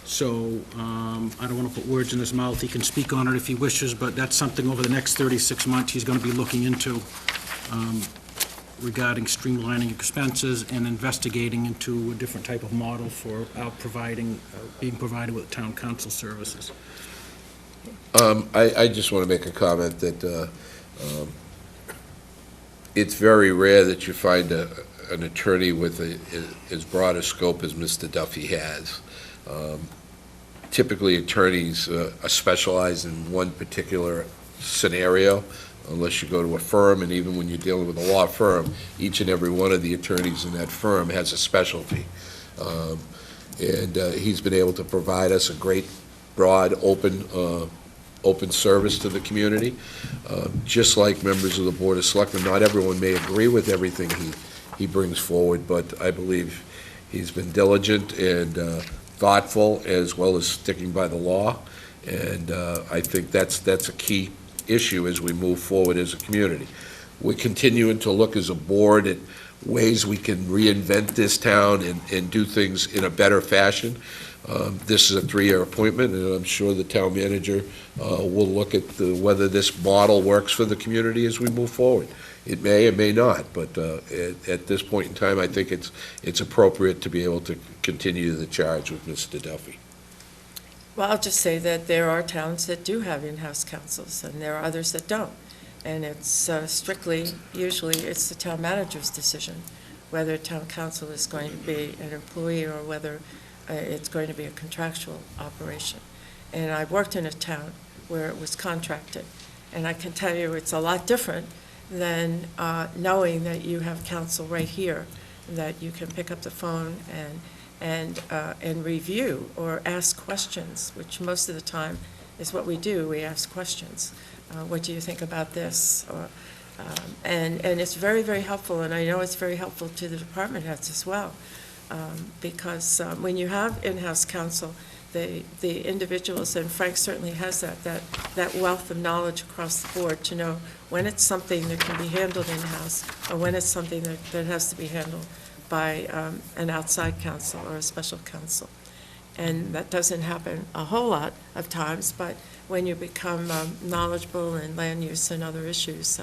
S8: So I don't want to put words in his mouth. He can speak on it if he wishes, but that's something over the next 36 months he's going to be looking into regarding streamlining expenses and investigating into a different type of model for being provided with town council services.
S4: I just want to make a comment that it's very rare that you find an attorney with as broad a scope as Mr. Duffy has. Typically, attorneys are specialized in one particular scenario, unless you go to a firm, and even when you're dealing with a law firm, each and every one of the attorneys in that firm has a specialty. And he's been able to provide us a great, broad, open service to the community. Just like members of the Board of Selectmen, not everyone may agree with everything he brings forward, but I believe he's been diligent and thoughtful, as well as sticking by the law, and I think that's a key issue as we move forward as a community. We're continuing to look as a board at ways we can reinvent this town and do things in a better fashion. This is a 3-year appointment, and I'm sure the town manager will look at whether this model works for the community as we move forward. It may, it may not, but at this point in time, I think it's appropriate to be able to continue the charge with Mr. Duffy.
S7: Well, I'll just say that there are towns that do have in-house councils, and there are others that don't. And it's usually it's the town manager's decision whether town council is going to be an employee or whether it's going to be a contractual operation. And I worked in a town where it was contracted, and I can tell you it's a lot different than knowing that you have counsel right here, that you can pick up the phone and review or ask questions, which most of the time is what we do. We ask questions. What do you think about this? Or, and it's very, very helpful, and I know it's very helpful to the department heads as well, because when you have in-house counsel, the individuals, and Frank certainly has that wealth of knowledge across the board to know when it's something that can be handled in-house or when it's something that has to be handled by an outside counsel or a special counsel. And that doesn't happen a whole lot of times, but when you become knowledgeable in land use and other issues,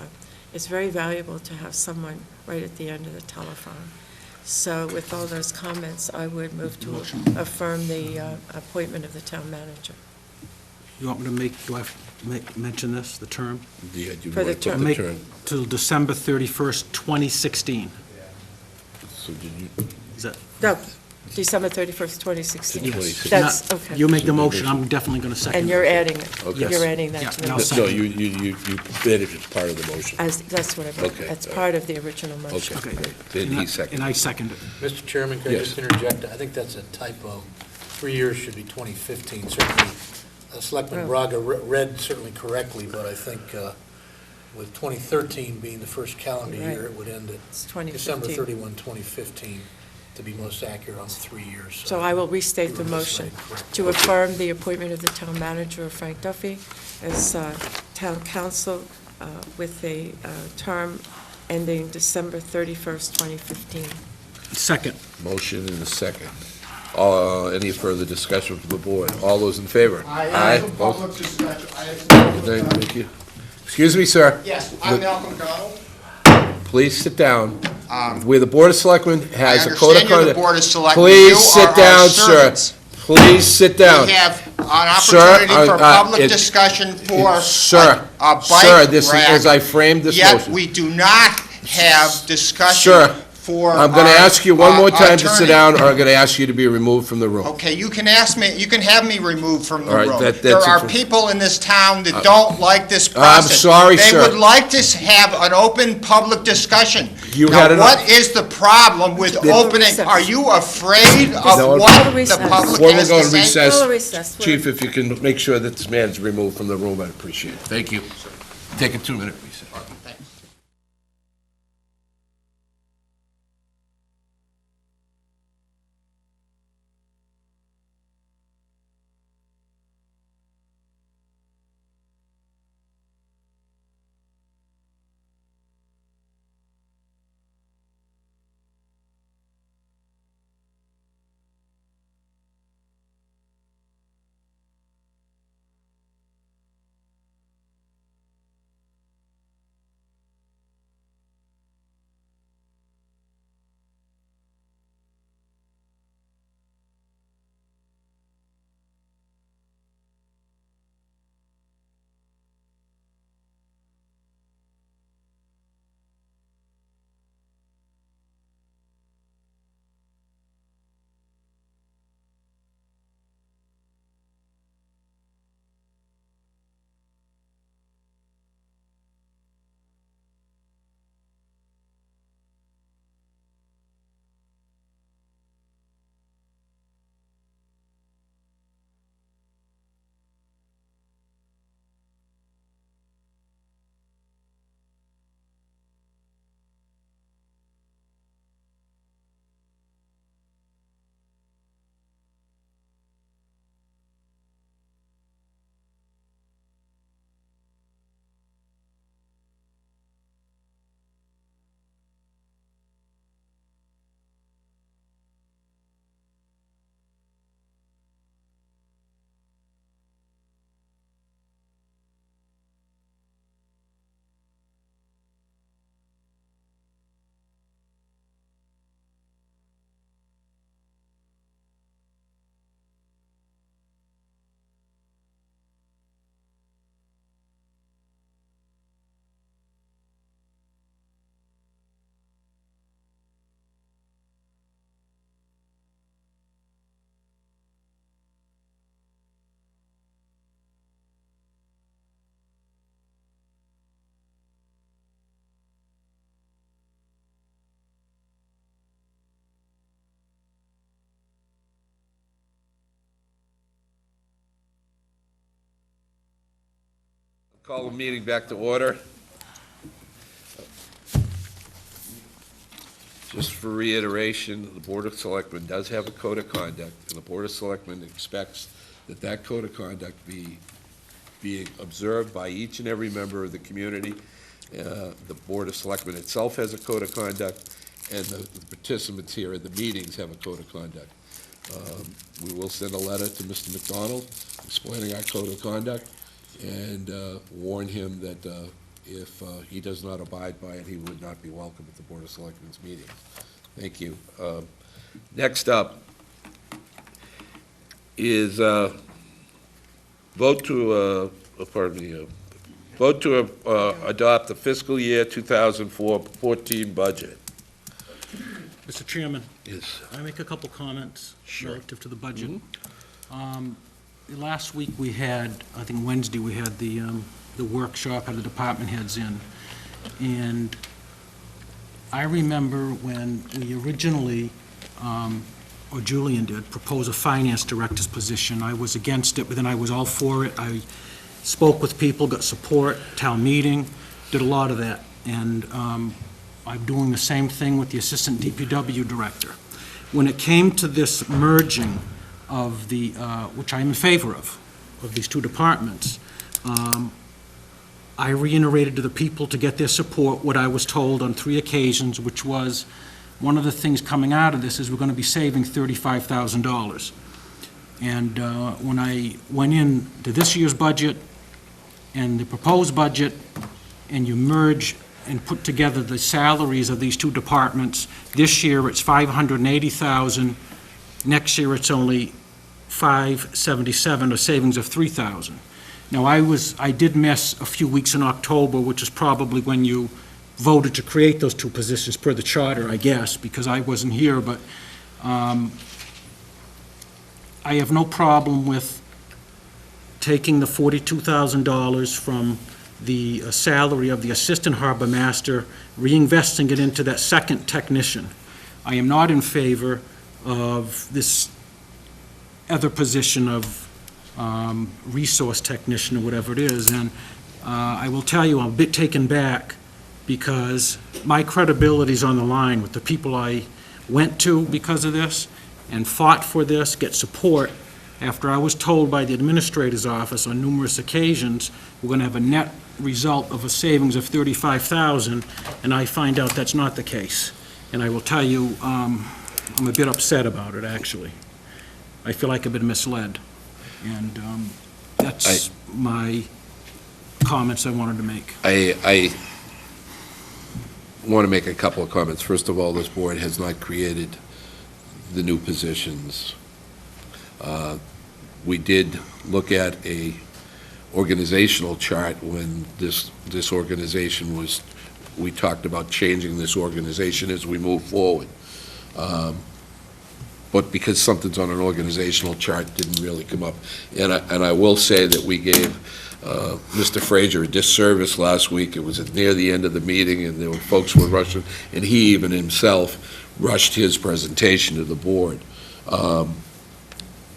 S7: it's very valuable to have someone right at the end of the telephone. So with all those comments, I would move to affirm the appointment of the town manager.
S8: You want me to do I have to mention this, the term?
S4: Yeah, you
S7: For the
S4: want to put
S7: term.
S4: the term.
S8: Till December 31st, 2016.
S4: So did you?
S8: Is that?
S7: No, December 31st, 2016.
S4: Yes.
S7: That's,
S8: Now,
S7: okay.
S8: You make the motion, I'm definitely going to second it.
S7: And you're adding it.
S4: Okay.
S7: You're adding that
S8: Yeah,
S7: to the
S8: and I'll
S7: motion.
S8: second.
S4: No, you did it as part of the motion.
S7: That's what I meant.
S4: Okay,
S7: That's
S4: all
S7: part of the original motion.
S4: Okay.
S8: Okay.
S4: Then
S8: And I-
S4: he seconded.
S8: And I second it.
S16: Mr. Chairman, could I
S4: Yes.
S16: just interject? I think that's a typo. 3 years should be 2015. Certainly, Selectman
S7: Oh.
S16: Braga read certainly correctly, but I think with 2013 being the first calendar
S7: Right.
S16: year, it would end
S7: It's
S16: at
S7: 2015.
S16: December 31, 2015, to be most accurate on the 3 years.
S7: So I will restate the
S16: That's
S7: motion
S16: right, correct.
S7: to affirm the appointment of the town manager, Frank Duffy, as town council with a term ending December 31st, 2015.
S8: Second.
S4: Motion and a second. Any further discussion from the board? All those in favor?
S17: I have some
S4: Both?
S17: public discussion. I have some
S4: Good night, thank you. Excuse me, sir.
S17: Yes, I'm Malcolm Donald.
S4: Please sit down. Where the Board of Selectmen has a code of
S17: understand you're the
S4: conduct.
S17: Board of Selectmen.
S4: Please
S17: You
S4: sit
S17: are our
S4: down, sir.
S17: servants.
S4: Please sit down.
S17: We have an
S4: Sir,
S17: opportunity for public
S4: it-
S17: discussion for
S4: Sir,
S17: a bike
S4: sir, this is
S17: rack,
S4: as I framed this
S17: Yet
S4: motion.
S17: we do not have discussion
S4: Sir,
S17: for
S4: I'm going to
S17: our,
S4: ask you one more time to sit
S17: attorney.
S4: down, or I'm going to ask you to be removed from the room.
S17: Okay, you can ask me, you can have me removed from the
S4: All right,
S17: room.
S4: that's
S17: There are
S4: it for-
S17: people in this town that don't like this
S4: I'm
S17: process.
S4: sorry, sir.
S17: They would like to have an open public discussion.
S4: You
S17: Now,
S4: had
S17: what is the problem with opening? Are you afraid
S4: No,
S17: of what the
S7: recess.
S17: public
S4: Before we
S17: has
S4: go
S17: to
S4: to
S17: say?
S4: recess,
S7: Full recess.
S4: Chief, if you can make sure that this man's removed from the room, I'd appreciate it. Thank you. Take a 2-minute recess. Call the meeting back to order. Just for reiteration, the Board of Selectmen does have a code of conduct, and the Board of Selectmen expects that that code of conduct be being observed by each and every member of the community. The Board of Selectmen itself has a code of conduct, and the participants here at the meetings have a code of conduct. We will send a letter to Mr. McDonald explaining our code of conduct and warn him that if he does not abide by it, he would not be welcome at the Board of Selectmen's meetings. Thank you. Next up is vote to adopt the fiscal year 2014 budget.
S8: Mr. Chairman?
S4: Yes.
S8: Can I make a couple comments
S4: Sure.
S8: relative to the budget? Last week we had, I think Wednesday, we had the workshop, had the department heads in. And I remember when we originally, or Julian did, propose a finance director's position. I was against it, but then I was all for it. I spoke with people, got support, town meeting, did a lot of that. And I'm doing the same thing with the assistant DPW director. When it came to this merging of the, which I'm in favor of these two departments, I reiterated to the people to get their support what I was told on 3 occasions, which was one of the things coming out of this is we're going to be saving $35,000. And when I went in to this year's budget and the proposed budget, and you merge and put together the salaries of these two departments, this year it's $580,000, next year it's only $577, a savings of $3,000. Now, I did miss a few weeks in October, which is probably when you voted to create those two positions per the charter, I guess, because I wasn't here, but I have no problem with taking the $42,000 from the salary of the assistant harbor master, reinvesting it into that second technician. I am not in favor of this other position of resource technician or whatever it is, and I will tell you, I'm a bit taken back because my credibility is on the line with the people I went to because of this and fought for this, get support, after I was told by the administrator's office on numerous occasions, we're going to have a net result of a savings of $35,000, and I find out that's not the case. And I will tell you, I'm a bit upset about it, actually. I feel like I've been misled. And that's my comments I wanted to make.
S4: I want to make a couple of comments. First of all, this board has not created the new positions. We did look at a organizational chart when this organization was, we talked about changing this organization as we move forward. But because something's on an organizational chart, didn't really come up. And I will say that we gave Mr. Frazier a disservice last week. It was near the end of the meeting, and there were folks who were rushing, and he even himself rushed his presentation to the board.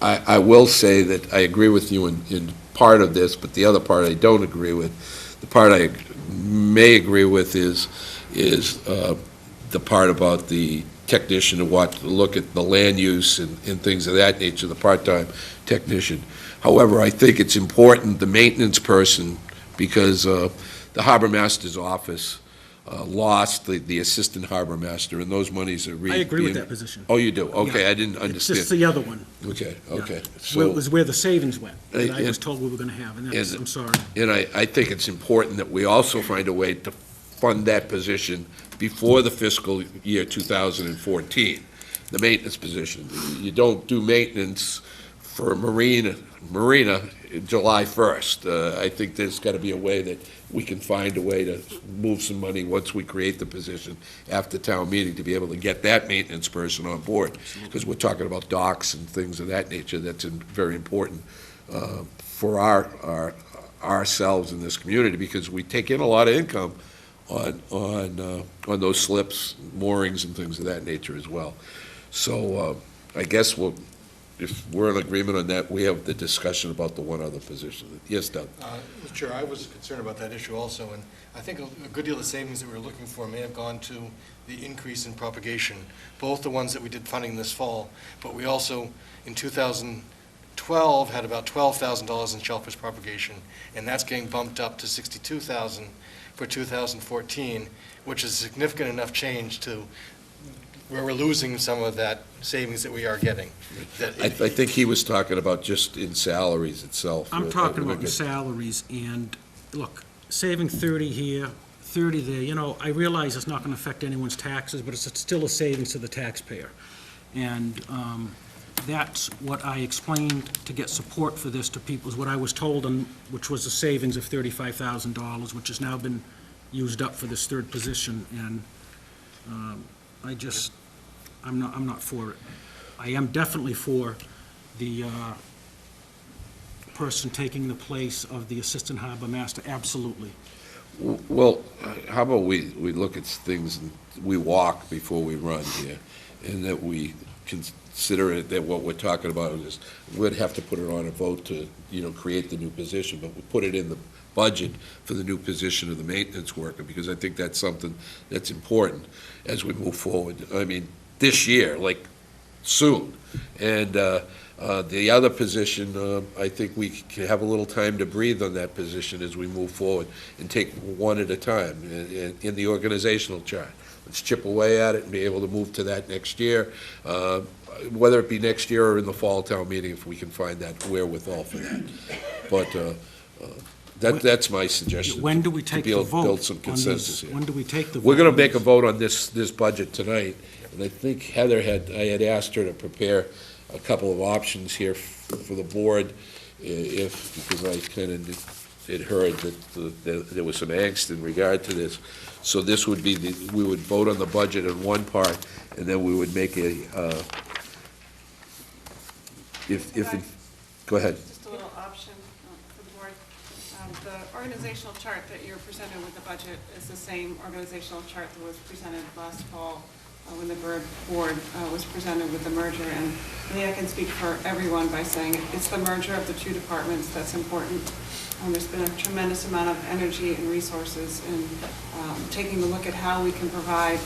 S4: I will say that I agree with you in part of this, but the other part I don't agree with. The part I may agree with is the part about the technician to look at the land use and things of that nature, the part-time technician. However, I think it's important, the maintenance person, because the harbor master's office lost the assistant harbor master, and those monies are
S8: I agree with that position.
S4: Oh, you do? Okay,
S8: Yeah.
S4: I didn't understand.
S8: It's just the other one.
S4: Okay, okay.
S8: It was where the savings went, that I
S4: And-
S8: was told we were going to have, and that's, I'm sorry.
S4: And I think it's important that we also find a way to fund that position before the fiscal year 2014, the maintenance position. You don't do maintenance for a marina July 1st. I think there's got to be a way that we can find a way to move some money once we create the position after town meeting to be able to get that maintenance person on board. Because we're talking about docks and things of that nature. That's very important for ourselves in this community, because we take in a lot of income on those slips, moorings, and things of that nature as well. So I guess if we're in agreement on that, we have the discussion about the one other position. Yes, Doug?
S5: Mr. Chair, I was concerned about that issue also, and I think a good deal of the savings that we were looking for may have gone to the increase in propagation, both the ones that we did funding this fall, but we also, in 2012, had about $12,000 in shellfish propagation, and that's getting bumped up to $62,000 for 2014, which is a significant enough change to where we're losing some of that savings that we are getting.
S4: I think he was talking about just in salaries itself.
S8: I'm talking about the salaries, and look, saving 30 here, 30 there, you know, I realize it's not going to affect anyone's taxes, but it's still a savings to the taxpayer. And that's what I explained to get support for this to people, is what I was told, which was a savings of $35,000, which has now been used up for this third position, and I'm not for it. I am definitely for the person taking the place of the assistant harbor master, absolutely.
S4: Well, how about we look at things, and we walk before we run here, and that we consider it that what we're talking about is, we'd have to put it on a vote to, create the new position, but we put it in the budget for the new position of the maintenance worker, because I think that's something that's important as we move forward. I mean, this year, like soon. And the other position, I think we can have a little time to breathe on that position as we move forward and take one at a time in the organizational chart. Let's chip away at it and be able to move to that next year, whether it be next year or in the fall town meeting, if we can find that wherewithal for that. But that's my suggestion.
S8: When do we take the vote?
S4: Build some consensus here.
S8: When do we take the vote?
S4: We're going to make a vote on this budget tonight, and I think Heather I had asked her to prepare a couple of options here for the board, because I kind of had heard that there was some angst in regard to this. So this would be we would vote on the budget in one part, and then we would make go ahead.
S12: Just a little option for the board. The organizational chart that you're presented with the budget is the same organizational chart that was presented last fall when the board was presented with the merger. And I think I can speak for everyone by saying it's the merger of the two departments that's important. There's been a tremendous amount of energy and resources in taking a look at how we can provide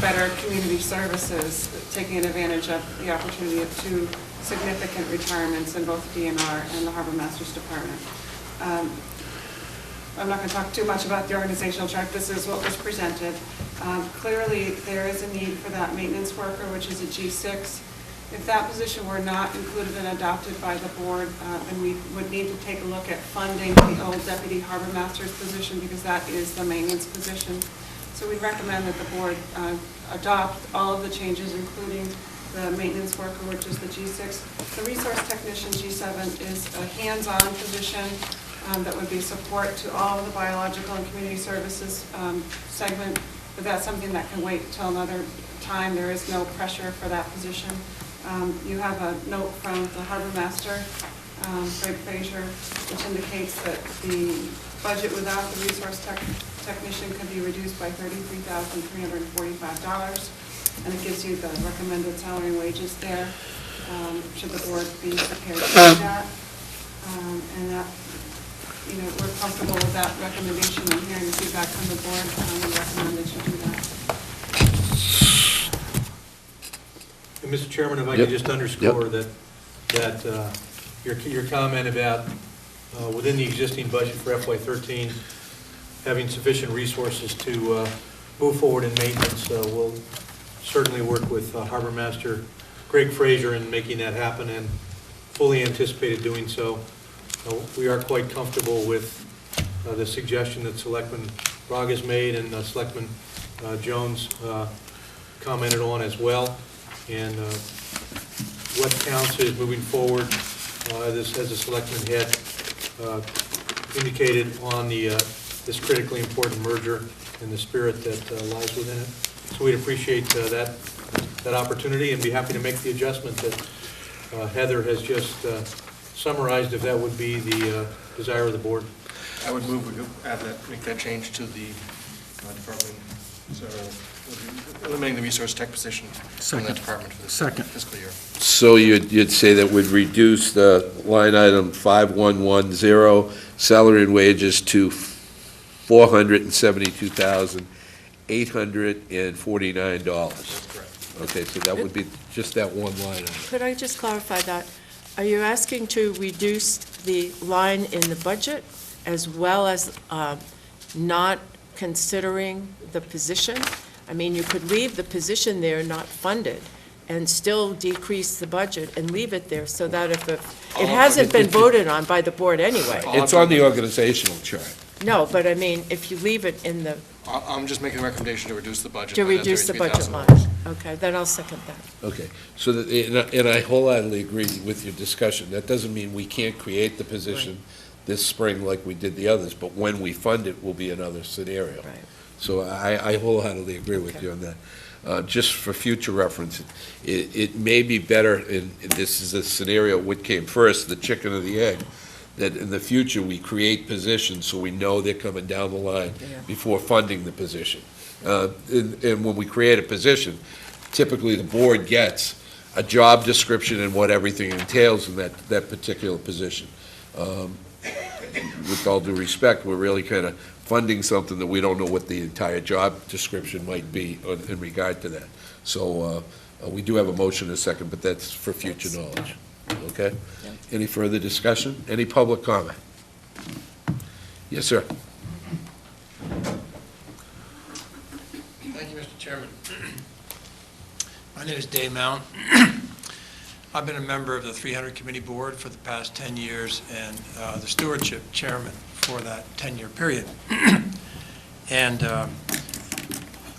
S12: better community services, taking advantage of the opportunity of two significant retirements in both DNR and the Harbor Masters Department. I'm not going to talk too much about the organizational chart. This is what was presented. Clearly, there is a need for that maintenance worker, which is a G6. If that position were not included and adopted by the board, then we would need to take a look at funding the old deputy harbor master's position, because that is the maintenance position. So we recommend that the board adopt all of the changes, including the maintenance worker, which is the G6. The resource technician, G7, is a hands-on position that would be support to all of the biological and community services segment, but that's something that can wait till another time. There is no pressure for that position. You have a note from the harbor master, Greg Frazier, which indicates that the budget without the resource technician could be reduced by $33,345, and it gives you the recommended salary and wages there, should the board be prepared to do that. And that, we're comfortable with that recommendation, and hearing the feedback from the board, we recommend that you do that.
S16: And Mr. Chairman, if I could just underscore that your comment about within the existing budget for FY13, having sufficient resources to move forward in maintenance, we'll certainly work with Harbor Master Greg Frazier in making that happen, and fully anticipated doing so. We are quite comfortable with the suggestion that Selectman Braga's made and Selectman Jones commented on as well. And what counts is moving forward, as the Selectman had indicated on this critically important merger and the spirit that lies within it. So we'd appreciate that opportunity and be happy to make the adjustment that Heather has just summarized, if that would be the desire of the board.
S5: I would move we make that change to the department So eliminating the resource tech position in
S8: Second.
S5: that department for this
S8: Second.
S5: fiscal year.
S4: So you'd say that would reduce the line item 5110, salary and wages, to $472,849.
S5: That's correct.
S4: Okay, so that would be just that one line item.
S7: Could I just clarify that? Are you asking to reduce the line in the budget as well as not considering the position? I mean, you could leave the position there not funded and still decrease the budget and leave it there so that if it hasn't been voted on by the board anyway.
S4: It's on the organizational chart.
S7: No, but I mean, if you leave it in the,
S5: I'm just making a recommendation to reduce the budget.
S7: to
S5: by that
S7: reduce the budget
S5: $33,000.
S7: line. Okay, then I'll second that.
S4: Okay, so that, and I wholeheartedly agree with your discussion. That doesn't mean we can't create the position this spring like we did the others, but when we fund it will be another scenario.
S7: Right.
S4: So I wholeheartedly agree with you on that. Just for future reference, it may be better, and this is a scenario, what came first, the chicken or the egg, that in the future, we create positions so we know they're coming down the line before funding the position. And when we create a position, typically the board gets a job description and what everything entails in that particular position. With all due respect, we're really kind of funding something that we don't know what the entire job description might be in regard to that. So we do have a motion in a second, but that's for future knowledge. Okay?
S7: Yeah.
S4: Any further discussion? Any public comment? Yes, sir.
S18: Thank you, Mr. Chairman. My name is Dave Mount. I've been a member of the 300 Committee Board for the past 10 years and the stewardship chairman for that 10-year period. And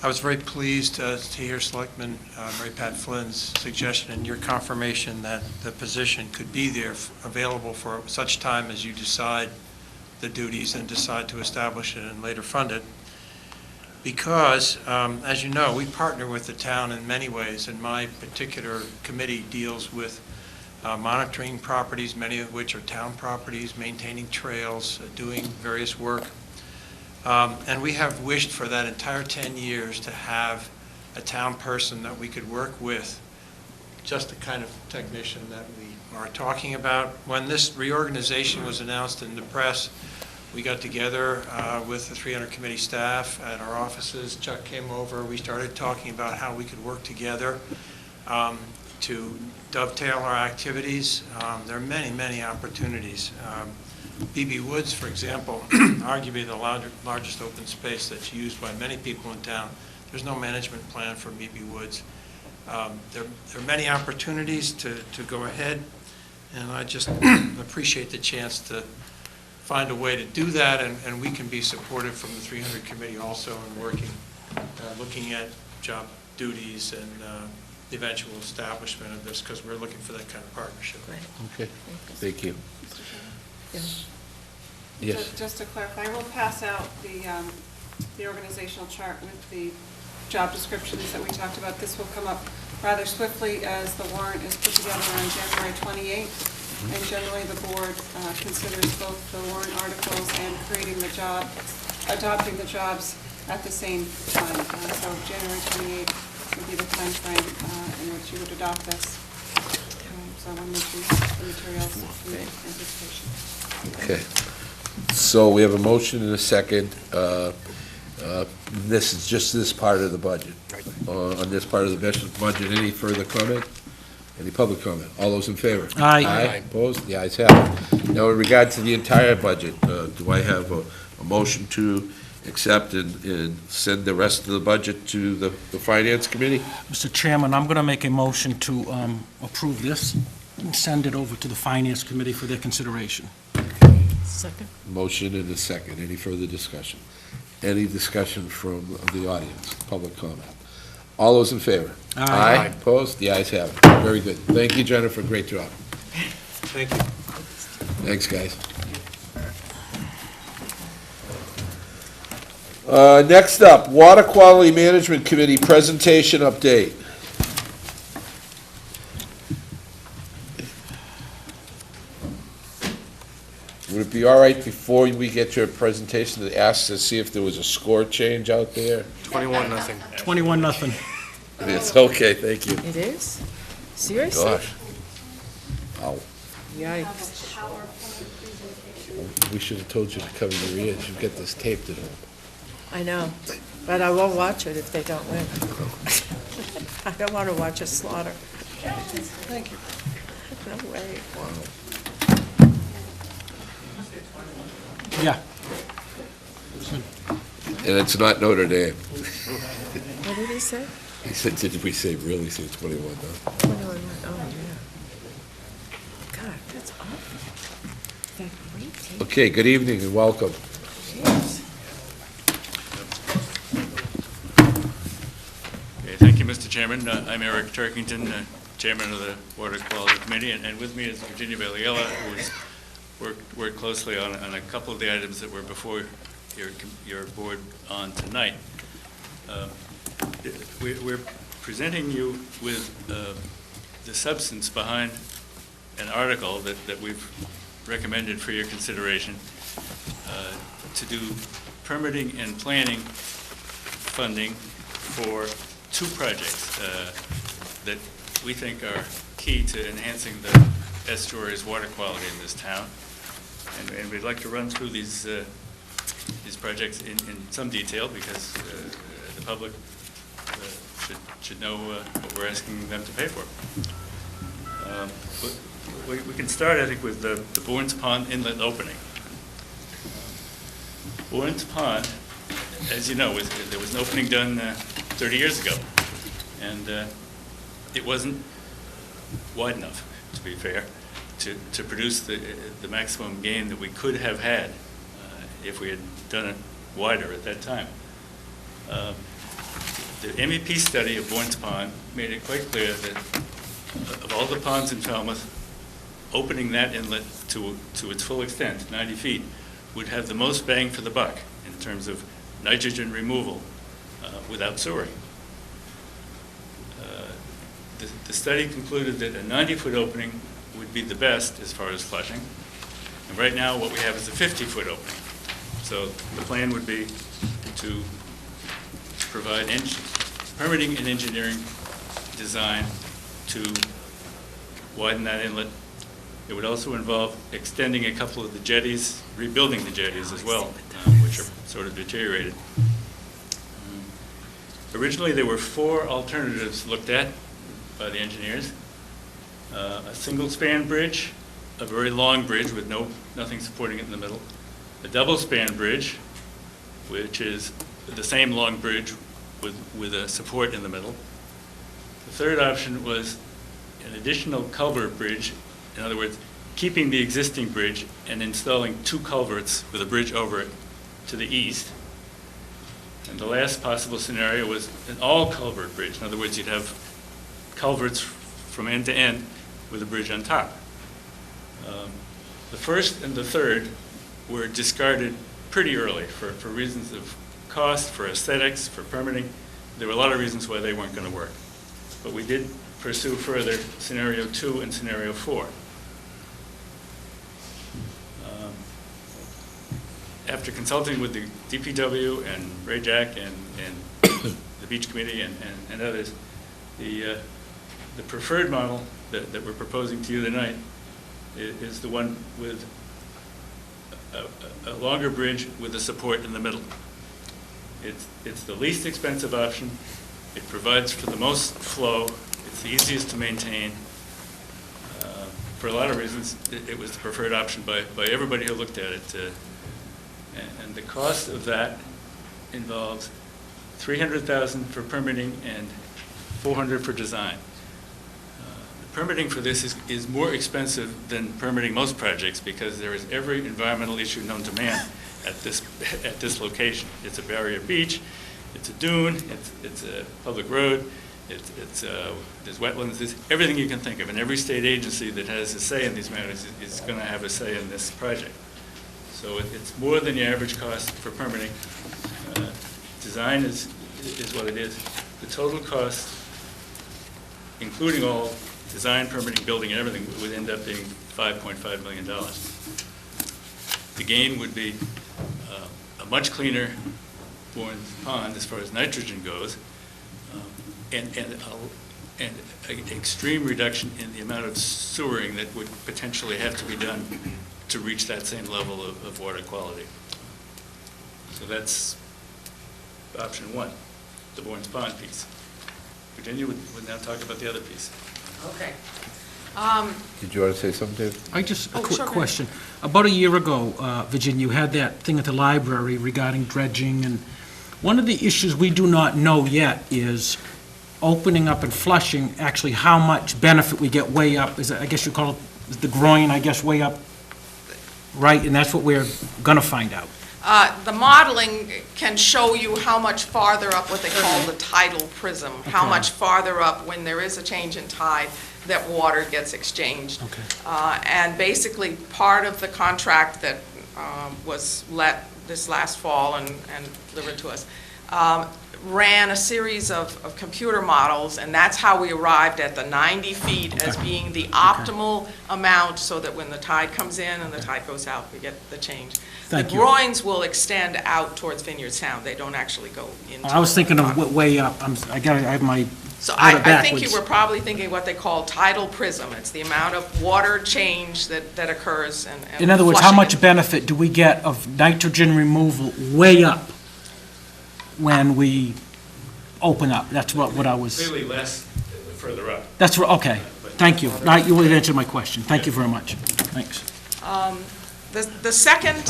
S18: I was very pleased to hear Selectman Mary Pat Flynn's suggestion and your confirmation that the position could be there available for such time as you decide the duties and decide to establish it and later fund it. Because, as you know, we partner with the town in many ways, and my particular committee deals with monitoring properties, many of which are town properties, maintaining trails, doing various work. And we have wished for that entire 10 years to have a town person that we could work with, just the kind of technician that we are talking about. When this reorganization was announced in the press, we got together with the 300 committee staff at our offices. Chuck came over. We started talking about how we could work together to dovetail our activities. There are many, many opportunities. BB Woods, for example, arguably the largest open space that's used by many people in town. There's no management plan for BB Woods. There are many opportunities to go ahead, and I just appreciate the chance to find a way to do that, and we can be supportive from the 300 committee also in working, looking at job duties and the eventual establishment of this, because we're looking for that kind of partnership.
S4: Okay, thank you. Yes.
S12: Just to clarify, we'll pass out the organizational chart with the job descriptions that we talked about. This will come up rather swiftly as the warrant is put together on January 28th. And generally, the board considers both the warrant articles and creating the job, adopting the jobs at the same time. So January 28th would be the time frame in which you would adopt this. So I want to make sure you have the materials in anticipation.
S4: Okay. So we have a motion and a second. This is just this part of the budget. On this part of the budget, any further comment? Any public comment? All those in favor?
S8: Aye.
S4: Aye. Opposed? The ayes have it. Now, in regard to the entire budget, do I have a motion to accept and send the rest of the budget to the Finance Committee?
S8: Mr. Chairman, I'm going to make a motion to approve this and send it over to the Finance Committee for their consideration.
S7: Second.
S4: Motion and a second. Any further discussion? Any discussion from the audience? Public comment? All those in favor?
S8: Aye.
S4: Opposed? The ayes have it. Very good. Thank you, Jennifer. Great job.
S16: Thank you.
S4: Thanks, guys. Next up, Water Quality Management Committee presentation update. Would it be be all right before we get your presentation to ask to see if there was a score change out there?
S5: 21-0.
S8: 21-0.
S4: It's okay, thank you.
S7: It is? Seriously?
S4: Gosh. Wow.
S7: Yikes.
S4: We should have told you to cover your ears. You get this taped at home.
S7: I know, but I won't watch it if they don't win. I don't want to watch a slaughter. Thank you. No way.
S8: Yeah.
S4: And it's not Notre Dame.
S7: What did he say?
S4: He said, did we say really say 21, no?
S7: 21, oh, yeah. God, that's awful. That great team.
S4: Okay, good evening and welcome.
S7: Jeez.
S19: Okay, thank you, Mr. Chairman. I'm Eric Turkington, Chairman of the Water Quality Committee, and with me is Virginia Valiella, who has worked closely on a couple of the items that were before your board on tonight. We're presenting you with the substance behind an article that we've recommended for your consideration to do permitting and planning funding for two projects that we think are key to enhancing the estuary's water quality in this town. And we'd like to run through these projects in some detail because the public should know what we're asking them to pay for. But we can start, I think, with the Bourne's Pond Inlet opening. Bourne's Pond, as you know, there was an opening done 30 years ago, and it wasn't wide enough, to be fair, to produce the maximum gain that we could have had if we had done it wider at that time. The MEP study of Bourne's Pond made it quite clear that of all the ponds in Falmouth, opening that inlet to its full extent, 90 feet, would have the most bang for the buck in terms of nitrogen removal without sewering. The study concluded that a 90-foot opening would be the best as far as flushing. And right now, what we have is a 50-foot opening. So the plan would be to provide permitting and engineering design to widen that inlet. It would also involve extending a couple of the jetties, rebuilding the jetties as well, which are sort of deteriorated. Originally, there were 4 alternatives looked at by the engineers. A single-span bridge, a very long bridge with nothing supporting it in the middle, a double-span bridge, which is the same long bridge with a support in the middle. The third option was an additional culvert bridge, in other words, keeping the existing bridge and installing 2 culverts with a bridge over it to the east. And the last possible scenario was an all-culvert bridge. In other words, you'd have culverts from end to end with a bridge on top. The first and the third were discarded pretty early for reasons of cost, for aesthetics, for permitting. There were a lot of reasons why they weren't going to work. But we did pursue further scenario 2 and scenario 4. After consulting with the DPW and Ray Jack and the Beach Committee and others, the preferred model that we're proposing to you tonight is the one with a longer bridge with a support in the middle. It's the least expensive option. It provides for the most flow. It's the easiest to maintain. For a lot of reasons, it was the preferred option by everybody who looked at it. And the cost of that involves $300,000 for permitting and $400 for design. Permitting for this is more expensive than permitting most projects because there is every environmental issue known to man at this location. It's a barrier beach, it's a dune, it's a public road, there's wetlands, there's everything you can think of, and every state agency that has a say in these matters is going to have a say in this project. So it's more than the average cost for permitting. Design is what it is. The total cost, including all design, permitting, building, and everything, would end up being $5.5 million. The gain would be a much cleaner Bourne Pond as far as nitrogen goes, and an extreme reduction in the amount of sewering that would potentially have to be done to reach that same level of water quality. So that's option one, the Bourne Pond piece. Virginia would now talk about the other piece.
S11: Okay.
S4: Did you want to say something, Dave?
S8: I just, a quick
S11: sure, go
S8: question. About a year ago, Virginia, you had that thing at the library regarding dredging, and one of the issues we do not know yet is opening up and flushing, actually how much benefit we get way up, is it, I guess you call it the groin, I guess, way up, right? And that's what we're gonna find out.
S11: The modeling can show you how much farther up, what they call the tidal prism, how
S8: Okay.
S11: much farther up when there is a change in tide that water gets exchanged.
S8: Okay.
S11: And basically, part of the contract that was let this last fall and delivered to us ran a series of computer models, and that's how we arrived at the 90 feet as being the optimal amount, so that when the tide comes in and the tide goes out, we get the change.
S8: Thank
S11: The
S8: you.
S11: groins will extend out towards Vineyard Sound. They don't actually go into.
S8: I was thinking of way up, I have my,
S11: So
S8: I
S11: I
S8: got it
S11: think you
S8: backwards.
S11: were probably thinking what they call tidal prism. It's the amount of water change that occurs and
S8: In other words, how
S11: flushing
S8: much
S11: it.
S8: benefit do we get of nitrogen removal way up when we open up? That's what I was,
S19: Clearly less further up.
S8: that's what, okay, thank you. Now, you would answer my question. Thank you very much. Thanks.
S11: The second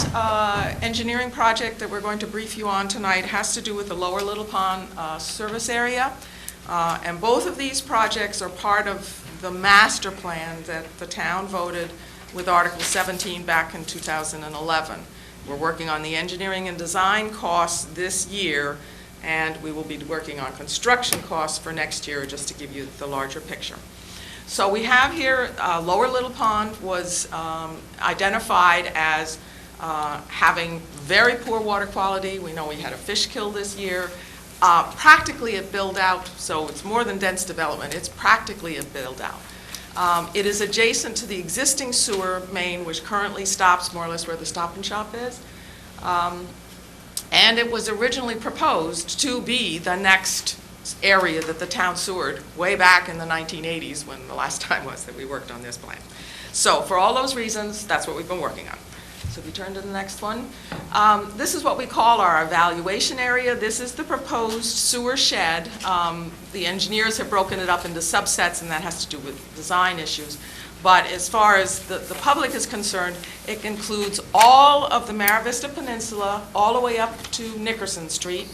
S11: engineering project that we're going to brief you on tonight has to do with the Lower Little Pond service area. And both of these projects are part of the master plan that the town voted with Article 17 back in 2011. We're working on the engineering and design costs this year, and we will be working on construction costs for next year, just to give you the larger picture. So we have here, Lower Little Pond was identified as having very poor water quality. We know we had a fish kill this year. Practically a build-out, so it's more than dense development. It's practically a build-out. It is adjacent to the existing sewer main, which currently stops more or less where the Stop and Shop is. And it was originally proposed to be the next area that the town sewered way back in the 1980s, when the last time was that we worked on this plan. So for all those reasons, that's what we've been working on. So if you turn to the next one. This is what we call our evaluation area. This is the proposed sewer shed. The engineers have broken it up into subsets, and that has to do with design issues. But as far as the public is concerned, it includes all of the Mara Vista Peninsula, all the way up to Nickerson Street.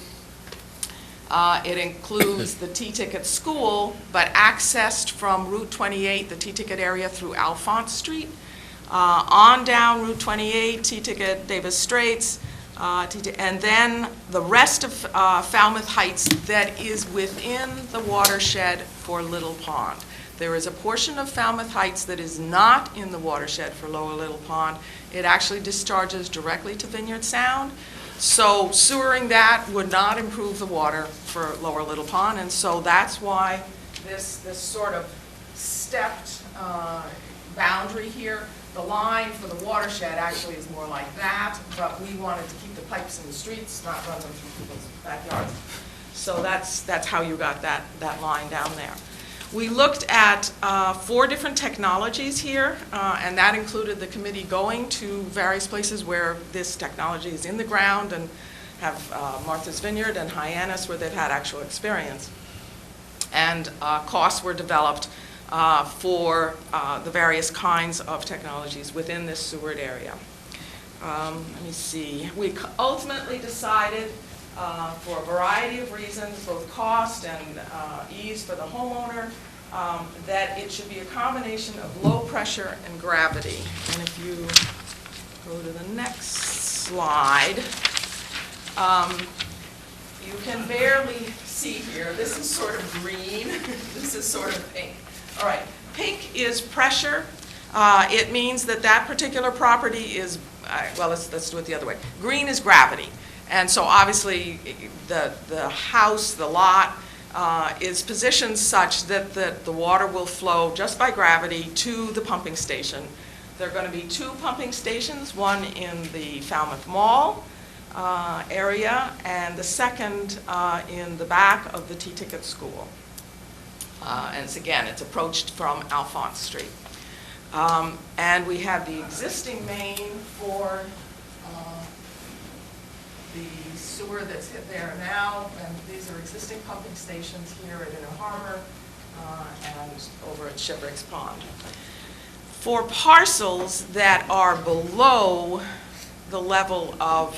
S11: It includes the T-Ticket School, but accessed from Route 28, the T-Ticket area, through Alphonse Street. On down Route 28, T-Ticket Davis Straits, and then the rest of Falmouth Heights that is within the watershed for Little Pond. There is a portion of Falmouth Heights that is not in the watershed for Lower Little Pond. It actually discharges directly to Vineyard Sound. So sewering that would not improve the water for Lower Little Pond, and so that's why this sort of stepped boundary here. The line for the watershed actually is more like that, but we wanted to keep the pipes in the streets, not run them through people's backyards. So that's how you got that line down there. We looked at 4 different technologies here, and that included the committee going to various places where this technology is in the ground, and have Martha's Vineyard and Hyannis where they've had actual experience. And costs were developed for the various kinds of technologies within this sewered area. Let me see. We ultimately decided, for a variety of reasons, both cost and ease for the homeowner, that it should be a combination of low pressure and gravity. And if you go to the next slide, you can barely see here. This is sort of green. This is sort of pink. All right, pink is pressure. It means that that particular property is, well, let's do it the other way. Green is gravity. And so obviously the house, the lot, is positioned such that the water will flow just by gravity to the pumping station. There are going to be 2 pumping stations, one in the Falmouth Mall area, and the second in the back of the T-Ticket School. And it's approached from Alphonse Street. And we have the existing main for the sewer that's hit there now, and these are existing pumping stations here at Inner Harbor and over at Shipwrecks Pond. For parcels that are below the level of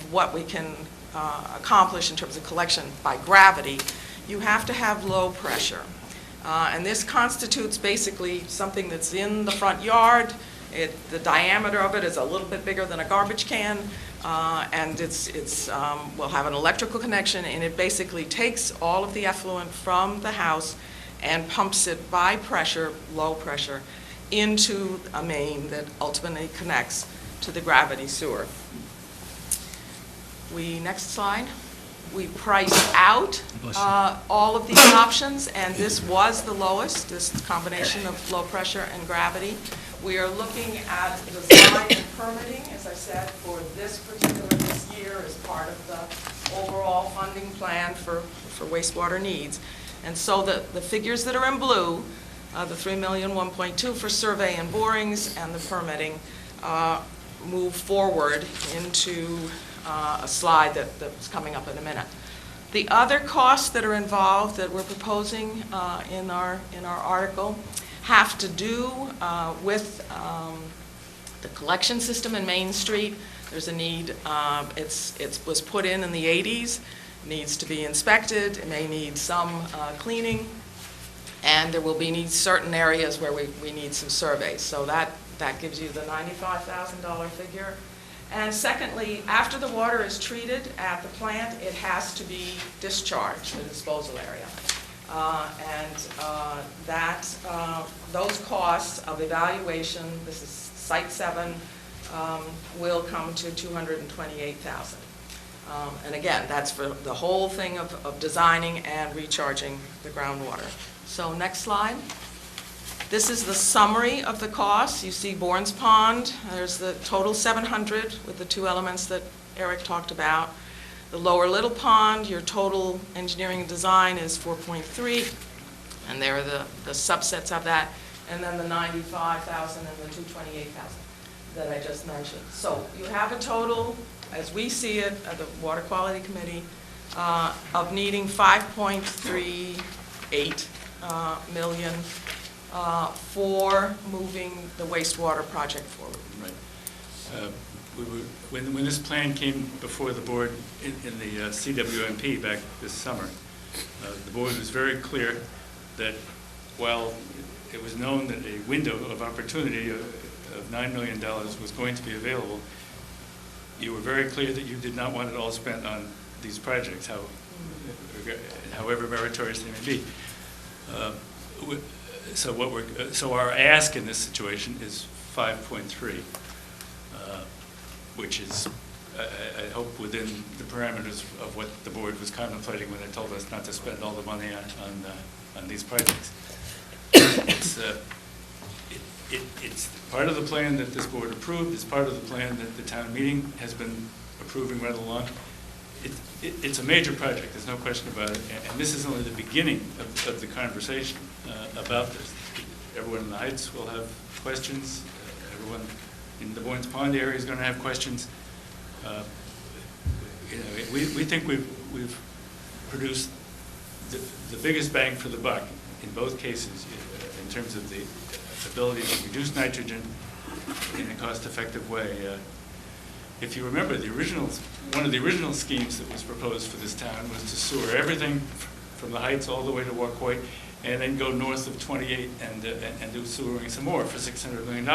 S11: what we can accomplish in terms of collection by gravity, you have to have low pressure. And this constitutes basically something that's in the front yard. The diameter of it is a little bit bigger than a garbage can, and will have an electrical connection, and it basically takes all of the effluent from the house and pumps it by pressure, low pressure, into a main that ultimately connects to the gravity sewer. Next slide. We priced out all of these options, and this was the lowest, this combination of low pressure and gravity. We are looking at design and permitting, as I said, for this year as part of the overall funding plan for wastewater needs. And so the figures that are in blue, the $3,1.2 for survey and borings and the permitting, move forward into a slide that's coming up in a minute. The other costs that are involved that we're proposing in our article have to do with the collection system in Main Street. There's a need, it was put in the 80s, needs to be inspected, it may need some cleaning, and there will be certain areas where we need some surveys. So that gives you the $95,000 figure. And secondly, after the water is treated at the plant, it has to be discharged, the disposal area. Those costs of evaluation, this is Site 7, will come to $228,000. And again, that's for the whole thing of designing and recharging the groundwater. So next slide. This is the summary of the costs. You see Bourne's Pond, there's the total 700 with the 2 elements that Eric talked about. The Lower Little Pond, your total engineering and design is 4.3, and there are the subsets of that, and then the 95,000 and the 228,000 that I just mentioned. So you have a total, as we see it at the Water Quality Committee, of needing $5.38 million for moving the wastewater project forward.
S19: Right. When this plan came before the board in the CWMP back this summer, the board was very clear that while it was known that a window of opportunity of $9 million was going to be available, you were very clear that you did not want it all spent on these projects, however meritorious they may be. So our ask in this situation is 5.3, which is, I hope, within the parameters of what the board was contemplating when they told us not to spend all the money on these projects. It's part of the plan that this board approved. It's part of the plan that the town meeting has been approving right along. It's a major project, there's no question about it, and this is only the beginning of the conversation about this. Everyone in the Heights will have questions. Everyone in the Boynes Pond area is going to have questions. We think we've produced the biggest bang for the buck in both cases in terms of the ability to reduce nitrogen in a cost-effective way. If you remember, one of the original schemes that was proposed for this town was to sewer everything from the Heights all the way to Wacoit, and then go north of 28 and do sewering some more for $600 million.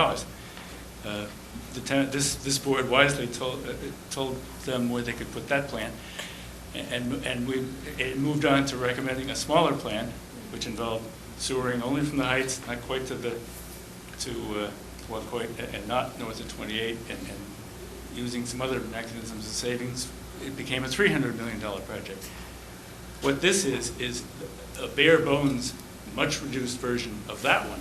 S19: This board wisely told them where they could put that plan, and it moved on to recommending a smaller plan, which involved sewering only from the Heights, not quite to Wacoit, and not north of 28, and using some other mechanisms of savings. It became a $300 million project. What this is a bare bones, much reduced version of that one,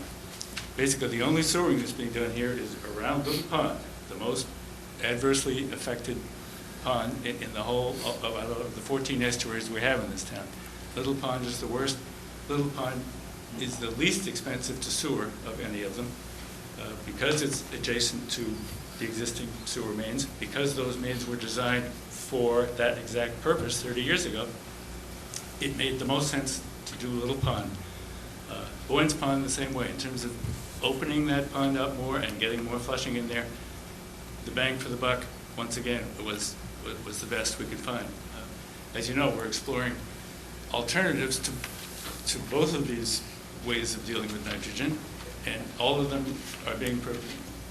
S19: Basically, the only sewering that's being done here is around Little Pond, the most adversely affected pond in the whole, out of the 14 estuaries we have in this town. Little Pond is the worst. Little Pond is the least expensive to sewer of any of them because it's adjacent to the existing sewer mains, because those mains were designed for that exact purpose 30 years ago. It made the most sense to do Little Pond. Boyne's Pond the same way, in terms of opening that pond up more and getting more flushing in there. The bang for the buck, once again, was the best we could find. As you know, we're exploring alternatives to both of these ways of dealing with nitrogen, and all of them are being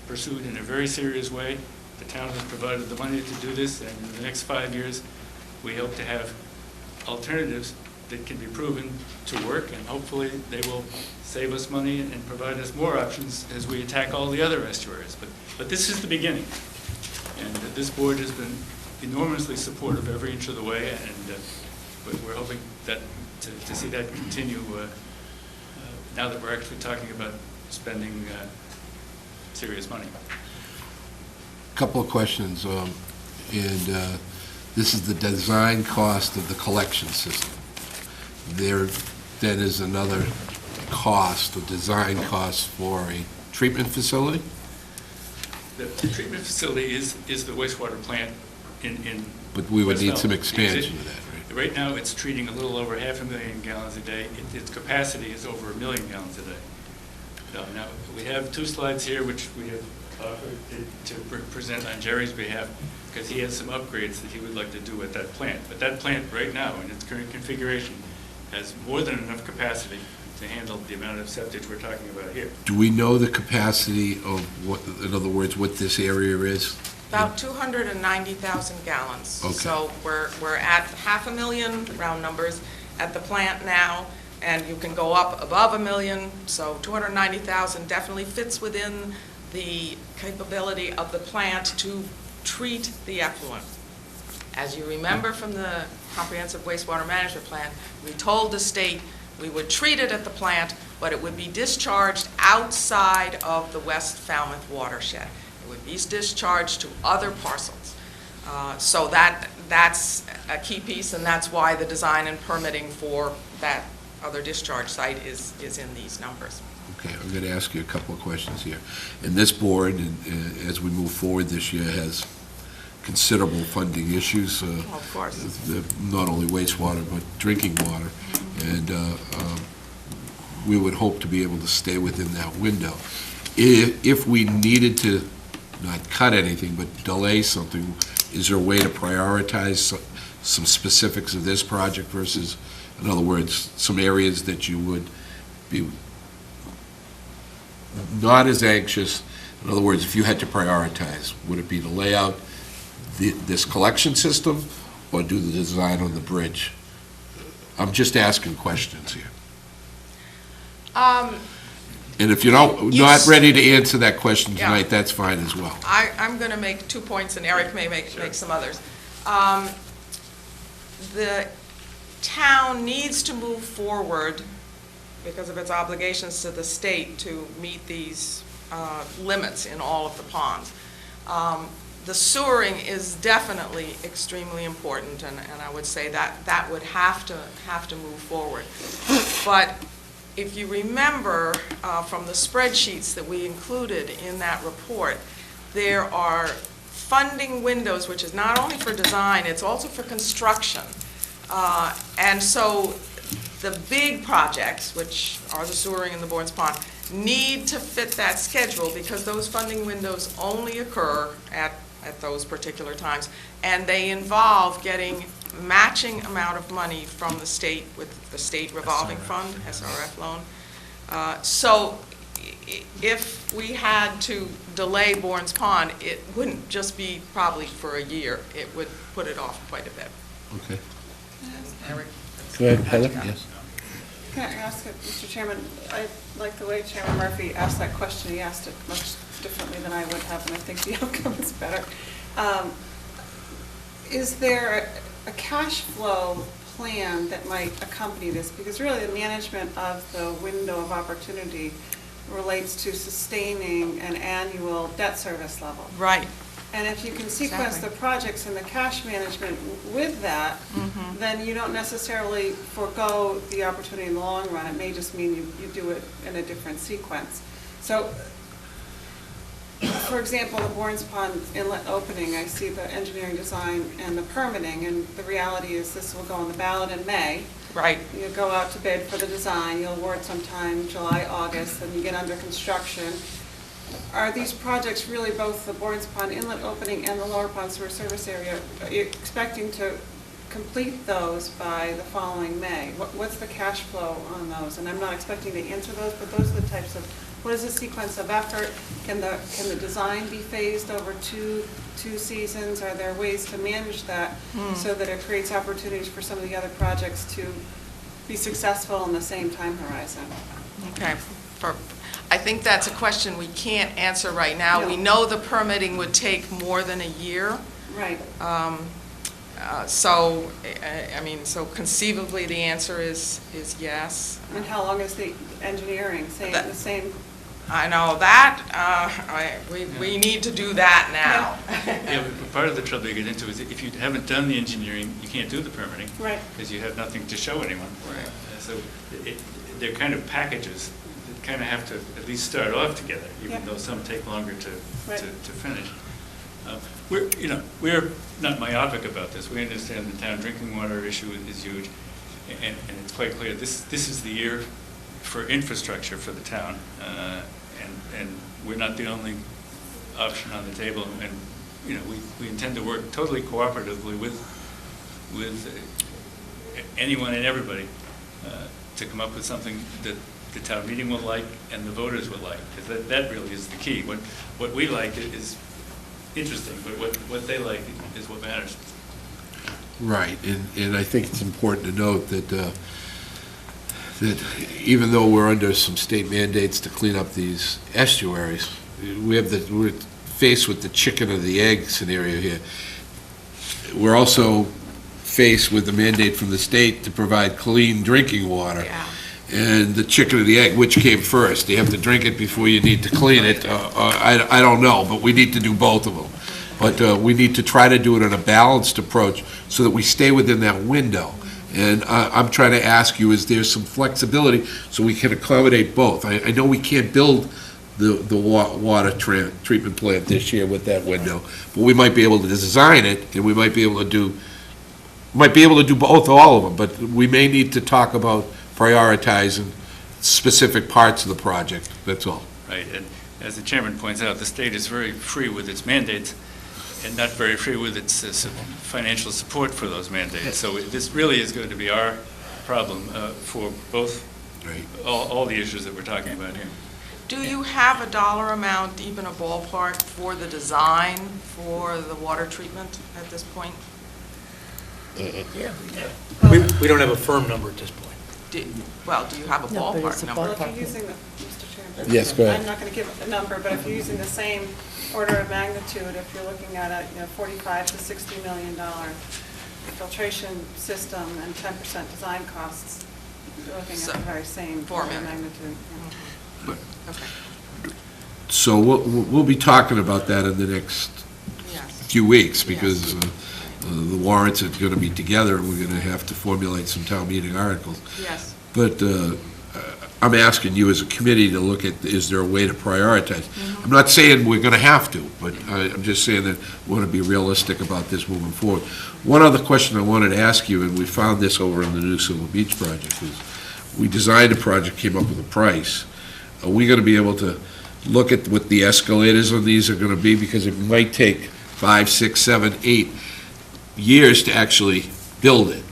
S19: pursued in a very serious way. The town has provided the money to do this, and in the next 5 years, we hope to have alternatives that can be proven to work, and hopefully they will save us money and provide us more options as we attack all the other estuaries. But this is the beginning, and this board has been enormously supportive every inch of the way, and we're hoping that to see that continue now that we're actually talking about spending serious money.
S4: Couple of questions, and this is the design cost of the collection system. There then is another cost, a design cost for a treatment facility?
S19: The treatment facility is the wastewater plant in
S4: But we would
S19: West
S4: need some
S19: Falmouth.
S4: expansion of that, right?
S19: Right now, it's treating a little over 500,000 gallons a day. Its capacity is over 1 million gallons a day. Now, we have 2 slides here, which we have offered to present on Jerry's behalf, because he has some upgrades that he would like to do at that plant. But that plant, right now, in its current configuration, has more than enough capacity to handle the amount of septic we're talking about here.
S4: Do we know the capacity of what, in other words, what this area is?
S11: About 290,000 gallons.
S4: Okay.
S11: So we're at 500,000, round numbers, at the plant now, and you can go up above 1 million, so 290,000 definitely fits within the capability of the plant to treat the effluent. As you remember from the Comprehensive Wastewater Management Plan, we told the state we would treat it at the plant, but it would be discharged outside of the West Falmouth watershed. It would be discharged to other parcels. So that's a key piece, and that's why the design and permitting for that other discharge site is in these numbers.
S4: Okay, I'm going to ask you a couple of questions here. And this board, as we move forward this year, has considerable funding issues.
S11: Of course.
S4: Not only wastewater, but drinking water. And we would hope to be able to stay within that window. If we needed to not cut anything, but delay something, is there a way to prioritize some specifics of this project versus, in other words, some areas that you would be not as anxious? In other words, if you had to prioritize, would it be to lay out this collection system or do the design on the bridge? I'm just asking questions here. And if you're not ready to answer that question tonight, that's fine as well.
S11: I'm going to make 2 points, and Eric may make some others. The town needs to move forward because of its obligations to the state to meet these limits in all of the ponds. The sewering is definitely extremely important, and I would say that would have to move forward. But if you remember from the spreadsheets that we included in that report, there are funding windows, which is not only for design, it's also for construction. And so the big projects, which are the sewering and the Boyne's Pond, need to fit that schedule because those funding windows only occur at those particular times, and they involve getting matching amount of money from the state with the state revolving fund, SRF loan. So if we had to delay Boyne's Pond, it wouldn't just be probably for a year. It would put it off quite a bit.
S4: Okay.
S11: Eric?
S4: Go ahead, Heather. Yes.
S12: Can I ask it, Mr. Chairman? I like the way Chairman Murphy asked that question. He asked it much differently than I would have, and I think the outcome is better. Is there a cash flow plan that might accompany this? Because really the management of the window of opportunity relates to sustaining an annual debt service level.
S11: Right.
S12: And if you can sequence
S11: Exactly.
S12: the projects and the cash management with that, then you don't necessarily forego the opportunity in the long run. It may just mean you do it in a different sequence. So, for example, the Bournes Pond Inlet opening, I see the engineering design and the permitting, and the reality is this will go on the ballot in May.
S11: Right.
S12: You go out to bid for the design, you'll award sometime July, August, then you get under construction. Are these projects really both the Bournes Pond Inlet opening and the Lower Pond Sewer Service Area, are you expecting to complete those by the following May? What's the cash flow on those? And I'm not expecting to answer those, but those are the types of, what is the sequence of effort? Can the design be phased over two seasons? Are there ways to manage that so that it creates opportunities for some of the other projects to be successful in the same time horizon?
S11: Okay. I think that's a question we can't answer right now.
S12: No.
S11: We know the permitting would take more than a year.
S12: Right.
S11: So conceivably, the answer is yes.
S12: And how long is the engineering? The same?
S11: I know that. We need to do that now.
S19: Yeah, but part of the trouble you get into is if you haven't done the engineering, you can't do the permitting.
S12: Right.
S19: Because you have nothing to show anyone.
S11: Right.
S19: So they're kind of packages that kind of have to at least start off together, even though some take longer to finish. We're not myopic about this. We understand the town drinking water issue is huge, and it's quite clear this is the year for infrastructure for the town, and we're not the only option on the table. And we intend to work totally cooperatively with anyone and everybody to come up with something that the town meeting will like and the voters will like, because that really is the key. What we like is interesting, but what they like is what matters.
S4: Right, and I think it's important to note that even though we're under some state mandates to clean up these estuaries, we're faced with the chicken or the egg scenario here. We're also faced with the mandate from the state to provide clean drinking water.
S11: Yeah.
S4: And the chicken or the egg, which came first? Do you have to drink it before you need to clean it? I don't know, but we need to do both of them. But we need to try to do it in a balanced approach so that we stay within that window. And I'm trying to ask you, is there some flexibility so we can accommodate both? I know we can't build the water treatment plant this year with that window, but we might be able to design it, and we might be able to do both, all of them. But we may need to talk about prioritizing specific parts of the project, that's all.
S19: Right, and as the chairman points out, the state is very free with its mandates and not very free with its financial support for those mandates. So this really is going to be our problem for both, all the issues that we're talking about here.
S11: Do you have a dollar amount, even a ballpark, for the design for the water treatment at this point?
S16: Yeah. We don't have a firm number at this point.
S11: Do you have a ballpark number?
S12: Well, if you're using Mr. Chairman.
S4: Yes, go ahead.
S12: I'm not going to give a number, but if you're using the same order of magnitude, if you're looking at a $45 to $60 million filtration system and 10% design costs, you're looking at the very same order of magnitude.
S4: But-
S11: Okay.
S4: So we'll be talking about that in the next few weeks, because the warrants are going to be together, and we're going to have to formulate some town meeting articles.
S11: Yes.
S4: But I'm asking you as a committee to look at, is there a way to prioritize? I'm not saying we're going to have to, but I'm just saying that we want to be realistic about this moving forward. One other question I wanted to ask you, and we found this over in the New Silver Beach project, is we designed a project, came up with a price. Are we going to be able to look at what the escalators on these are going to be? Because it might take 5, 6, 7, 8 years to actually build it.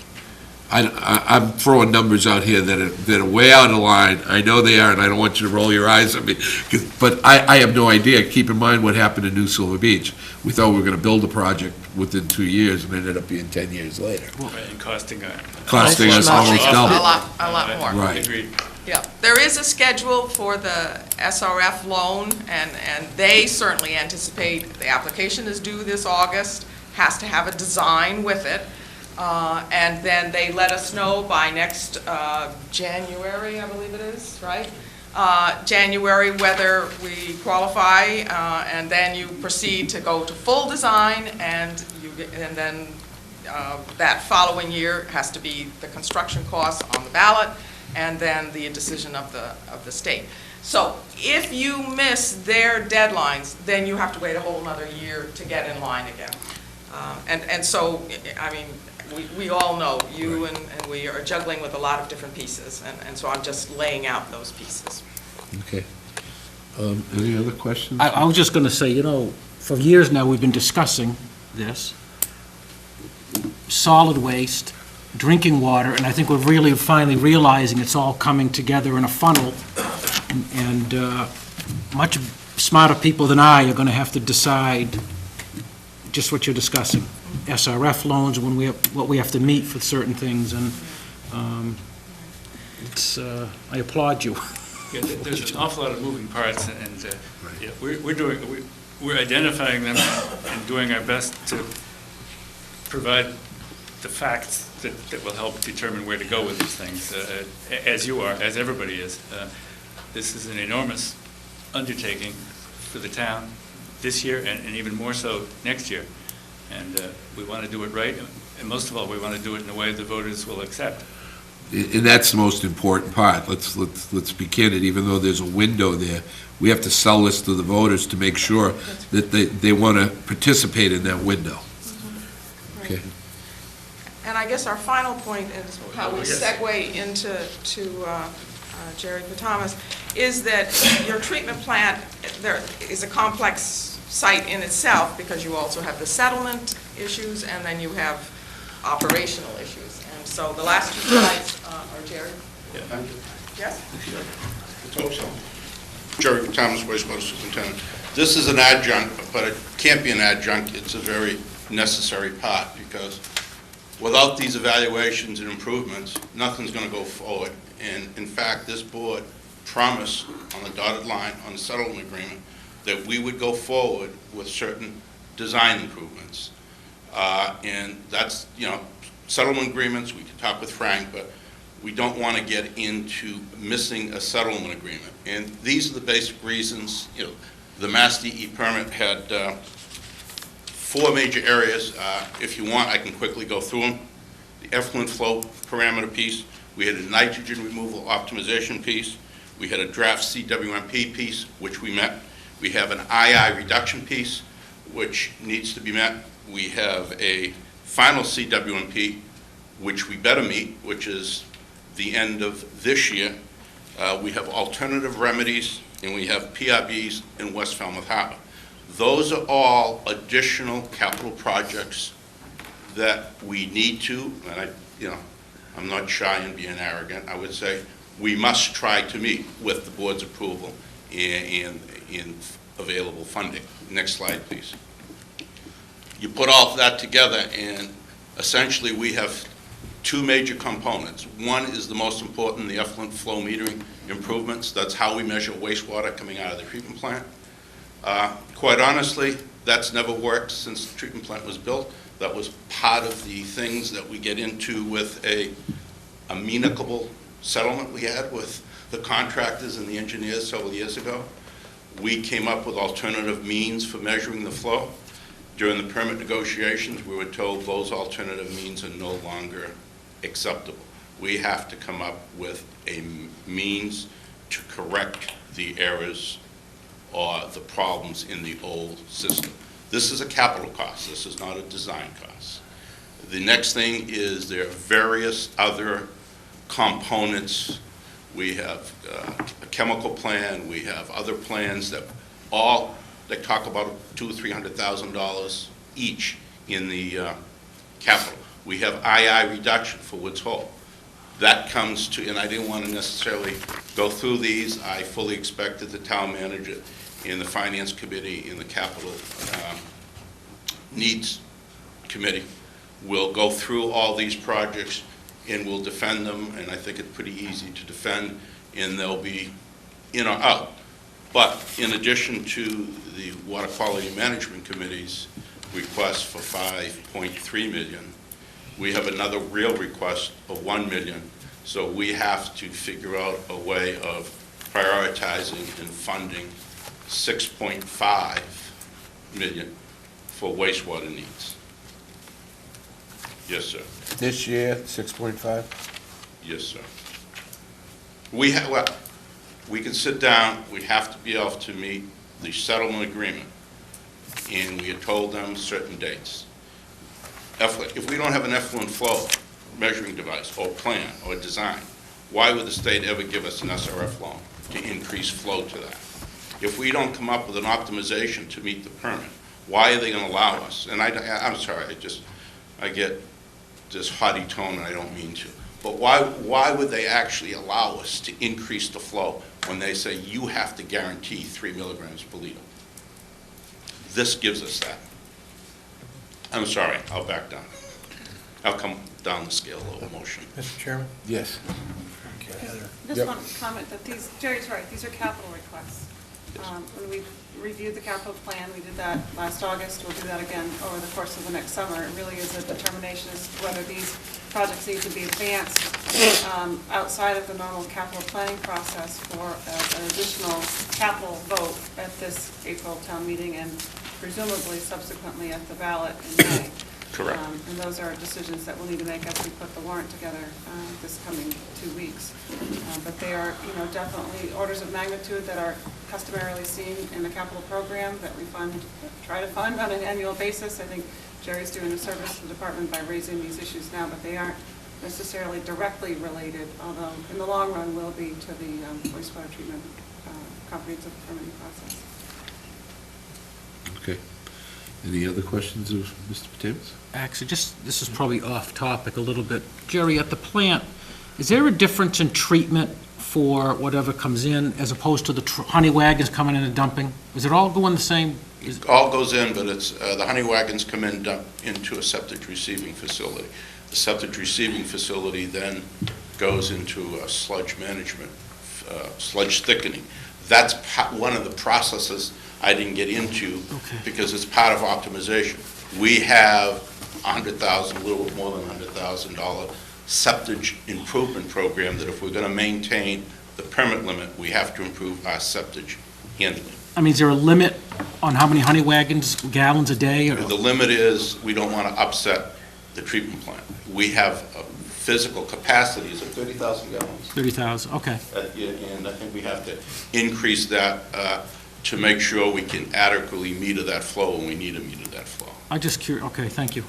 S4: I'm throwing numbers out here that are way out of line. I know they are, and I don't want you to roll your eyes at me. But I have no idea. Keep in mind what happened in New Silver Beach. We thought we were going to build a project within 2 years, and it ended up being 10 years later.
S19: Right, and costing
S4: us almost double.
S11: A lot more.
S4: Right.
S19: Agreed.
S11: Yeah, there is a schedule for the SRF loan, and they certainly anticipate the application is due this August, has to have a design with it, and then they let us know by next January, I believe it is, right? January whether we qualify, and then you proceed to go to full design, and then that following year has to be the construction costs on the ballot, and then the decision of the state. So if you miss their deadlines, then you have to wait a whole another year to get in line again. And so, I mean, we all know, you and we are juggling with a lot of different pieces, and so I'm just laying out those pieces.
S4: Okay. Any other questions?
S8: I was just going to say, you know, for years now, we've been discussing this, solid waste, drinking water, and I think we're really finally realizing it's all coming together in a funnel, and much smarter people than I are going to have to decide just what you're discussing. SRF loans, what we have to meet for certain things, and I applaud you.
S19: Yeah, there's an awful lot of moving parts, and yeah, we're identifying them and doing our best to provide the facts that will help determine where to go with these things, as you are, as everybody is. This is an enormous undertaking for the town this year, and even more so next year. And we want to do it right, and most of all, we want to do it in a way the voters will accept.
S4: And that's the most important part. Let's be candid. Even though there's a window there, we have to sell this to the voters to make sure that they want to participate in that window. Okay.
S11: And I guess our final point is how we segue into Jerry Patamas, is that your treatment plant, there is a complex site in itself, because you also have the settlement issues and then you have operational issues. And so the last two slides are Jerry.
S20: Yeah, thank you.
S11: Yes?
S20: Let's hope so. Jerry Thomas, wastewater superintendent. This is an adjunct, but it can't be an adjunct. It's a very necessary part, because without these evaluations and improvements, nothing's going to go forward. And in fact, this board promised on the dotted line on the settlement agreement that we would go forward with certain design improvements. And that's, you know, settlement agreements, we can talk with Frank, but we don't want to get into missing a settlement agreement. And these are the basic reasons. You know, the Mass DE permit had 4 major areas. If you want, I can quickly go through them. The effluent flow parameter piece, we had a nitrogen removal optimization piece, we had a draft CWMP piece, which we met. We have an II reduction piece, which needs to be met. We have a final CWMP, which we better meet, which is the end of this year. We have alternative remedies, and we have PRBs in West Falmouth Harbor. Those are all additional capital projects that we need to, and I'm not shy in being arrogant. I would say we must try to meet with the board's approval and available funding. Next slide, please. You put all of that together, and essentially we have 2 major components. One is the most important, the effluent flow metering improvements. That's how we measure wastewater coming out of the treatment plant. Quite honestly, that's never worked since the treatment plant was built. That was part of the things that we get into with a amicable settlement we had with the contractors and the engineers several years ago. We came up with alternative means for measuring the flow. During the permit negotiations, we were told those alternative means are no longer acceptable. We have to come up with a means to correct the errors or the problems in the old system. This is a capital cost. This is not a design cost. The next thing is there are various other components. We have a chemical plan. We have other plans that talk about $200,000 or $300,000 each in the capital. We have II reduction for Woods Hole. That comes to, and I didn't want to necessarily go through these. I fully expected the town manager in the finance committee, in the capital needs committee will go through all these projects and will defend them, and I think it's pretty easy to defend, and they'll be in or out. But in addition to the Water Quality Management Committee's request for $5.3 million, we have another real request of $1 million. So we have to figure out a way of prioritizing and funding $6.5 million for wastewater needs. Yes, sir.
S4: This year, 6.5?
S20: Yes, sir. We can sit down, we have to be able to meet the settlement agreement, and we had told them certain dates. If we don't have an effluent flow measuring device or plan or design, why would the state ever give us an SRF loan to increase flow to that? If we don't come up with an optimization to meet the permit, why are they going to allow us? And I'm sorry, I get this haughty tone, and I don't mean to. But why would they actually allow us to increase the flow when they say you have to guarantee 3 milligrams per liter? This gives us that. I'm sorry, I'll back down. I'll come down the scale a little motion.
S16: Mr. Chairman?
S4: Yes.
S12: Just one comment that Jerry's right, these are capital requests. When we reviewed the capital plan, we did that last August, we'll do that again over the course of the next summer. It really is a determination as to whether these projects need to be advanced outside of the normal capital planning process for an additional capital vote at this April town meeting and presumably subsequently at the ballot in May.
S20: Correct.
S12: And those are decisions that we'll need to make as we put the warrant together this coming 2 weeks. But they are, definitely orders of magnitude that are customarily seen in the capital program that we try to fund on an annual basis. I think Jerry's doing a service to the department by raising these issues now, but they aren't necessarily directly related, although in the long run will be to the wastewater treatment comprehensive permitting process.
S4: Okay. Any other questions of Mr. Potamos?
S8: Actually, this is probably off topic a little bit. Jerry, at the plant, is there a difference in treatment for whatever comes in as opposed to the honey wagons coming in and dumping? Is it all going the same?
S20: It all goes in, but it's, the honey wagons come in, dump into a septic receiving facility. The septic receiving facility then goes into a sludge management, sludge thickening. That's one of the processes I didn't get into because it's part of optimization. We have a little more than $100,000 septic improvement program that if we're going to maintain the permit limit, we have to improve our septic handling.
S8: I mean, is there a limit on how many honey wagons, gallons a day? Or?
S20: The limit is we don't want to upset the treatment plant. We have a physical capacity of 30,000 gallons.
S8: 30,000, okay.
S20: And I think we have to increase that to make sure we can adequately meter that flow when we need to meter that flow.
S8: I'm just curious. Okay, thank you.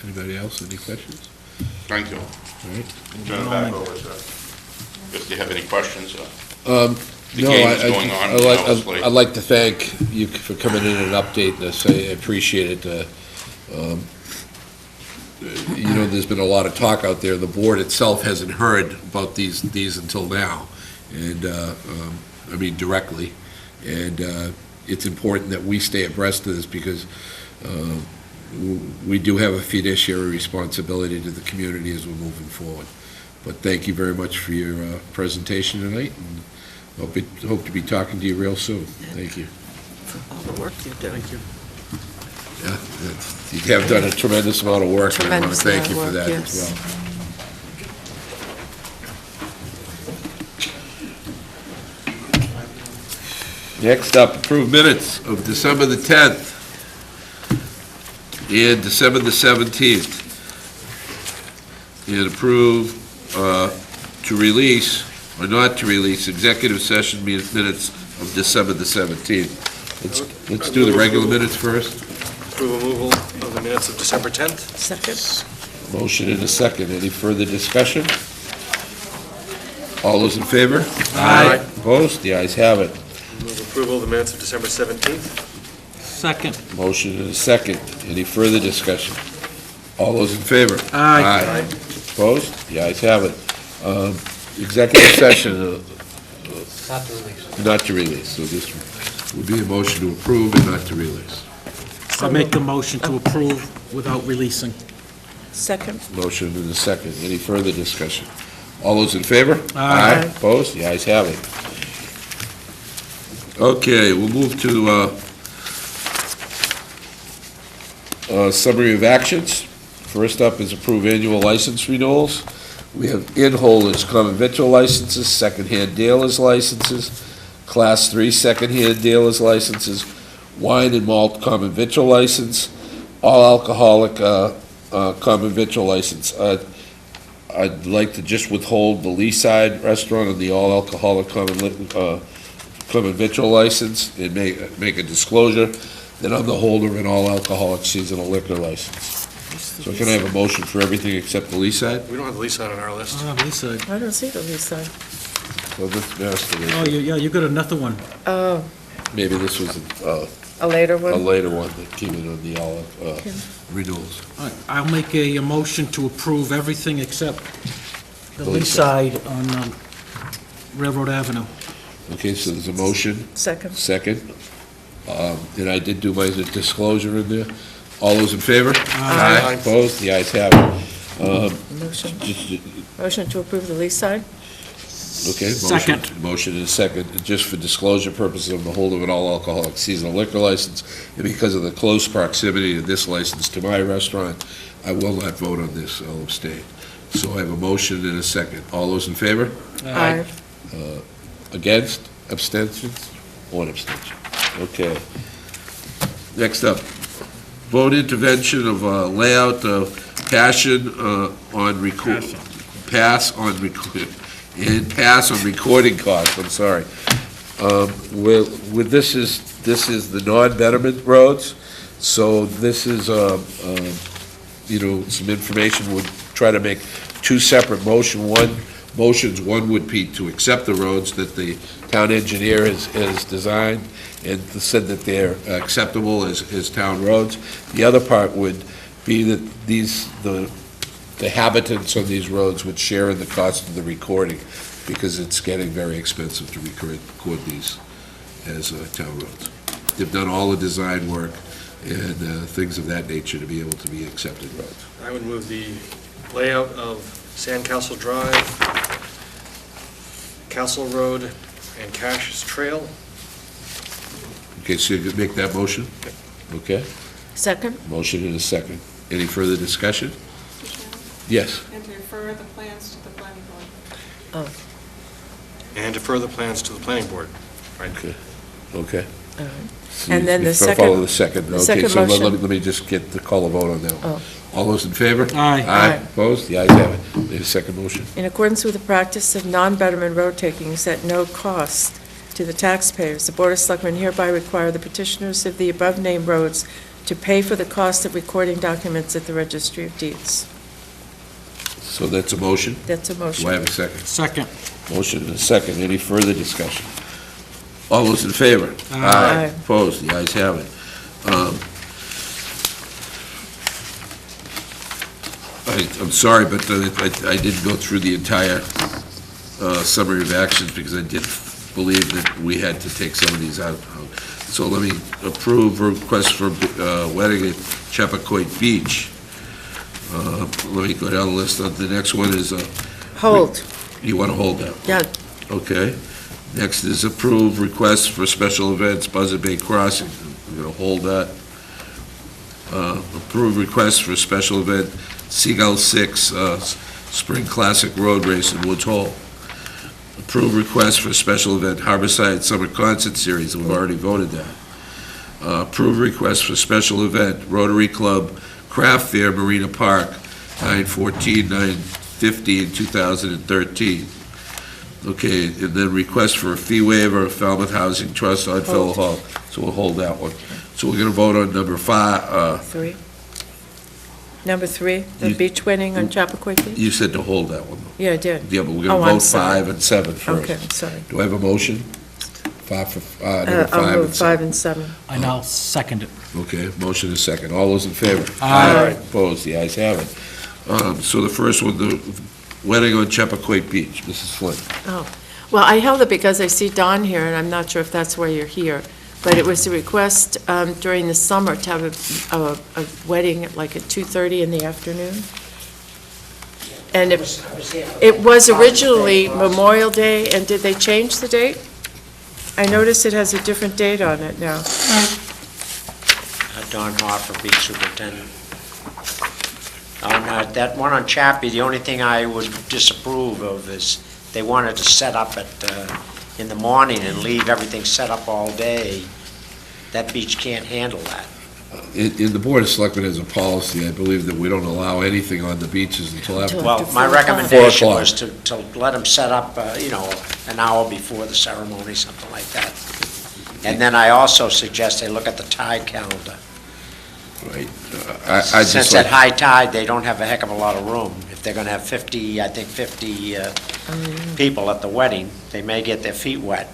S4: Anybody else, any questions?
S20: Thank you.
S4: All right.
S20: Turn it back over, sir. If you have any questions. The
S4: No,
S20: game is going on.
S4: I'd like to thank you for coming in and updating us. I appreciate it. There's been a lot of talk out there. The board itself hasn't heard about these until now, and directly. And it's important that we stay abreast of this because we do have a fiduciary responsibility to the community as we're moving forward. But thank you very much for your presentation tonight, and hope to be talking to you real soon. Thank you.
S1: For all the work you're doing.
S8: Thank you.
S4: Yeah, you have done a tremendous amount of work, and I want to thank you for that as well. Next up, approved minutes of December the 10th and December the 17th. And approve to release or not to release executive session minutes of December the 17th. Let's do the regular minutes first.
S5: Approve removal of the minutes of December 10th.
S1: Second.
S4: Motion and a second. Any further discussion? All those in favor?
S8: Aye.
S4: Opposed? The ayes have it.
S5: Move approval of the minutes of December 17th.
S8: Second.
S4: Motion and a second. Any further discussion? All those in favor?
S8: Aye.
S4: Opposed? The ayes have it. Executive session.
S16: Not to release.
S4: Not to release. So this would be a motion to approve and not to release.
S8: I make the motion to approve without releasing.
S1: Second.
S4: Motion and a second. Any further discussion? All those in favor?
S8: Aye.
S4: Opposed? The ayes have it. Okay, we'll move to summary of actions. First up is approve annual license renewals We have in-holders, common victual licenses, secondhand dealers licenses, Class 3 secondhand dealers licenses, wine and malt common victual license, all alcoholic common victual license. I'd like to just withhold the Leaside Restaurant and the all alcoholic common victual license and make a disclosure that I'm the holder of an all alcoholic seasonal liquor license. So can I have a motion for everything except the Leaside?
S5: We don't have the Leaside on our list.
S8: I don't have Leaside.
S7: I don't see the lease side.
S4: Well, this master
S8: Oh, yeah, you got another one.
S7: Oh,
S4: maybe this was
S7: a later
S4: a
S7: one?
S4: later one that came in on the all renewals.
S8: All right, I'll make a motion to approve everything except the
S4: The
S8: Leaside on Railroad Avenue.
S4: Okay, so there's a motion.
S7: Second.
S4: Second. And I did do my disclosure in there. All those in favor?
S7: Aye.
S4: Opposed? The ayes have it.
S7: Motion.
S4: Just-
S7: Motion to approve the lease side?
S4: Okay, motion.
S8: Second.
S4: Motion and a second, just for disclosure purposes, I'm the holder of an all alcoholic seasonal liquor license, and because of the close proximity of this license to my restaurant, I will not vote on this, I'll abstain. So I have a motion and a second. All those in favor?
S7: Aye.
S4: Against? Abstentions? One abstention. Okay. Next up, vote intervention of layout of passion on record, pass on record, and pass on recording costs, I'm sorry. With this is the non-betterment roads, so this is, some information, would try to make two separate motions. One would be to accept the roads that the town engineer has designed and said that they're acceptable as town roads. The other part would be that the habitants on these roads would share in the cost of the recording, because it's getting very expensive to record these as town roads. They've done all the design work and things of that nature to be able to be accepted roads.
S5: I would move the layout of Sandcastle Drive, Castle Road, and Cash's Trail.
S4: Okay, so you could make that motion? Okay,
S7: Second?
S4: motion and a second. Any further discussion? Yes.
S12: And to refer the plans to the planning board.
S7: Oh,
S5: And defer the plans to the planning board. Right.
S4: Okay.
S7: all right.
S4: So
S7: And then
S4: you
S7: the
S4: follow
S7: second-
S4: the second.
S7: the
S4: Okay,
S7: second
S4: so
S7: motion.
S4: let me just get the call a vote on that one.
S7: Oh.
S4: All those in favor?
S8: Aye.
S4: Aye, opposed? The ayes have it. Need a second motion?
S7: In accordance with the practice of non-betterment road takings at no cost to the taxpayers, the Board of Selectmen hereby require the petitioners of the above-named roads to pay for the cost of recording documents at the Registry of Deeds.
S4: So that's a motion?
S7: That's a motion.
S4: Do I have a second?
S8: Second.
S4: Motion and a second. Any further discussion? All those in favor?
S7: Aye.
S4: Opposed? The ayes have it. I'm sorry, but I didn't go through the entire summary of actions because I did believe that we had to take some of these out. So let me approve request for wedding at Chappaquay Beach. Let me go down the list. The next one is,
S7: Hold.
S4: you want to hold that?
S7: Yeah,
S4: Okay. Next is approve request for special events, Buzzard Bay Crossing. We're going to hold that. Approve request for special event, Seagull 6, Spring Classic Road Race in Woods Hole. Approve request for special event, Harborside Summer Concert Series. We've already voted that. Approve request for special event, Rotary Club Craft Fair, Marina Park, 9/14, 9/15, 2013. Okay, and then request for a fee waiver of Falmouth Housing Trust on Fellow Hall. So we'll hold that one. So we're gonna vote on number 5.
S7: 3. Number 3, the
S4: You-
S7: beach wedding on Chappaquay Beach?
S4: You said to hold that one, though.
S7: Yeah, I did.
S4: Yeah, but we're
S7: Oh,
S4: gonna
S7: I'm
S4: vote
S7: sorry.
S4: 5 and 7 first.
S7: Okay, I'm sorry.
S4: Do I have a motion? Number 5
S7: I'll move
S4: and
S7: 5
S4: 7.
S7: and 7.
S8: And I'll second it.
S4: Okay, motion is second. All those in favor?
S8: Aye.
S4: Opposed? The ayes have it. So the first one, the wedding on Chappaquay Beach, Mrs. Flynn.
S7: Oh, well, I held it because I see Don here, and I'm not sure if that's why you're here, but it was a request during the summer to have a wedding at like at 2:30 in the afternoon. And it was originally Memorial Day, and did they change the date? I noticed it has a different date on it now.
S21: Don Hoffer, Beach Superintendent. On that one on Chappie, the only thing I would disapprove of is they wanted to set up in the morning and leave everything set up all day. That beach can't handle that.
S4: In the Board of Selectmen has a policy, I believe, that we don't allow anything on the beaches until after.
S21: Well, my recommendation
S4: 4
S21: was to let them set up, an hour before the ceremony, something like that. And then I also suggest they look at the tide calendar.
S4: Right. I just
S21: Since
S4: like-
S21: at high tide, they don't have a heck of a lot of room. If they're gonna have 50 people at the wedding, they may get their feet wet.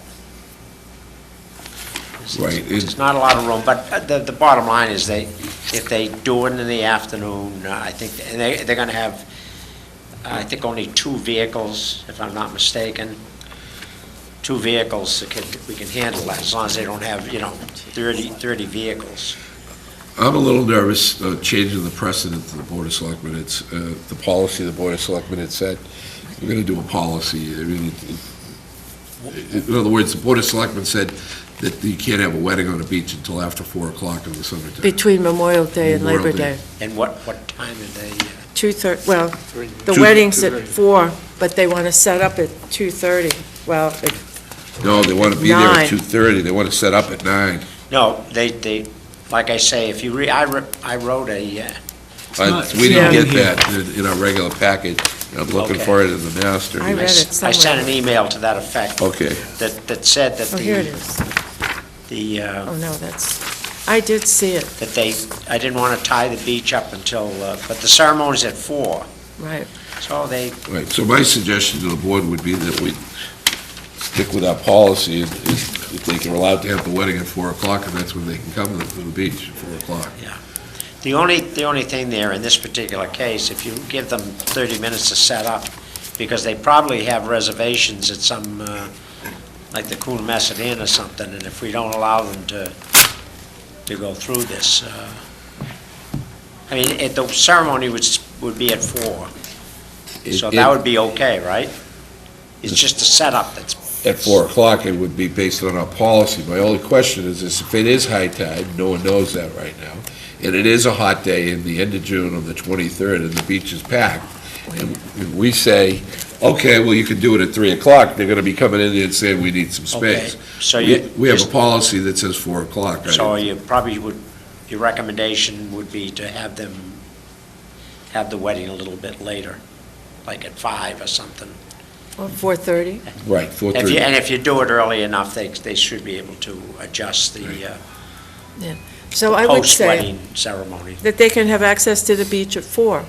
S4: Right.
S21: There's not a lot of room, but the bottom line is if they do it in the afternoon, I think, and they're gonna have, I think only 2 vehicles, if I'm not mistaken. 2 vehicles, we can handle that, as long as they don't have, 30 vehicles.
S4: I'm a little nervous changing the precedent to the Board of Selectmen. It's the policy of the Board of Selectmen had said, we're going to do a policy. I mean, in other words, the Board of Selectmen said that you can't have a wedding on a beach until after 4 o'clock in the summertime.
S1: Between Memorial Day and
S4: Memorial
S1: Labor
S4: Day.
S1: Day.
S21: And what time are they?
S1: 2:30, well, the
S4: 2:30.
S1: wedding's at 4, but they want to set up at 2:30. Well,
S4: No, they want to be there at
S1: 9.
S4: 2:30. They want to set up at 9.
S21: No, they, like I say, if you I wrote a,
S4: We didn't get that in our regular packet. I'm looking
S21: Okay.
S4: for it in the master.
S1: I read it
S21: I
S1: somewhere.
S21: sent an email to that effect.
S4: Okay.
S21: That said that
S1: Oh, here it is.
S21: the,
S1: Oh, no, I did see it,
S21: that I didn't want to tie the beach up until, but the ceremony's at 4.
S1: right.
S21: So they,
S4: Right, so my suggestion to the board would be that we stick with our policy, and if they can allowed to have the wedding at 4 o'clock, and that's when they can come to the beach, at 4 o'clock.
S21: the only thing there in this particular case, if you give them 30 minutes to set up, because they probably have reservations at some, like the Coonamessett Inn or something, and if we don't allow them to go through this, I mean, the ceremony would be at 4. So that would be okay, right? It's just a setup that's...
S4: At 4 o'clock, it would be based on our policy. My only question is if it is high tide, no one knows that right now, and it is a hot day in the end of June on the 23rd, and the beach is packed, and we say, okay, well, you can do it at 3 o'clock, they're going to be coming in and saying, we need some space.
S21: Okay, so
S4: We have a policy that says 4 o'clock. right?
S21: So you probably would, your recommendation would be to have them have the wedding a little bit later, like at 5 or something.
S1: Or 4:30.
S4: Right, 4:30.
S21: And if you do it early enough, they should be able to adjust the
S1: So I would say
S21: post-wedding ceremony.
S1: that they can have access to the beach at 4,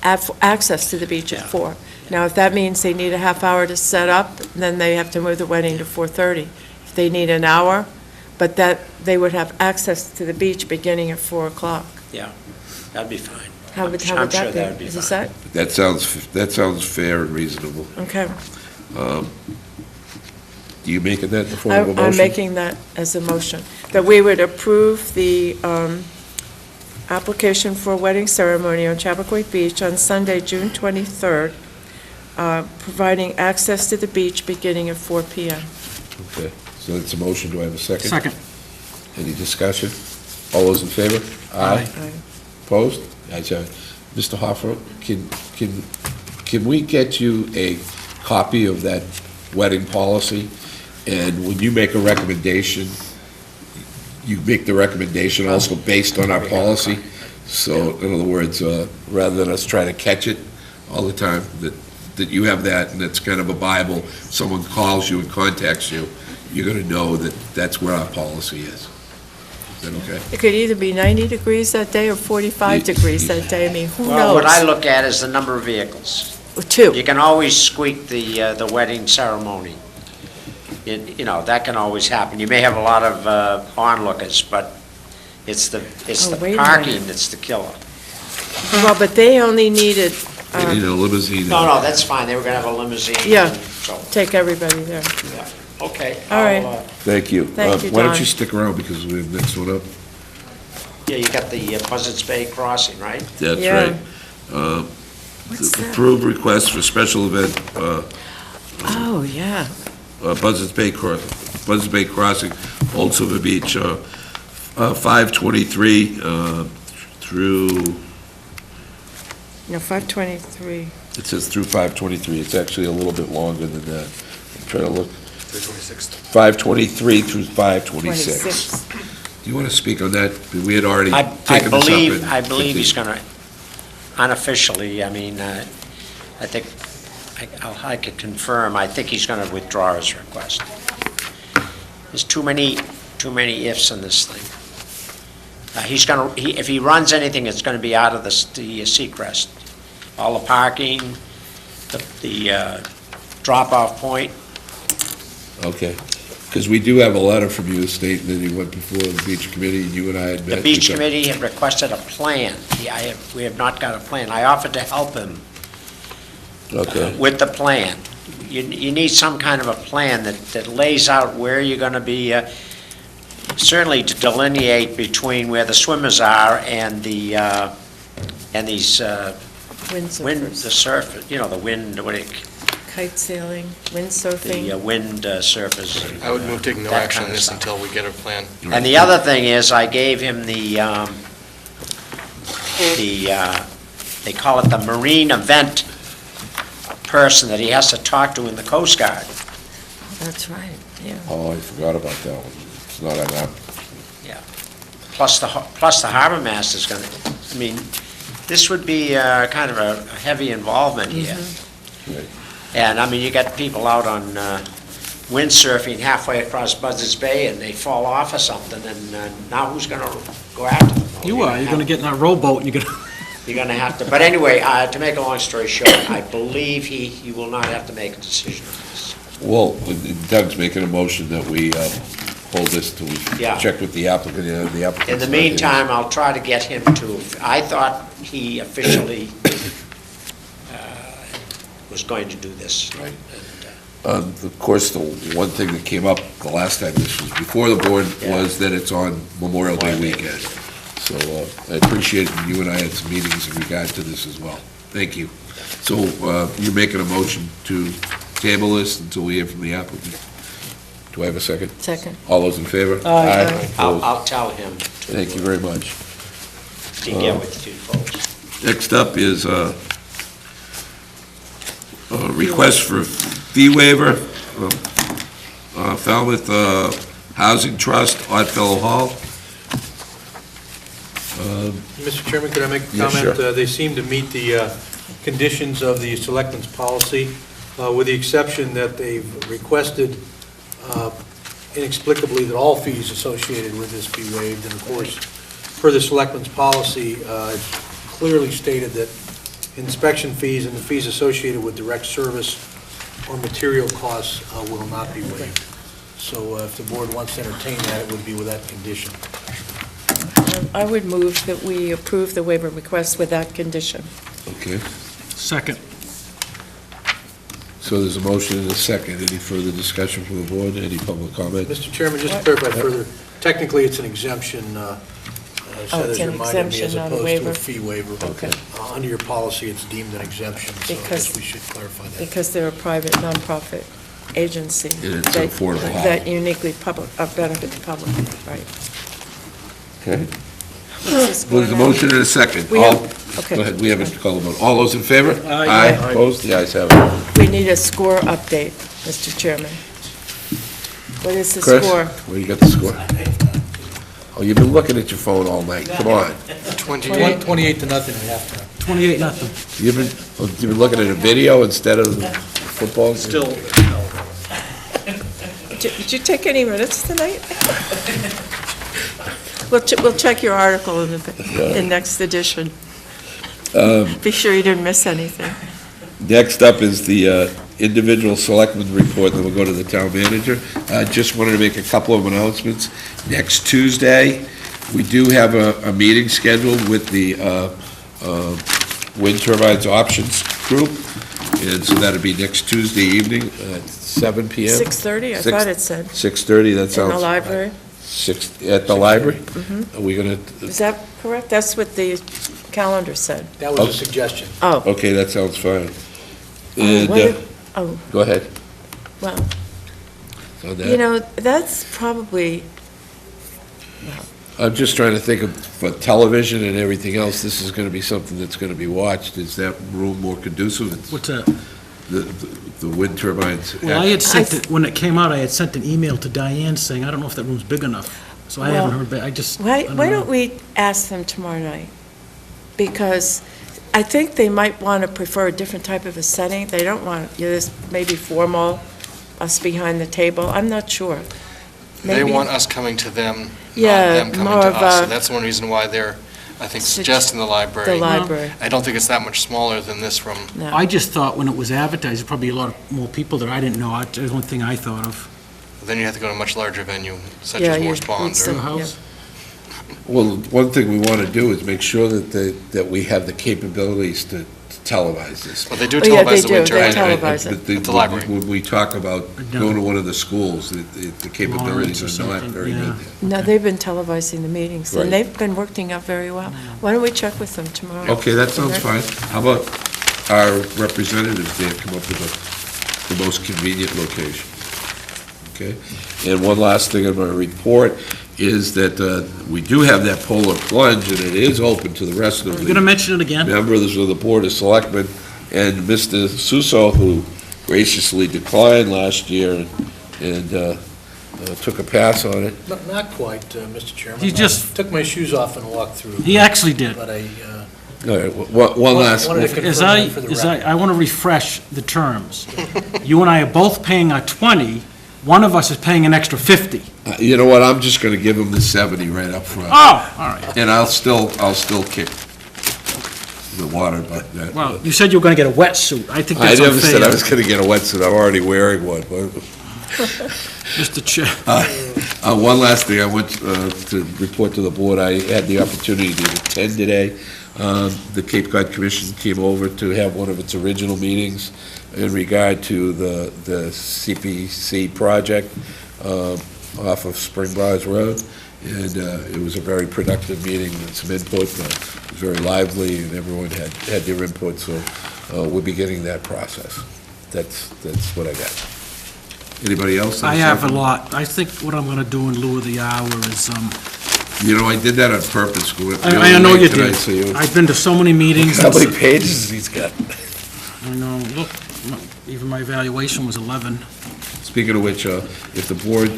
S1: access to the beach at 4. Now, if that means they need a half hour to set up, then they have to move the wedding to 4:30. If they need an hour, but that, they would have access to the beach beginning at 4 o'clock.
S21: Yeah, that'd be fine.
S1: How would
S21: I'm
S1: that
S21: sure
S1: be?
S21: that would be
S1: Is this
S21: fine.
S1: that?
S4: That sounds fair and reasonable.
S1: Okay.
S4: Do you make it that in the form of a motion?
S1: I'm making that as a motion, that we would approve the application for a wedding ceremony on Chappaquay Beach on Sunday, June 23rd, providing access to the beach beginning at 4 p.m.
S4: Okay, so it's a motion. Do I have a second?
S8: Second.
S4: Any discussion? All those in favor?
S1: Aye.
S4: Opposed? Ayes have it. Mr. Hoffer, can we get you a copy of that wedding policy? And when you make a recommendation, you make the recommendation also based on our policy? So, in other words, rather than us try to catch it all the time, that you have that, and it's kind of a Bible. Someone calls you and contacts you, you're going to know that that's where our policy is. Is that okay?
S1: It could either be 90 degrees that day or 45 degrees that day. I mean, who knows?
S21: Well, what I look at is the number of vehicles.
S1: 2.
S21: You can always squeak the wedding ceremony. That can always happen. You may have a lot of onlookers, but it's the
S1: wait a
S21: parking
S1: minute.
S21: that's the killer.
S1: Well, but they only needed,
S4: They need a limousine.
S21: No, that's fine. They were going to have a limousine.
S1: Yeah.
S21: So,
S1: take everybody there.
S21: yeah. Okay.
S1: All right.
S4: Thank you.
S1: Thank you,
S4: Why don't
S1: Don.
S4: you stick around, because we have next one up?
S21: Yeah, you got the Buzzards Bay crossing, right?
S4: That's
S1: Yeah.
S4: right.
S1: What's that?
S4: Approved request for special event,
S1: Oh, yeah.
S4: Buzzards Bay Crossing, Old Silver Beach, 5/23 through
S1: No, 523.
S4: It says through 523. It's actually a little bit longer than that. I'm trying to look. 523 through 526.
S1: 26.
S4: Do you want to speak on that? We had already
S21: I
S4: taken this up.
S21: believe,
S4: and
S21: I believe he's
S4: continued.
S21: going to, unofficially, I mean, I think, I could confirm, I think he's going to withdraw his request. There's too many ifs in this thing. He's going to, if he runs anything, it's going to be out of the Seacrest. All the parking, the drop-off point.
S4: Okay. Because we do have a letter from you stating that he went before the beach committee, and you and I had met.
S21: The beach committee had requested a plan. We have not got a plan. I offered to help him with the plan. You need some kind of a plan that lays out where you're going to be, certainly to delineate between where the swimmers are and the, and these,
S1: Windsurfers.
S21: the surf, the wind, what do you,
S1: Kite sailing, windsurfing.
S21: the wind surfers.
S5: I would move taking no
S21: that
S5: action
S21: kind
S5: on
S21: of
S5: this
S21: stuff.
S5: until we get a plan.
S21: And the other thing is, I gave him they call it the marine event person that he has to talk to in the Coast Guard.
S1: That's right, yeah.
S4: Oh, I forgot about that one. It's not on that.
S21: Yeah. Plus the harbor master's going to, I mean, this would be kind of a heavy involvement here.
S4: Right.
S21: And, I mean, you got people out on windsurfing halfway across Buzzards Bay, and they fall off or something, and now who's going to go after them?
S8: You are, you're going to get in that rowboat, and you're going to...
S21: You're going to have to, but anyway, to make a long story short, I believe he will not have to make a decision on this.
S4: Well, Doug's making a motion that we hold this till we
S21: Yeah.
S4: check with the applicant. The applicant's
S21: In the
S4: not here.
S21: meantime, I'll try to get him to, I thought he officially was going to do this.
S4: Right. Of course, the one thing that came up the last time this was before the board was that it's on Memorial Day weekend. So I appreciate that you and I had some meetings in regard to this as well. Thank you. So you're making a motion to table this until we hear from the applicant. Do I have a second?
S1: Second.
S4: All those in favor?
S1: Aye.
S4: Opposed?
S21: I'll tell him
S4: Thank you very much.
S21: to get with you folks.
S4: Next up is a request for fee waiver, Falmouth Housing Trust, Oddfellow Hall.
S16: Mr. Chairman, could I make a
S4: Yes,
S16: comment?
S4: sure.
S16: They seem to meet the conditions of the selectmen's policy, with the exception that they've requested inexplicably that all fees associated with this be waived. And of course, per the selectmen's policy, it's clearly stated that inspection fees and the fees associated with direct service or material costs will not be waived. So if the board wants to entertain that, it would be with that condition.
S1: I would move that we approve the waiver request with that condition.
S4: Okay,
S8: Second.
S4: so there's a motion and a second. Any further discussion from the board? Any public comment?
S16: Mr. Chairman, just to clarify further, technically it's an exemption, as
S1: it's
S16: Heather's
S1: an
S16: reminded me, as
S1: exemption, not a
S16: opposed to a
S1: waiver.
S16: fee waiver.
S1: Okay.
S16: Under your policy, it's deemed an exemption, so I
S1: Because-
S16: guess we should clarify that.
S1: Because they're a private, nonprofit agency.
S4: And it's
S1: that-
S4: affordable housing.
S1: That uniquely benefit the public, right.
S4: Okay.
S1: What's this
S4: Well, there's a
S1: going on?
S4: motion and a second.
S1: We
S4: All-
S1: have- okay.
S4: Go ahead, we haven't called the vote. All those in favor?
S8: Aye.
S4: Opposed? The ayes have it.
S1: We need a score update, Mr. Chairman. What is the
S4: Chris,
S1: score?
S4: where you got the score? Oh, you've been looking at your phone all night. Come on.
S16: 28 to nothing at halftime.
S8: 28-0.
S4: You've been looking at a video instead of football?
S8: Still,
S1: Did you take any minutes tonight? We'll check your article in next edition. Be sure you didn't miss anything.
S4: Next up is the individual selectmen report, then we'll go to the town manager. Just wanted to make a couple of announcements. Next Tuesday, we do have a meeting scheduled with the Wind Turbines Options Group, and so that'll be next Tuesday evening at 7 PM.
S1: 6:30, I thought it said.
S4: 6:30, that
S1: In
S4: sounds...
S1: the library?
S4: At the library?
S1: Mhm.
S4: Are we gonna...
S1: Is that correct? That's what the calendar said.
S16: That was a suggestion.
S1: Oh.
S4: Okay, that sounds fine. And,
S1: What if- Oh,
S4: go ahead.
S1: well,
S4: On that.
S1: you know, that's probably, well,
S4: I'm just trying to think of, for television and everything else, this is gonna be something that's gonna be watched. Is that room more conducive?
S8: What's that?
S4: The wind turbines?
S8: Well, I had sent it, when it came out, I had sent an email to Diane saying, I don't know if that room's big enough. So I haven't
S1: Well,
S8: heard back, I just.
S1: Why
S8: I don't
S1: don't
S8: know.
S1: we ask them tomorrow night? Because I think they might want to prefer a different type of a setting. They don't want, this maybe formal, us behind the table. I'm not sure.
S5: They
S1: Maybe-
S5: want us coming to them, not
S1: Yeah,
S5: them coming
S1: more
S5: to
S1: of
S5: us.
S1: a-
S5: So that's one reason why they're, I think, suggesting the library.
S1: The library.
S5: I don't think it's that much smaller than this room.
S1: No.
S8: I just thought when it was advertised, there'd probably be a lot more people that I didn't know. That's one thing I thought of.
S5: Then you have to go to a much larger venue, such
S1: Yeah,
S5: as
S1: you
S5: Morse
S1: would
S5: Pond.
S1: still-
S5: or
S8: House.
S4: Well, one thing we want to do is make sure that we have the capabilities to televise this.
S5: Well, they do
S1: Oh, yeah, they
S5: televise the
S1: do.
S5: winter.
S1: They
S5: and-
S1: televise it.
S5: At the library.
S4: When we talk about going to one of the schools, the capabilities
S8: Lawrence or
S4: are not
S8: something,
S4: very
S8: yeah.
S4: good.
S1: No, they've been televising the meetings, and
S4: Right.
S1: they've been working out very well. Why don't we check with them tomorrow?
S4: Okay, that sounds fine. How about our representatives there come up with the most convenient location? Okay? And one last thing on my report is that we do have that polar plunge, and it is open to the rest of
S8: You're
S4: the
S8: going to mention it again?
S4: members of the Board of Selectmen, and Mr. Suso, who graciously declined last year and took a pass on it.
S16: Not quite, Mr. Chairman.
S8: He just-
S16: I took my shoes off and walked through.
S8: He actually did.
S16: But I
S4: All right, one last.
S16: wanted to confirm
S8: As I,
S16: that for the
S8: as
S16: record.
S8: I want to refresh the terms. You and I are both paying our 20, one of us is paying an extra 50.
S4: You know what, I'm just gonna give him the 70 right up front.
S8: Oh, all right.
S4: And I'll still kick the water, but that.
S8: Well, you said you were going to get a wetsuit. I think
S4: I
S8: that's
S4: never said I
S8: unfair.
S4: was gonna get a wetsuit, I'm already wearing one.
S8: Mr. Chair.
S4: One last thing, I went to report to the board, I had the opportunity to attend today. The Cape Cod Commission came over to have one of its original meetings in regard to the CPC project off of Spring Bars Road, and it was a very productive meeting with some input. It was very lively, and everyone had their input, so we're beginning that process. That's what I got. Anybody else?
S8: I have a lot. I think what I'm going to do in lieu of the hour is,
S4: You know, I did that on purpose.
S8: I know you did.
S4: So you-
S8: I've been to so many meetings.
S4: How many pages he's got?
S8: I know, look, even my evaluation was 11.
S4: Speaking of which, if the board...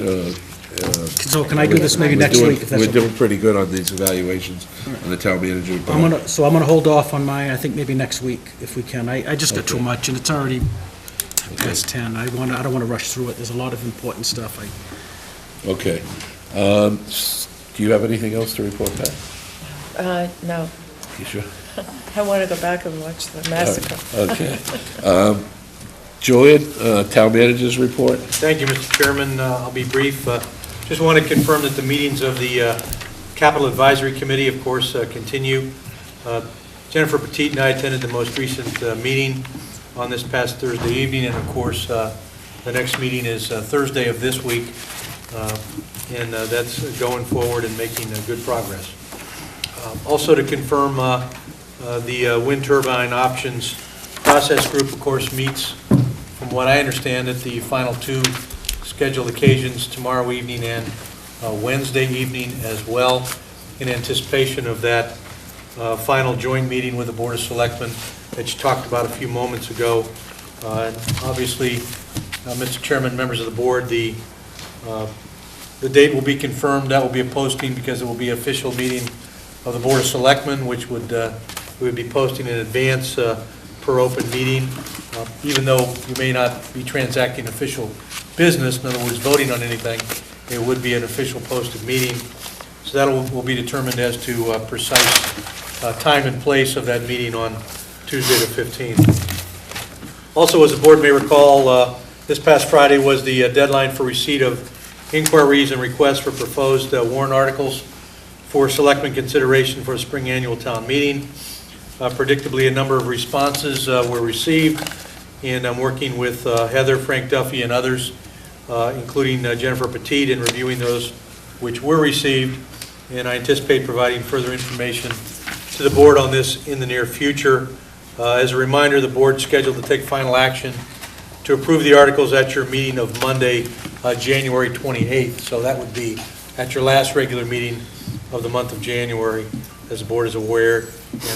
S8: So can I do this maybe next week, if that's
S4: We're
S8: okay?
S4: doing pretty good on these evaluations on the town manager. but-
S8: I'm gonna hold off on mine, I think maybe next week, if we can. I just got too much, and it's already past 10. I don't want to rush through it. There's a lot of important stuff.
S4: Okay. Do you have anything else to report back?
S1: No.
S4: You sure?
S1: I want to go back and watch the massacre.
S4: Okay. Julian, town manager's report?
S16: Thank you, Mr. Chairman. I'll be brief. Just want to confirm that the meetings of the Capital Advisory Committee, of course, continue. Jennifer Petit and I attended the most recent meeting on this past Thursday evening, and of course, the next meeting is Thursday of this week, and that's going forward and making good progress. Also to confirm, the wind turbine options process group, of course, meets, from what I understand, at the final two scheduled occasions, tomorrow evening and Wednesday evening as well, in anticipation of that final joint meeting with the Board of Selectmen that you talked about a few moments ago. And obviously, Mr. Chairman, members of the board, the date will be confirmed. That will be a posting because it will be an official meeting of the Board of Selectmen, which we would be posting in advance per open meeting, even though you may not be transacting official business, in other words, voting on anything, it would be an official posted meeting. So that will be determined as to precise time and place of that meeting on Tuesday the 15th. Also, as the board may recall, this past Friday was the deadline for receipt of inquiries and requests for proposed warrant articles for selectmen consideration for a spring annual town meeting. Predictably, a number of responses were received, and I'm working with Heather, Frank Duffy, and others, including Jennifer Petit, in reviewing those which were received, and I anticipate providing further information to the board on this in the near future. As a reminder, the board is scheduled to take final action to approve the articles at your meeting of Monday, January 28th, so that would be at your last regular meeting of the month of January, as the board is aware.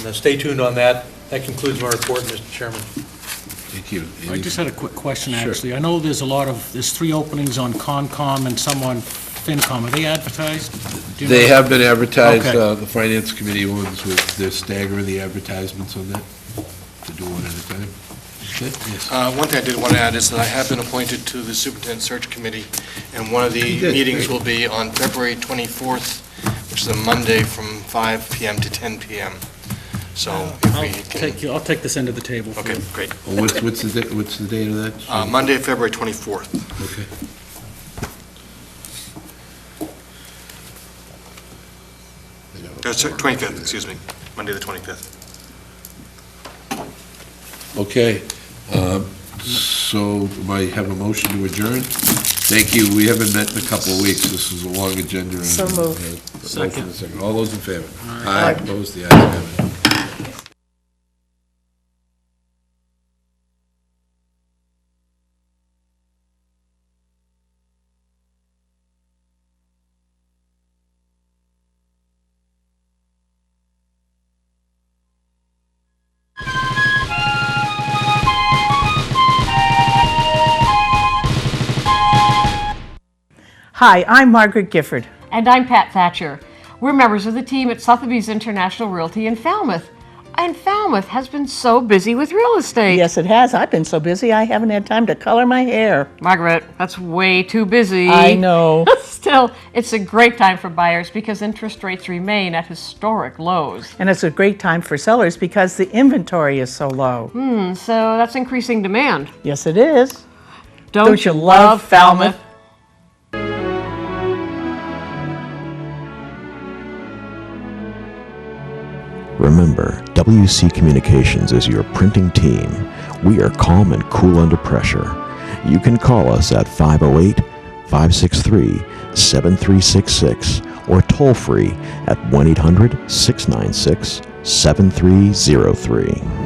S16: And stay tuned on that. That concludes my report, Mr. Chairman.
S4: Thank you.
S8: I just had a quick question,
S4: Sure.
S8: actually. I know there's three openings on Concom and some on FinCom. Are they advertised? Do you
S4: They
S8: know?
S4: have been advertised,
S8: Okay.
S4: the Finance Committee ones, they're staggering the advertisements on that, to do one at a time. Okay, yes.
S5: One thing I did want to add is that I have been appointed to the Superintendent Search Committee, and one of the
S4: You did,
S5: meetings
S4: great.
S5: will be on February 24th, which is a Monday from 5 PM to 10 PM. So if we can...
S8: I'll take this end of the table. for
S5: Okay,
S8: you.
S5: great.
S4: Well, what's the date of that?
S5: Monday, February 24th.
S4: Okay.
S5: Sorry, 25th, excuse me, Monday the 25th.
S4: Okay, so I have a motion to adjourn. Thank you, we haven't met in a couple of weeks, this was a long agenda. and-
S1: So moved.
S4: Motion and second. All those in favor?
S8: Aye.
S4: Opposed, the ayes have it.
S2: Hi, I'm Margaret Gifford.
S22: And I'm Pat Thatcher. We're members of the team at Sotheby's International Realty in Falmouth. And Falmouth has been so busy with real estate.
S2: Yes, it has. I've been so busy I haven't had time to color my hair.
S22: Margaret, that's way too busy.
S2: I know.
S22: Still, it's a great time for buyers because interest rates remain at historic lows.
S2: And it's a great time for sellers because the inventory is so low.
S22: So that's increasing demand.
S2: Yes, it is.
S22: Don't you love Falmouth?
S3: Remember, WC Communications is your printing team. We are calm and cool under pressure. You can call us at 508-563-7366 or toll free at 1-800-696-7303.